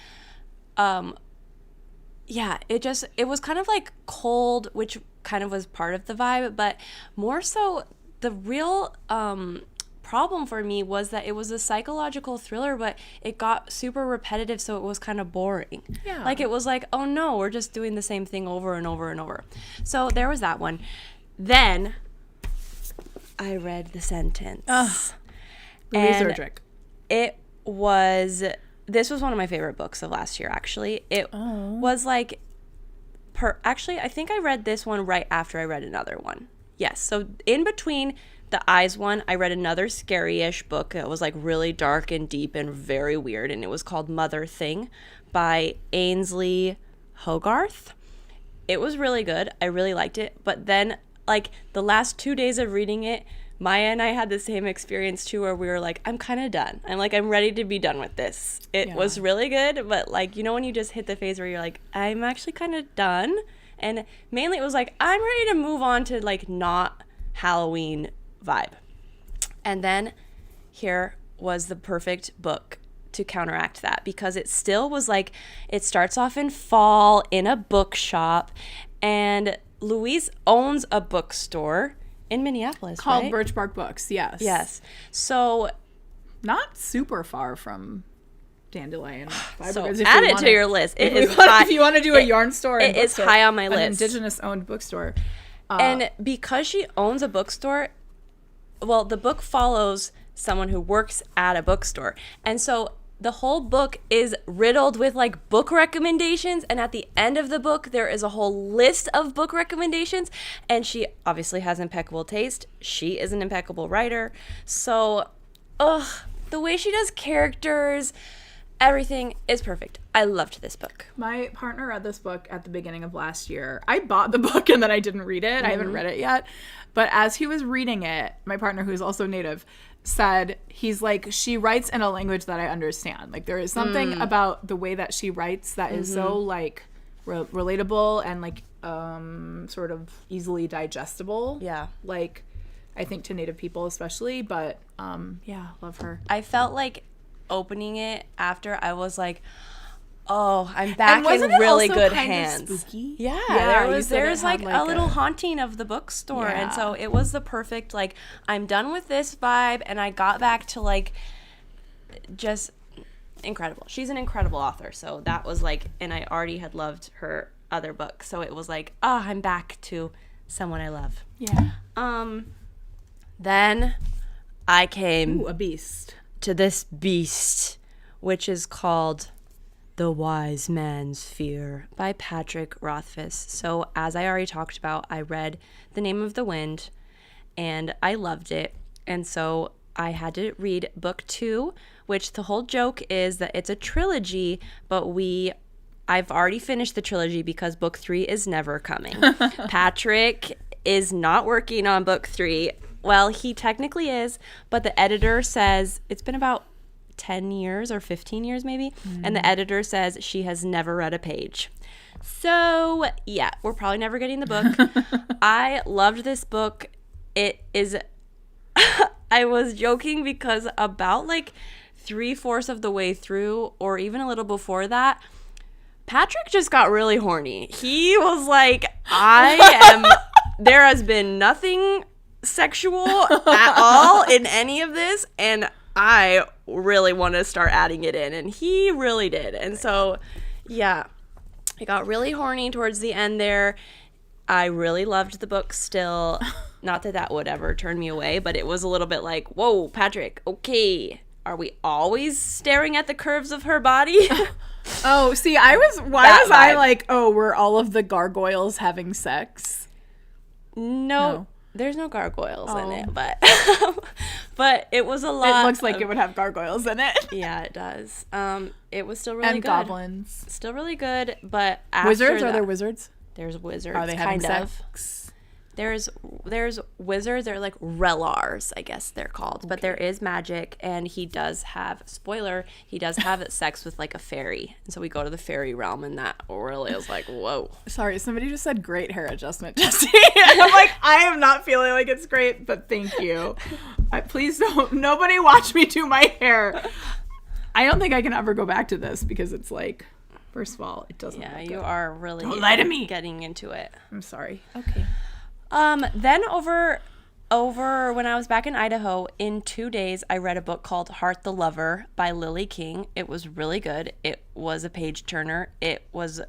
it was kind of like cold, which kind of was part of the vibe, but more so the real problem for me was that it was a psychological thriller, but it got super repetitive, so it was kind of boring. Yeah. Like, it was like, oh no, we're just doing the same thing over and over and over. So there was that one. Then I read The Sentence. Louise Erdrich. This was one of my favorite books of last year, actually. It was like, actually, I think I read this one right after I read another one. Yes, so in between the Eyes one, I read another scary-ish book that was like really dark and deep and very weird, and it was called Mother Thing by Ainsley Hogarth. It was really good. I really liked it. But then, like, the last 2 days of reading it, Maya and I had the same experience too, where we were like, I'm kind of done. I'm ready to be done with this. It was really good, but like, you know, when you just hit the phase where you're like, I'm actually kind of done. And mainly it was like, I'm ready to move on to like not Halloween vibe. And then here was the perfect book to counteract that, because it still was like, it starts off in fall in a bookshop, and Louise owns a bookstore in Minneapolis, Called right? Birch Bark Books, yes. Yes. So not super far from Dandelion Fiber So Co. add it to your list. If you want to do a yarn store, it is high on my list. An Indigenous-owned bookstore. And because she owns a bookstore, well, the book follows someone who works at a bookstore. And so the whole book is riddled with like book recommendations. And at the end of the book, there is a whole list of book recommendations. And she obviously has impeccable taste. She is an impeccable writer. So, the way she does characters, everything is perfect. I loved this book. My partner read this book at the beginning of last year. I bought the book and then I didn't read it. I haven't read it yet. But as he was reading it, my partner, who's also native, said, he's like, she writes in a language that I understand. Like, there is something about the way that she writes that is so like relatable and like sort of easily digestible. Yeah. Like, I think to native people especially, but love her. I felt like opening it after, I was like, oh, I'm back in really good hands. Spooky? Yeah, there's like a a little haunting of the bookstore. Yeah. And so it was the perfect, like, I'm done with this vibe, and I got back to like just incredible. She's an incredible author. So that was like, and I already had loved her other book. So it was like, I'm back to someone I love. Yeah. Then I came a beast. to this beast, which is called The Wise Man's Fear by Patrick Rothfuss. So as I already talked about, I read The Name of the Wind and I loved it. And so I had to read book 2, which the whole joke is that it's a trilogy, but I've already finished the trilogy because book 3 is never coming. Patrick is not working on book 3. Well, he technically is, but the editor says it's been about 10 years or 15 years maybe, and the editor says she has never read a page. So, yeah, we're probably never getting the book. I loved this book. It is I was joking because about like 3/4 of the way through, or even a little before that, Patrick just got really horny. He was like, there has been nothing sexual at all in any of this, and I really want to start adding it in, and he really did. And so, yeah, I got really horny towards the end there. I really loved the book still. Not that that would ever turn me away, but it was a little bit like, whoa, Patrick, okay. Are we always staring at the curves of her body? Oh, see, why That was I vibe. like, oh, were all of the gargoyles having sex? No. There's no gargoyles in Oh. it, but it was a lot. It looks like it would have gargoyles in it. Yeah, it does. It was still really And good. goblins. Still really good, but after Wizards? Are that- there wizards? There's wizards. Are they having kind of. sex? There's wizards. They're like relars, I guess they're called. But there is magic, and he does have, spoiler, he does have sex with like a fairy. And so we go to the fairy realm, and that really is like, whoa. Sorry, somebody just said great hair adjustment, Jessie. And I'm like, I am not feeling like it's great, but thank you. Please don't, nobody watch me do my hair. I don't think I can ever go back to this because it's like, first of all, it doesn't Yeah, look you good. are really Don't lie to me. getting into it. I'm sorry. Okay. Then over when I was back in Idaho, in 2 days, I read a book called Heart the Lover by Lily King. It was really good. It was a page turner. It was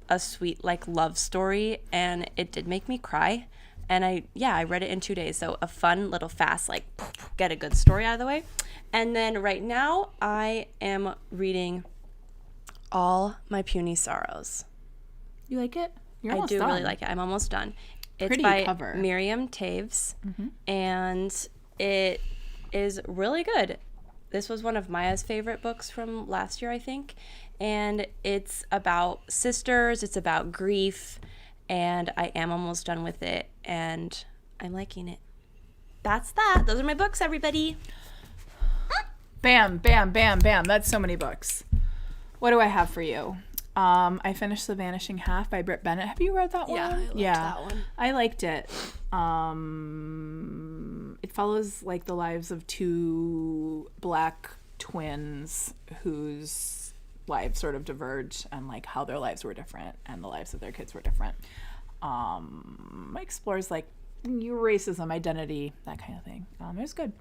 a sweet like love story, and it did make me cry. And I read it in 2 days. So a fun little fast, like get a good story out of the way. And then right now I am reading All My Puny Sorrows. You like it? You're I almost do done. really like it. I'm almost done. It's Pretty by cover. Miriam Taves, and it is really good. This was one of Maya's favorite books from last year, I think. And it's about sisters, it's about grief, and I am almost done with it, and I'm liking it. That's that. Those are my books, everybody. Bam, bam, bam, bam. That's so many books. What do I have for you? I finished The Vanishing Half by Britt Bennett. Have you read that one? Yeah, I loved that one. I liked it. It follows like the lives of two black twins whose lives sort of diverge and like how their lives were different and the lives of their kids were different. It explores like racism, identity, that kind of thing. It was good.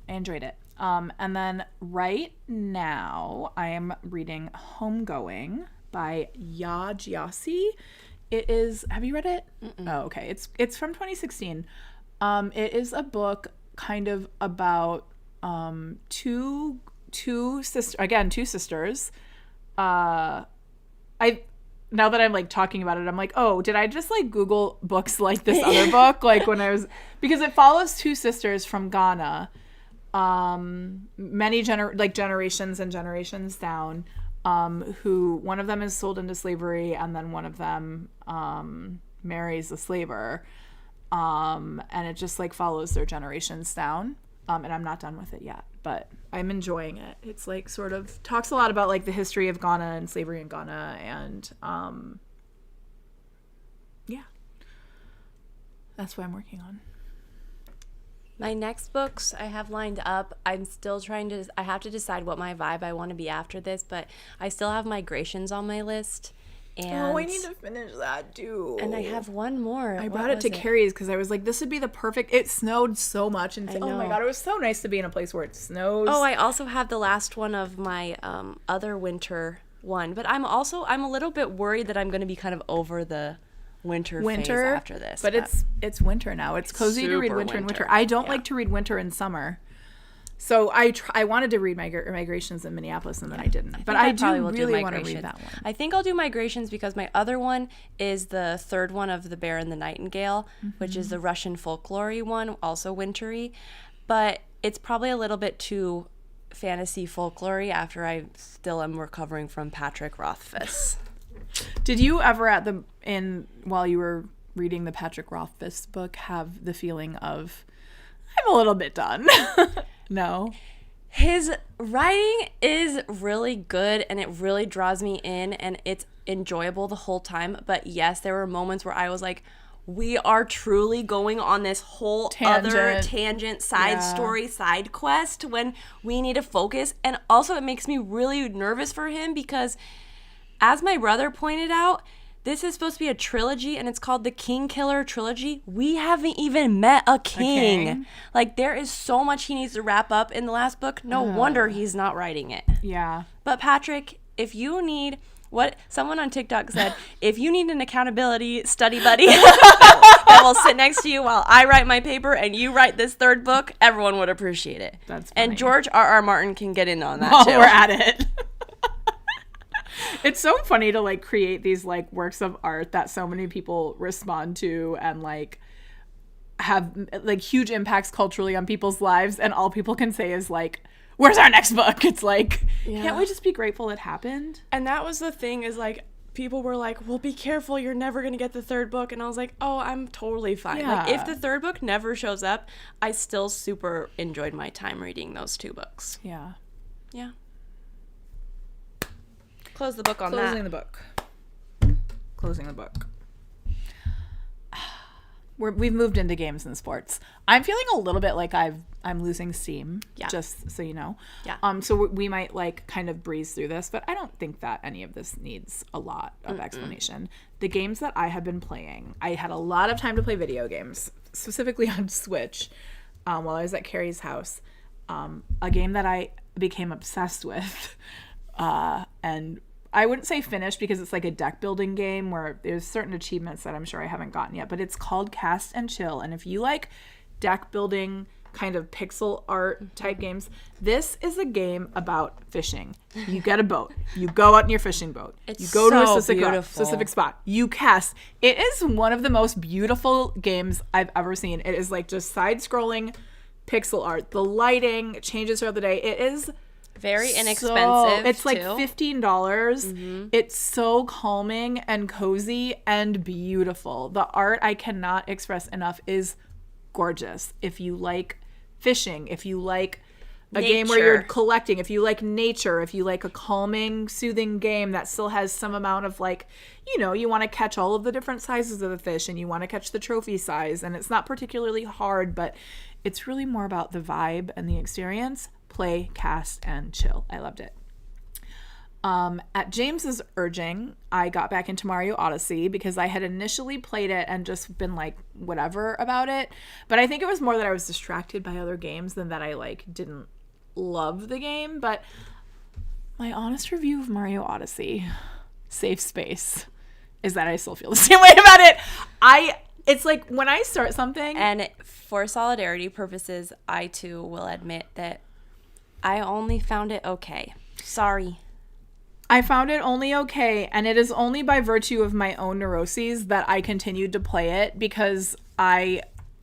I enjoyed it. And then right now I am reading Homegoing by Jessie. It is, have you read it? Oh, okay. It's from 2016. It is a book kind of about two sisters. Now that I'm like talking about it, I'm like, oh, did I just like Google books like this other book? Like when I was, because it follows two sisters from Ghana, many generations and generations down, who one of them is sold into slavery and then one of them marries a slaver, and it just like follows their generations down. And I'm not done with it yet, but I'm enjoying it. It's like sort of talks a lot about like the history of Ghana and slavery in Ghana, and yeah, that's what I'm working on. My next books I have lined up. I'm still I have to decide what my vibe I want to be after this, but I still have Migrations on my list. And, I need to finish that too. And I have one more. I brought it to Carrie's because I was like, this would be the perfect. It snowed so much, and oh my know. god, it was so nice to be in a place where it snows. Oh, I also have the last one of my other winter one, but I'm a little bit worried that I'm going to be kind of over the winter phase after this. But it's winter now. It's cozy to read super winter and winter. winter. I don't Yeah. like to read winter and summer. So I wanted to read Migrations in Minneapolis, and then I didn't. But I do probably will do really want to Migrations. read that one. I think I'll do Migrations because my other one is the third one of The Bear and the Nightingale, which is the Russian folklore one, also wintry. But it's probably a little bit too fantasy folklore after I still am recovering from Patrick Rothfuss. Did you ever while you were reading the Patrick Rothfuss book have the feeling of, I'm a little bit done? No. His writing is really good and it really draws me in and it's enjoyable the whole time. But yes, there were moments where I was like, we are truly going on this whole other tangent, side story, side quest when we need to focus. And also it makes me really nervous for him because, as my brother pointed out, this is supposed to be a trilogy and it's called the King Killer Trilogy. We haven't even met a king. Like, there is so much he needs to wrap up in the last book. No wonder he's not writing it. Yeah. But Patrick, if you need What someone on TikTok said, if you need an accountability study buddy that will sit next to you while I write my paper and you write this third book, everyone would appreciate it. That's funny. And George R.R. Martin can get in on that While too. we're at it. It's so funny to like create these like works of art that so many people respond to and like have like huge impacts culturally on people's lives, and all people can say is like, where's our next book? It's like, can't we just be grateful it happened? And that was the thing, is like, people were like, well, be careful, you're never going to get the third book. And I was like, oh, I'm totally fine. Yeah. Like, if the third book never shows up, I still super enjoyed my time reading those 2 books. Yeah. Yeah. Close the book on Closing that. the book. Closing the book. We've moved into games and sports. I'm feeling a little bit like I'm losing steam. Yeah. Just so you know. Yeah. So we might like kind of breeze through this, but I don't think that any of this needs a lot of explanation. The games that I have been playing, I had a lot of time to play video games, specifically on Switch, while I was at Carrie's house. A game that I became obsessed with, and I wouldn't say finished because it's like a deck building game where there's certain achievements that I'm sure I haven't gotten yet, but it's called Cast and Chill. And if you like deck building kind of pixel art type games, this is a game about fishing. You get a boat. You go out in your fishing boat. It's you go to a so specific spot. You cast. It is one of the most beautiful games I've ever seen. It is like just side-scrolling pixel art. The lighting changes throughout the day. It is very inexpensive. It's like too. $15. It's so calming and cozy and beautiful. The art, I cannot express enough, is gorgeous. If you like fishing, if you like a game where you're collecting, if you like nature, if you like a calming, soothing game that still has some amount of like, you know, you want to catch all of the different sizes of the fish and you want to catch the trophy size, and it's not particularly hard, but it's really more about the vibe and the experience. Play, Cast, and Chill. I loved it. At James's urging, I got back into Mario Odyssey because I had initially played it and just been like whatever about it. But I think it was more that I was distracted by other games than that I like didn't love the game. But my honest review of Mario Odyssey, safe space, is that I still feel the same way about it. It's like when I start something. And for solidarity purposes, I too will admit that I only found it okay. Sorry. I found it only okay, and it is only by virtue of my own neuroses that I continued to play it, because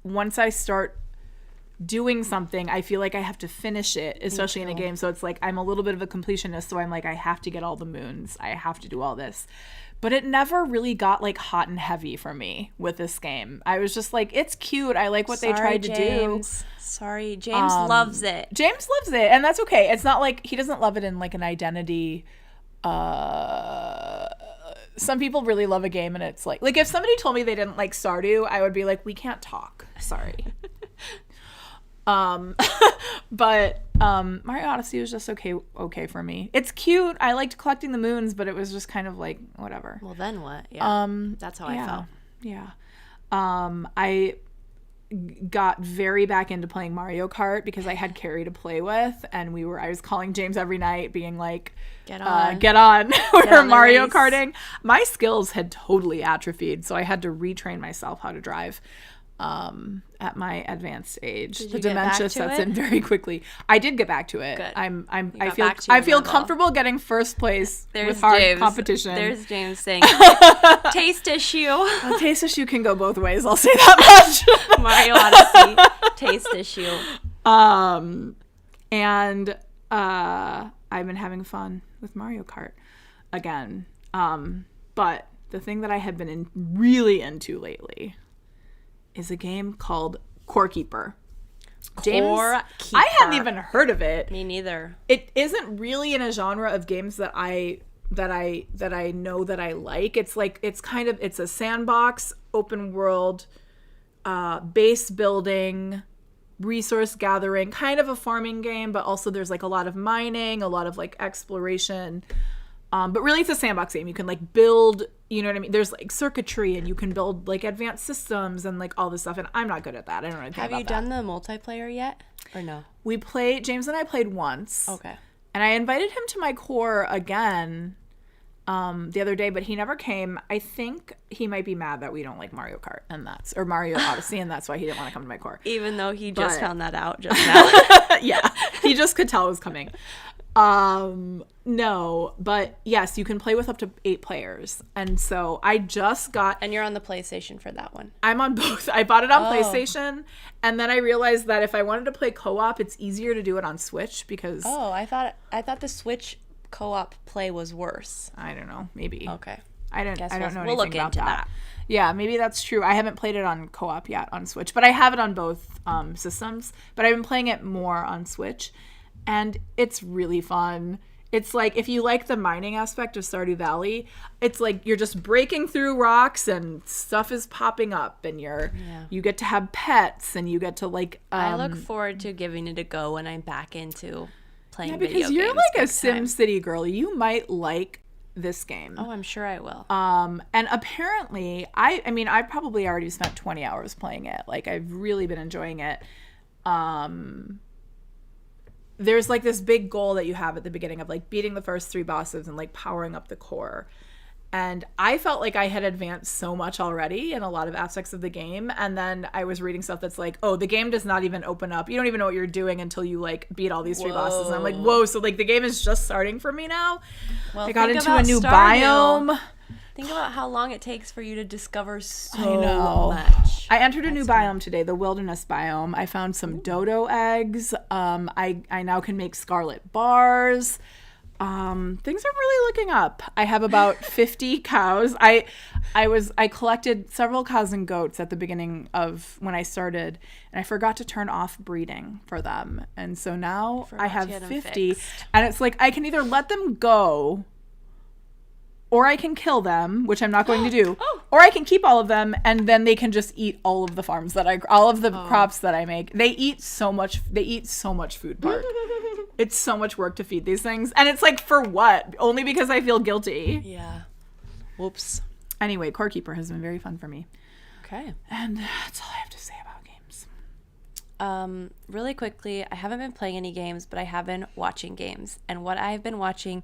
once I start doing something, I feel like I have to finish it, especially in a game. So it's like I'm a little bit of a completionist, so I'm like, I have to get all the moons. I have to do all this. But it never really got like hot and heavy for me with this game. I was just like, it's cute. I like what they tried to do. Sorry, James loves it. James loves it, and that's okay. It's not like he doesn't love it in like an identity. Some people really love a game, and it's like if somebody told me they didn't like Stardew, I would be like, we can't talk. Sorry. But Mario Odyssey was just okay for me. It's cute. I liked collecting the moons, but it was just kind of like whatever. Well, then what? Yeah. That's how I felt. Yeah. I got very back into playing Mario Kart because I had Carrie to play with, and I was calling James every night being like, get on. We were Mario Karting. My skills had totally atrophied, so I had to retrain myself how to drive. At my advanced age, the dementia sets in very quickly. I did get back to it. Good. I feel comfortable getting first place with hard competition. There's James saying, taste issue. A taste issue can go both ways. I'll say that much. Mario Odyssey, taste issue. And I've been having fun with Mario Kart again. But the thing that I have been really into lately is a game called Core Keeper. James, I hadn't even heard of it. Me neither. It isn't really in a genre of games that I know that I like. It's like it's a sandbox, open world, base building, resource gathering, kind of a farming game, but also there's like a lot of mining, a lot of like exploration. But really it's a sandbox game. You can like build, you know what I mean? There's like circuitry, and you can build like advanced systems and like all this stuff. And I'm not good at that. I don't know anything about that. Have you done the multiplayer yet? Or no? James and I played once. Okay. And I invited him to my core again. the other day, but he never came. I think he might be mad that we don't like Mario Kart or Mario Odyssey, and that's why he didn't want to come to my court. Even though he just found that out just now. Yeah, he just could tell it was coming. No, but yes, you can play with up to 8 players. And so I just got... And you're on the PlayStation for that one. I'm on both. I bought it on PlayStation, and then I realized that if I wanted to play co-op, it's easier to do it on Switch because... Oh, I thought the Switch co-op play was worse. I don't know. Maybe. Okay. I don't know anything we'll look about into that. Yeah, maybe that's true. I haven't played it on co-op yet on Switch, but I have it on both systems. But I've been playing it more on Switch, and it's really fun. It's like, if you like the mining aspect of Stardew Valley, it's like you're just breaking through rocks and stuff is popping up, and you get to have pets, and you get to like... I look forward to giving it a go when I'm back into playing video games. Because you're like a SimCity girl. You might like this game. Oh, I'm sure I will. And apparently, I've probably already spent 20 hours playing it. Like, I've really been enjoying it. There's like this big goal that you have at the beginning of like beating the first 3 bosses and like powering up the core. And I felt like I had advanced so much already in a lot of aspects of the game. And then I was reading stuff that's like, oh, the game does not even open up. You don't even know what you're doing until you like beat all these 3 bosses. And I'm like, whoa, so like the game is just starting for me now? Well, I got into a new biome. Think about how long it takes for you to discover so much. I entered a new biome today, the wilderness biome. I found some dodo eggs. I now can make scarlet bars. Things are really looking up. I have about 50 cows. I collected several cows and goats at the beginning of when I started, and I forgot to turn off breeding for them. And so now I have 50, and it's like I can either let them go, or I can kill them, which I'm not going to do, or I can keep all of them, and then they can just eat all of the farms all of the crops that I make. They eat so much food, Park. It's so much work to feed these things, and it's like, for what? Only because I feel guilty. Yeah. Whoops. Anyway, Core Keeper has been very fun for me. Okay. And that's all I have to say about games. Really quickly, I haven't been playing any games, but I have been watching games, and what I've been watching...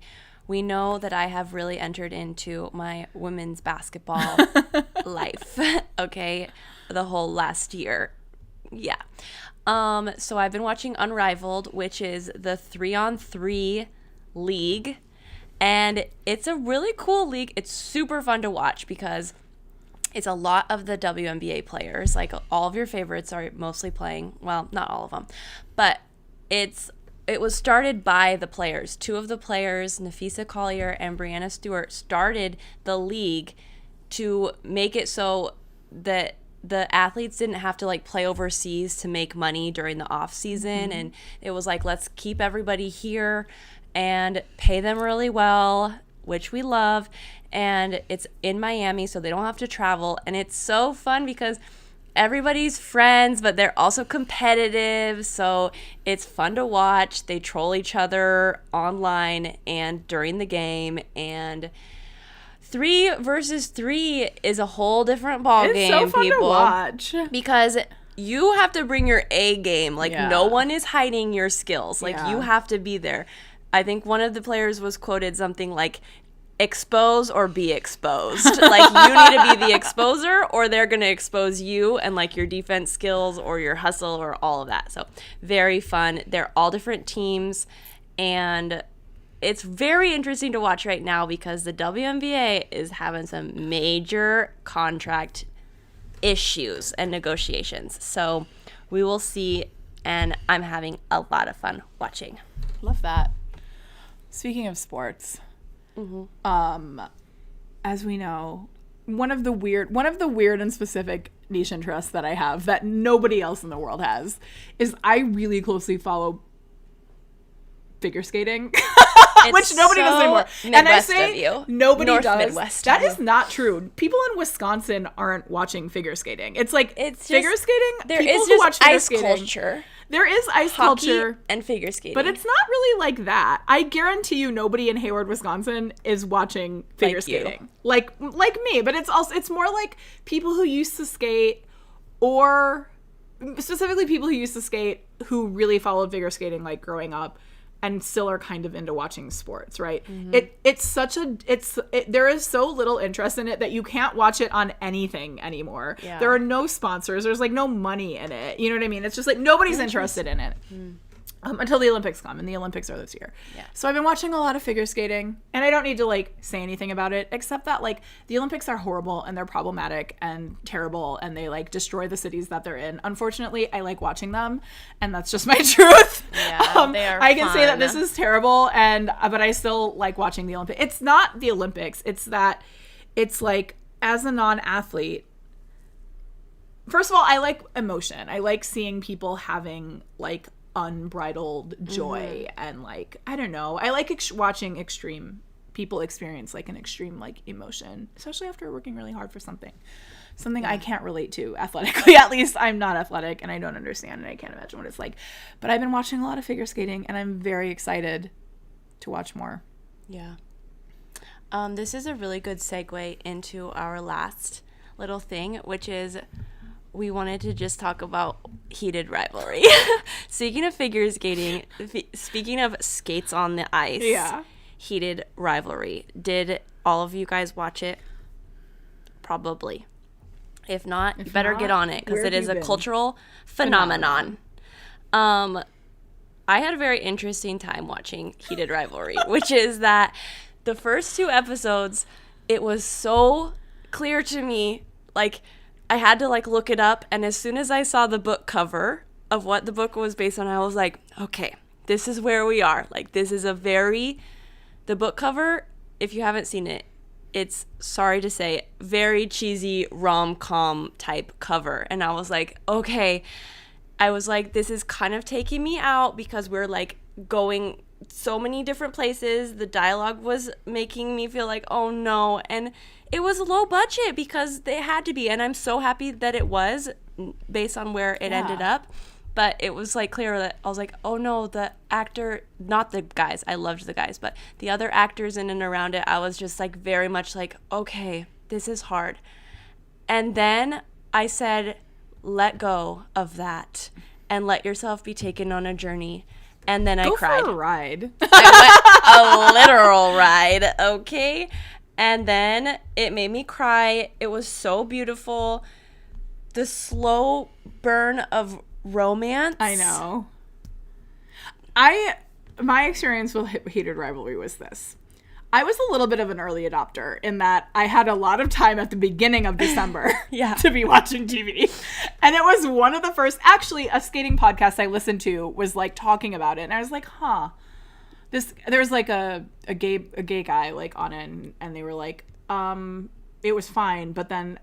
We know that I have really entered into my women's basketball life, okay, the whole last year. Yeah. So I've been watching Unrivaled, which is the 3-on-3 league, and it's a really cool league. It's super fun to watch because it's a lot of the WNBA players. Like, all of your favorites are mostly playing. Well, not all of them, but it was started by the players. 2 of the players, Nafisa Collier and Brianna Stewart, started the league to make it so that the athletes didn't have to like play overseas to make money during the off season. Mm-hmm. And it was like, let's keep everybody here and pay them really well, which we love. And it's in Miami, so they don't have to travel. And it's so fun because everybody's friends, but they're also competitive, so it's fun to watch. They troll each other online and during the game, and 3 versus 3 is a whole different ball game. It's so fun to watch because you have to bring your A game. Like, no one is hiding your skills. Like, you have to be there. I think one of the players was quoted something like, expose or be exposed. Like, you need to be the exposer, or they're going to expose you and like your defense skills or your hustle or all of that. So very fun. They're all different teams, and it's very interesting to watch right now because the WNBA is having some major contract issues and negotiations. So we will see, and I'm having a lot of fun watching. Love that. Speaking of sports, as we know, one of the weird and specific niche interests that I have that nobody else in the world has is I really closely follow figure skating, which nobody does anymore. Midwest and I say of you. Nobody North does. Midwest That is not true. People in Wisconsin aren't watching figure skating. It's like figure skating. There people is who just watch figure ice skating, culture. There is ice Hockey culture and figure skating, but it's not really like that. I guarantee you, nobody in Hayward, Wisconsin, is watching figure skating like me. But it's more like people who used to skate, or specifically people who used to skate who really followed figure skating like growing up. and still are kind of into watching sports, right? There is so little interest in it that you can't watch it on anything anymore. Yeah. There are no sponsors. There's like no money in it. You know what I mean? It's just like nobody's interested in it. Until the Olympics come, and the Olympics are this year. Yeah. So I've been watching a lot of figure skating, and I don't need to like say anything about it, except that like the Olympics are horrible and they're problematic and terrible, and they like destroy the cities that they're in. Unfortunately, I like watching them, and that's just my truth. Yeah, they are I can say that fun. this is terrible, but I still like watching the Olympics. It's not the Olympics. It's that it's like, as a non-athlete, first of all, I like emotion. I like seeing people having like unbridled joy and like, I don't know, I like watching extreme people experience like an extreme like emotion, especially after working really hard for something I can't relate to athletically. At least I'm not athletic and I don't understand and I can't imagine what it's like. But I've been watching a lot of figure skating and I'm very excited to watch more. Yeah. This is a really good segue into our last little thing, which is we wanted to just talk about heated rivalry. Speaking of figure skating, speaking of skates on the ice, heated rivalry. Did all of you guys watch it? Probably. If not, you better get on it because it is a cultural phenomenon. I had a very interesting time watching heated rivalry, which is that the first 2 episodes, it was so clear to me, like, I had to like look it up, and as soon as I saw the book cover of what the book was based on, I was like, okay, this is where we are. Like, this is the book cover, if you haven't seen it, it's, sorry to say, very cheesy rom-com type cover. And I was like, okay. I was like, this is kind of taking me out because we're like going so many different places. The dialogue was making me feel like, oh no. And it was low budget because they had to be, and I'm so happy that it was based on where it ended up. But it was like clear that I was like, oh no, the actor, not the guys, I loved the guys, but the other actors in and around it, I was just like very much like, okay, this is hard. And then I said, let go of that and let yourself be taken on a journey. And then I cried. Go for a ride. I went a literal ride, okay? And then it made me cry. It was so beautiful. The slow burn of romance. I know. My experience with heated rivalry was this. I was a little bit of an early adopter in that I had a lot of time at the beginning of December to be watching TV. And it was one of the first, actually, a skating podcast I listened to was like talking about it. And I was like, there's like a gay guy like on it, and they were like, it was fine, but then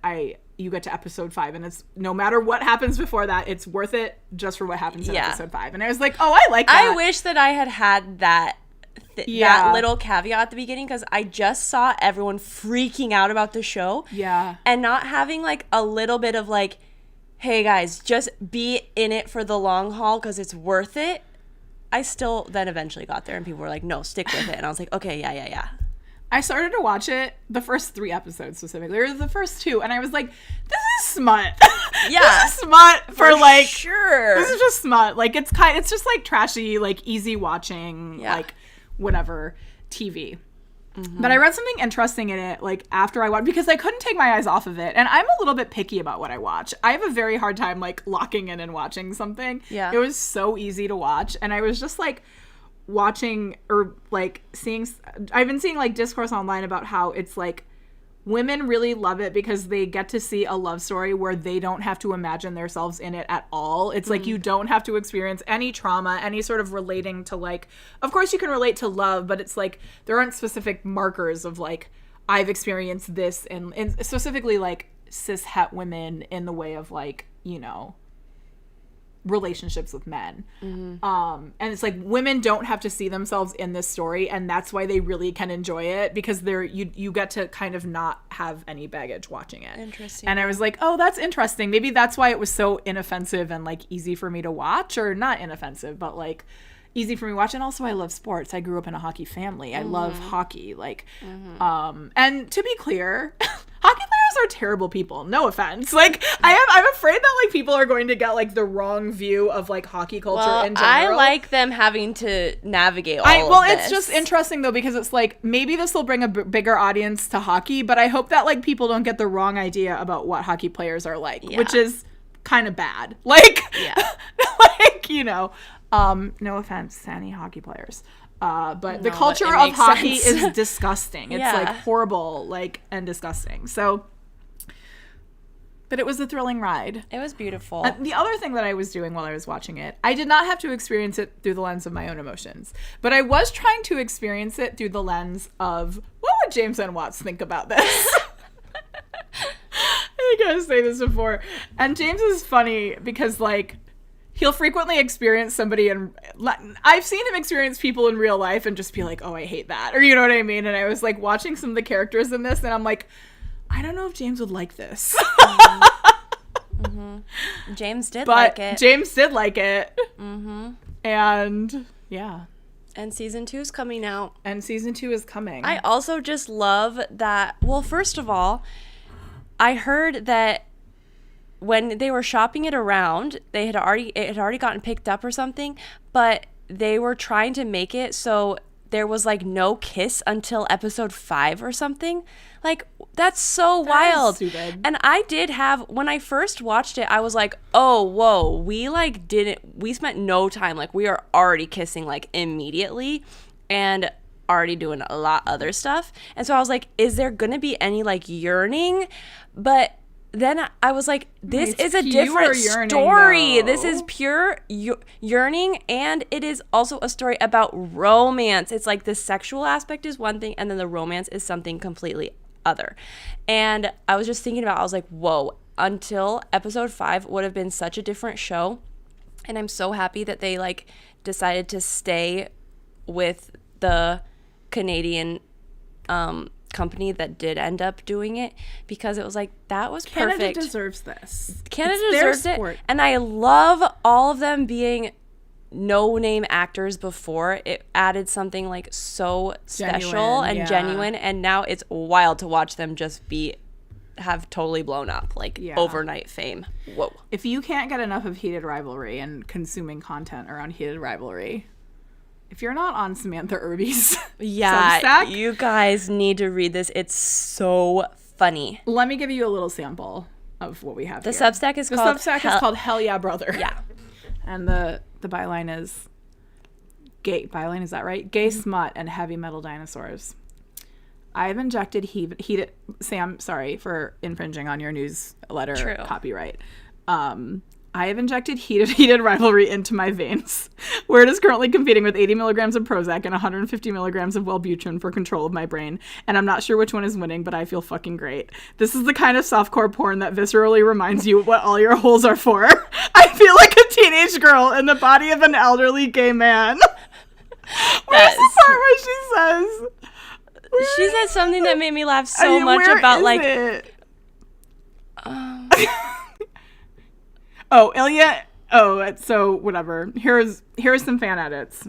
you get to episode 5 and it's no matter what happens before that, it's worth it just for what happens in episode 5. And I was like, oh, I like that. I wish that I had that little caveat at the beginning, because I just saw everyone freaking out about the show. Yeah. And not having like a little bit of like, hey guys, just be in it for the long haul because it's worth it. I still then eventually got there and people were like, no, stick with it. And I was like, okay, yeah. I started to watch it, the first 3 episodes specifically, or the first 2, and I was like, this is smut. Yeah. This is smut for like, sure. This is just smut. Like, it's just like trashy, like easy watching, like whatever TV. Mm-hmm. But I read something interesting in it, like after I watched, because I couldn't take my eyes off of it. And I'm a little bit picky about what I watch. I have a very hard time like locking in and watching something. Yeah. It was so easy to watch. And I was just like watching or like I've been seeing like discourse online about how it's like women really love it because they get to see a love story where they don't have to imagine themselves in it at all. It's like you don't have to experience any trauma, any sort of relating to like, of course you can relate to love, but it's like there aren't specific markers of like, I've experienced this and specifically like cis het women in the way of like, you know, relationships with men. And it's like women don't have to see themselves in this story, and that's why they really can enjoy it, because you get to kind of not have any baggage watching it. Interesting. And I was like, oh, that's interesting. Maybe that's why it was so inoffensive and like easy for me to watch, or not inoffensive, but like easy for me to watch. And also I love sports. I grew up in a hockey family. I love hockey. Like and to be clear, hockey players are terrible people. No offense. Like, I'm afraid that, like, people are going to get, like, the wrong view of, like, hockey culture in general. I like them having to navigate all of this. It's just interesting, though, because it's like, maybe this will bring a bigger audience to hockey, but I hope that, like, people don't get the wrong idea about what hockey players are like, which is kind of bad. Like, like, you know, no offense to any hockey players. But the culture of hockey is disgusting. It's like horrible, like, and disgusting. So, but it was a thrilling ride. It was beautiful. The other thing that I was doing while I was watching it, I did not have to experience it through the lens of my own emotions, but I was trying to experience it through the lens of, what would James and Watts think about this? I think I was saying this before. And James is funny because, like, he'll frequently experience somebody, and I've seen him experience people in real life and just be like, oh, I hate that. Or, you know what I mean? And I was, like, watching some of the characters in this, and I'm like, I don't know if James would like this. James did like it. James did like it. And, yeah. And season 2 is coming out. And season 2 is coming. I also just love that. Well, first of all, I heard that when they were shopping it around, it had already gotten picked up or something, but they were trying to make it so there was, like, no kiss until episode 5 or something. Like, that's so wild. Stupid. And I did have, when I first watched it, I was like, oh, whoa, we spent no time. Like, we are already kissing, like, immediately and already doing a lot other stuff. And so I was like, is there going to be any, like, yearning? But then I was like, this is a different story. This is pure yearning, and it is also a story about romance. It's like the sexual aspect is one thing, and then the romance is something completely other. And I was just thinking I was like, whoa, until episode 5 would have been such a different show. And I'm so happy that they, like, decided to stay with the Canadian company that did end up doing it, because it was like, that was perfect. Canada deserves this. Canada deserves it. And I love all of them being no-name actors before. It added something, like, so special and genuine, and now it's wild to watch them just have totally blown up, like, overnight fame. Whoa. If you can't get enough of Heated Rivalry and consuming content around Heated Rivalry, if you're not on Samantha Irby's Substack, you guys need to read this. It's so funny. Let me give you a little sample of what we have here. The Substack is called Hell Yeah Brother. Yeah. And the byline is gay. Byline, is that right? Gay smut and heavy metal dinosaurs. I've injected heated. Sam, sorry for infringing on your newsletter copyright. I have injected heated rivalry into my veins, where it is currently competing with 80 milligrams of Prozac and 150 milligrams of Wellbutrin for control of my brain, and I'm not sure which one is winning, but I feel fucking great. This is the kind of softcore porn that viscerally reminds you what all your holes are for. I feel like a teenage girl in the body of an elderly gay man. Where's the part where she says... She said something that made me laugh so much about, like... It? Oh, Ilya. Oh, so whatever. Here's some fan edits.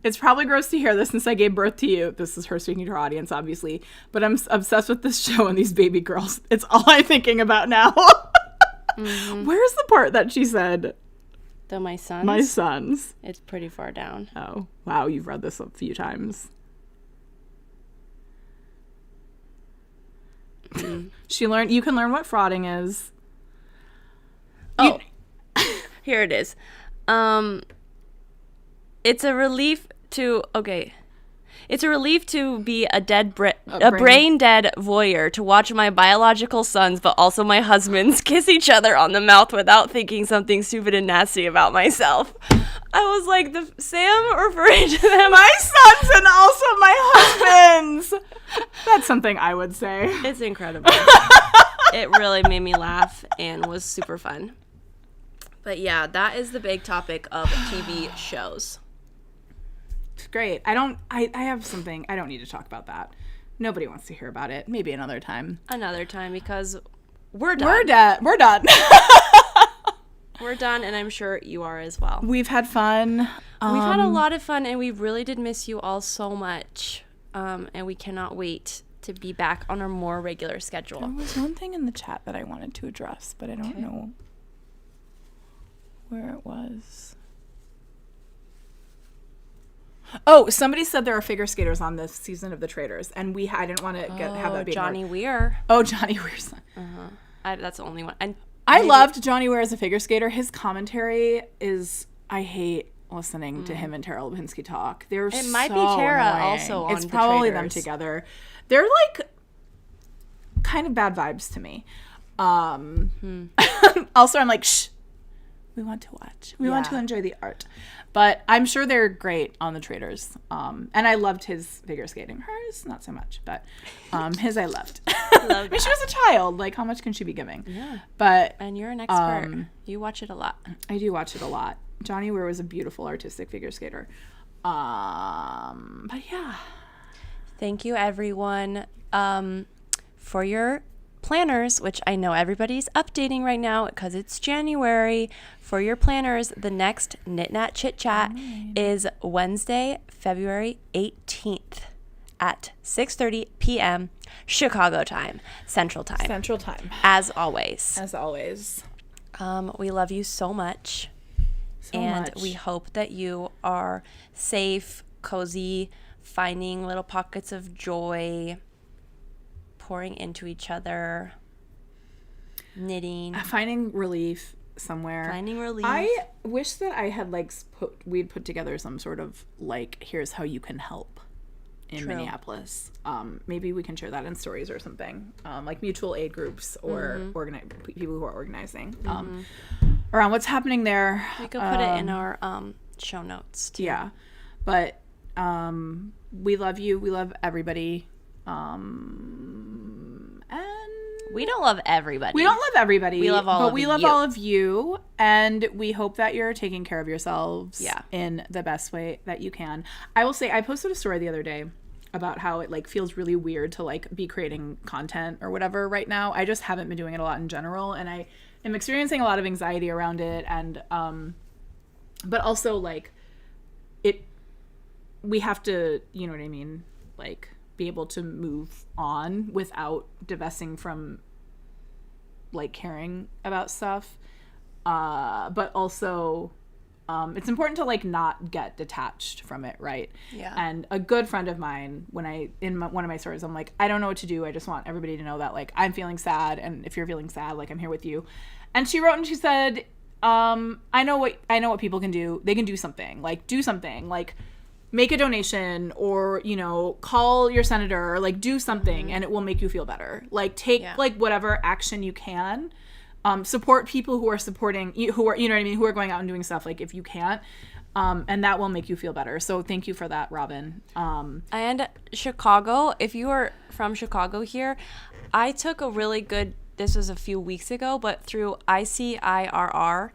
It's probably gross to hear this since I gave birth to you. This is her speaking to her audience, obviously. But I'm obsessed with this show and these baby girls. It's all I'm thinking about now. Where's the part that she said? My sons? My sons. It's pretty far down. Oh, wow. You've read this a few times. You can learn what frauding is. Oh, here it is. It's a relief to be a brain dead voyeur to watch my biological sons, but also my husbands, kiss each other on the mouth without thinking something stupid and nasty about myself. I was like, Sam referring to them, my sons and also my husbands. That's something I would say. It's incredible. It really made me laugh and was super fun. But yeah, that is the big topic of TV shows. It's great. I have something. I don't need to talk about that. Nobody wants to hear about it. Maybe another time. Because we're done. We're done. We're done, and I'm sure you are as well. We've had fun. We've had a lot of fun, and we really did miss you all so much. And we cannot wait to be back on a more regular schedule. There was one thing in the chat that I wanted to address, but I don't know where it was. Oh, somebody said there are figure skaters on this season of The Traders, and I didn't want to have that be Johnny Weir. Oh, Johnny Weir's son. That's the only one. And I loved Johnny Weir as a figure skater. His commentary is, I hate listening to him and Tara Lipinski talk. They're It might be Tara annoying. also on It's The probably them Traders. together. They're like kind of bad vibes to me. Also, I'm like, shh. We want to watch. We want to enjoy the art. But I'm sure they're great on The Traders. And I loved his figure skating. Hers, not so much. But his I loved. I mean, she was a child. Like, how much can she be giving? Yeah. But And you're an expert. You watch it a lot. I do watch it a lot. Johnny Weir was a beautiful artistic figure skater. But yeah. Thank you, everyone, for your planners, which I know everybody's updating right now because it's January. For your planners, the next Knit Nat Chit Chat is Wednesday, February 18th at 6:30 p.m. Chicago time, Central time. Central time. As always. As always. We love you so much. And we hope that you are safe, cozy, finding little pockets of joy, pouring into each other, knitting, Finding relief somewhere. finding relief. I wish that I had we'd put together some sort of like, here's how you can help in True. Minneapolis. Maybe we can share that in stories or something, like mutual aid groups or people who are organizing around what's happening there. We could put it in our show notes too. Yeah, but we love you. We love everybody. And We don't love everybody. we don't love everybody. We love all but of we love you. all of you, and we hope that you're taking care of yourselves Yeah. in the best way that you can. I will say, I posted a story the other day about how it like feels really weird to like be creating content or whatever right now. I just haven't been doing it a lot in general, and I am experiencing a lot of anxiety around it, and but also like we have to, you know what I mean, like be able to move on without divesting from like caring about stuff, but also it's important to like not get detached from it, right? Yeah. And a good friend of mine, one of my stories, I'm like, I don't know what to do. I just want everybody to know that like I'm feeling sad, and if you're feeling sad, like I'm here with you. And she wrote and she said, I know what people can do. They can do something. Like do something. Like make a donation, or you know, call your senator, or like do something, and it will make you feel better. Like take like whatever action you can. Support people who are supporting you, who are, you know what I mean, who are going out and doing stuff, like if you can't, and that will make you feel better. So thank you for that, Robin. And Chicago, if you are from Chicago here, I took a really good, this was a few weeks ago, but through ICIRR,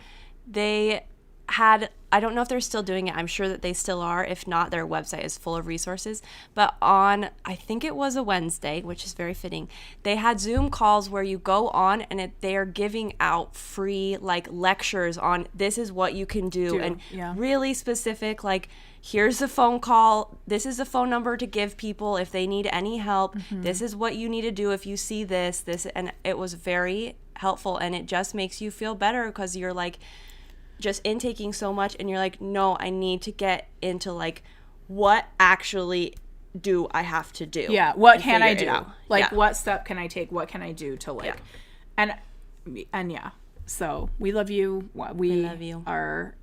they had, I don't know if they're still doing it. I'm sure that they still are. If not, their website is full of resources. But on, I think it was a Wednesday, which is very fitting, they had Zoom calls where you go on and they are giving out free like lectures on this is what you can do. And really specific, like here's the phone call. This is the phone number to give people if they need any help. This is what you need to do if you see this. And it was very helpful, and it just makes you feel better because you're like, just intaking so much, and you're like, no, I need to get into like what actually do I have to do? Yeah, what can I do? Like Yeah. what step can I take? What can I do to like and yeah. So we love you. We love you. are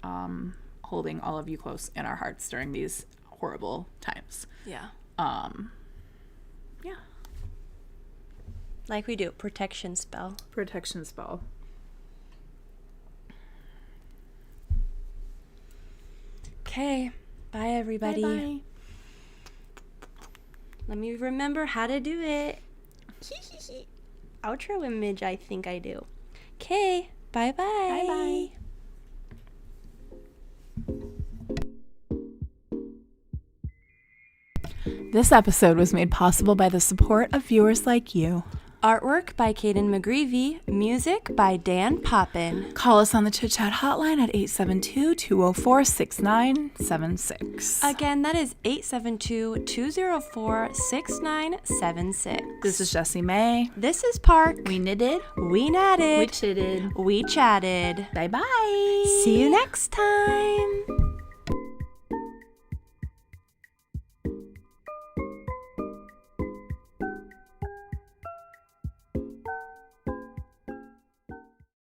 holding all of you close in our hearts during these horrible times. Yeah. Yeah. Like we do. Protection spell. Protection spell. Okay. Bye, everybody. Bye. Let me remember how to do it. Outro image, I think I do. Okay. Bye-bye. Bye-bye. This episode was made possible by the support of viewers like you. Artwork by Caden McGreevy. Music by Dan Poppin. Call us on the Chit Chat hotline at 872-204-6976. Again, that is 872-204-6976. This is Jessie May. This is Park. We knitted. We natted. We chitted. We chatted. Bye-bye. See you next time.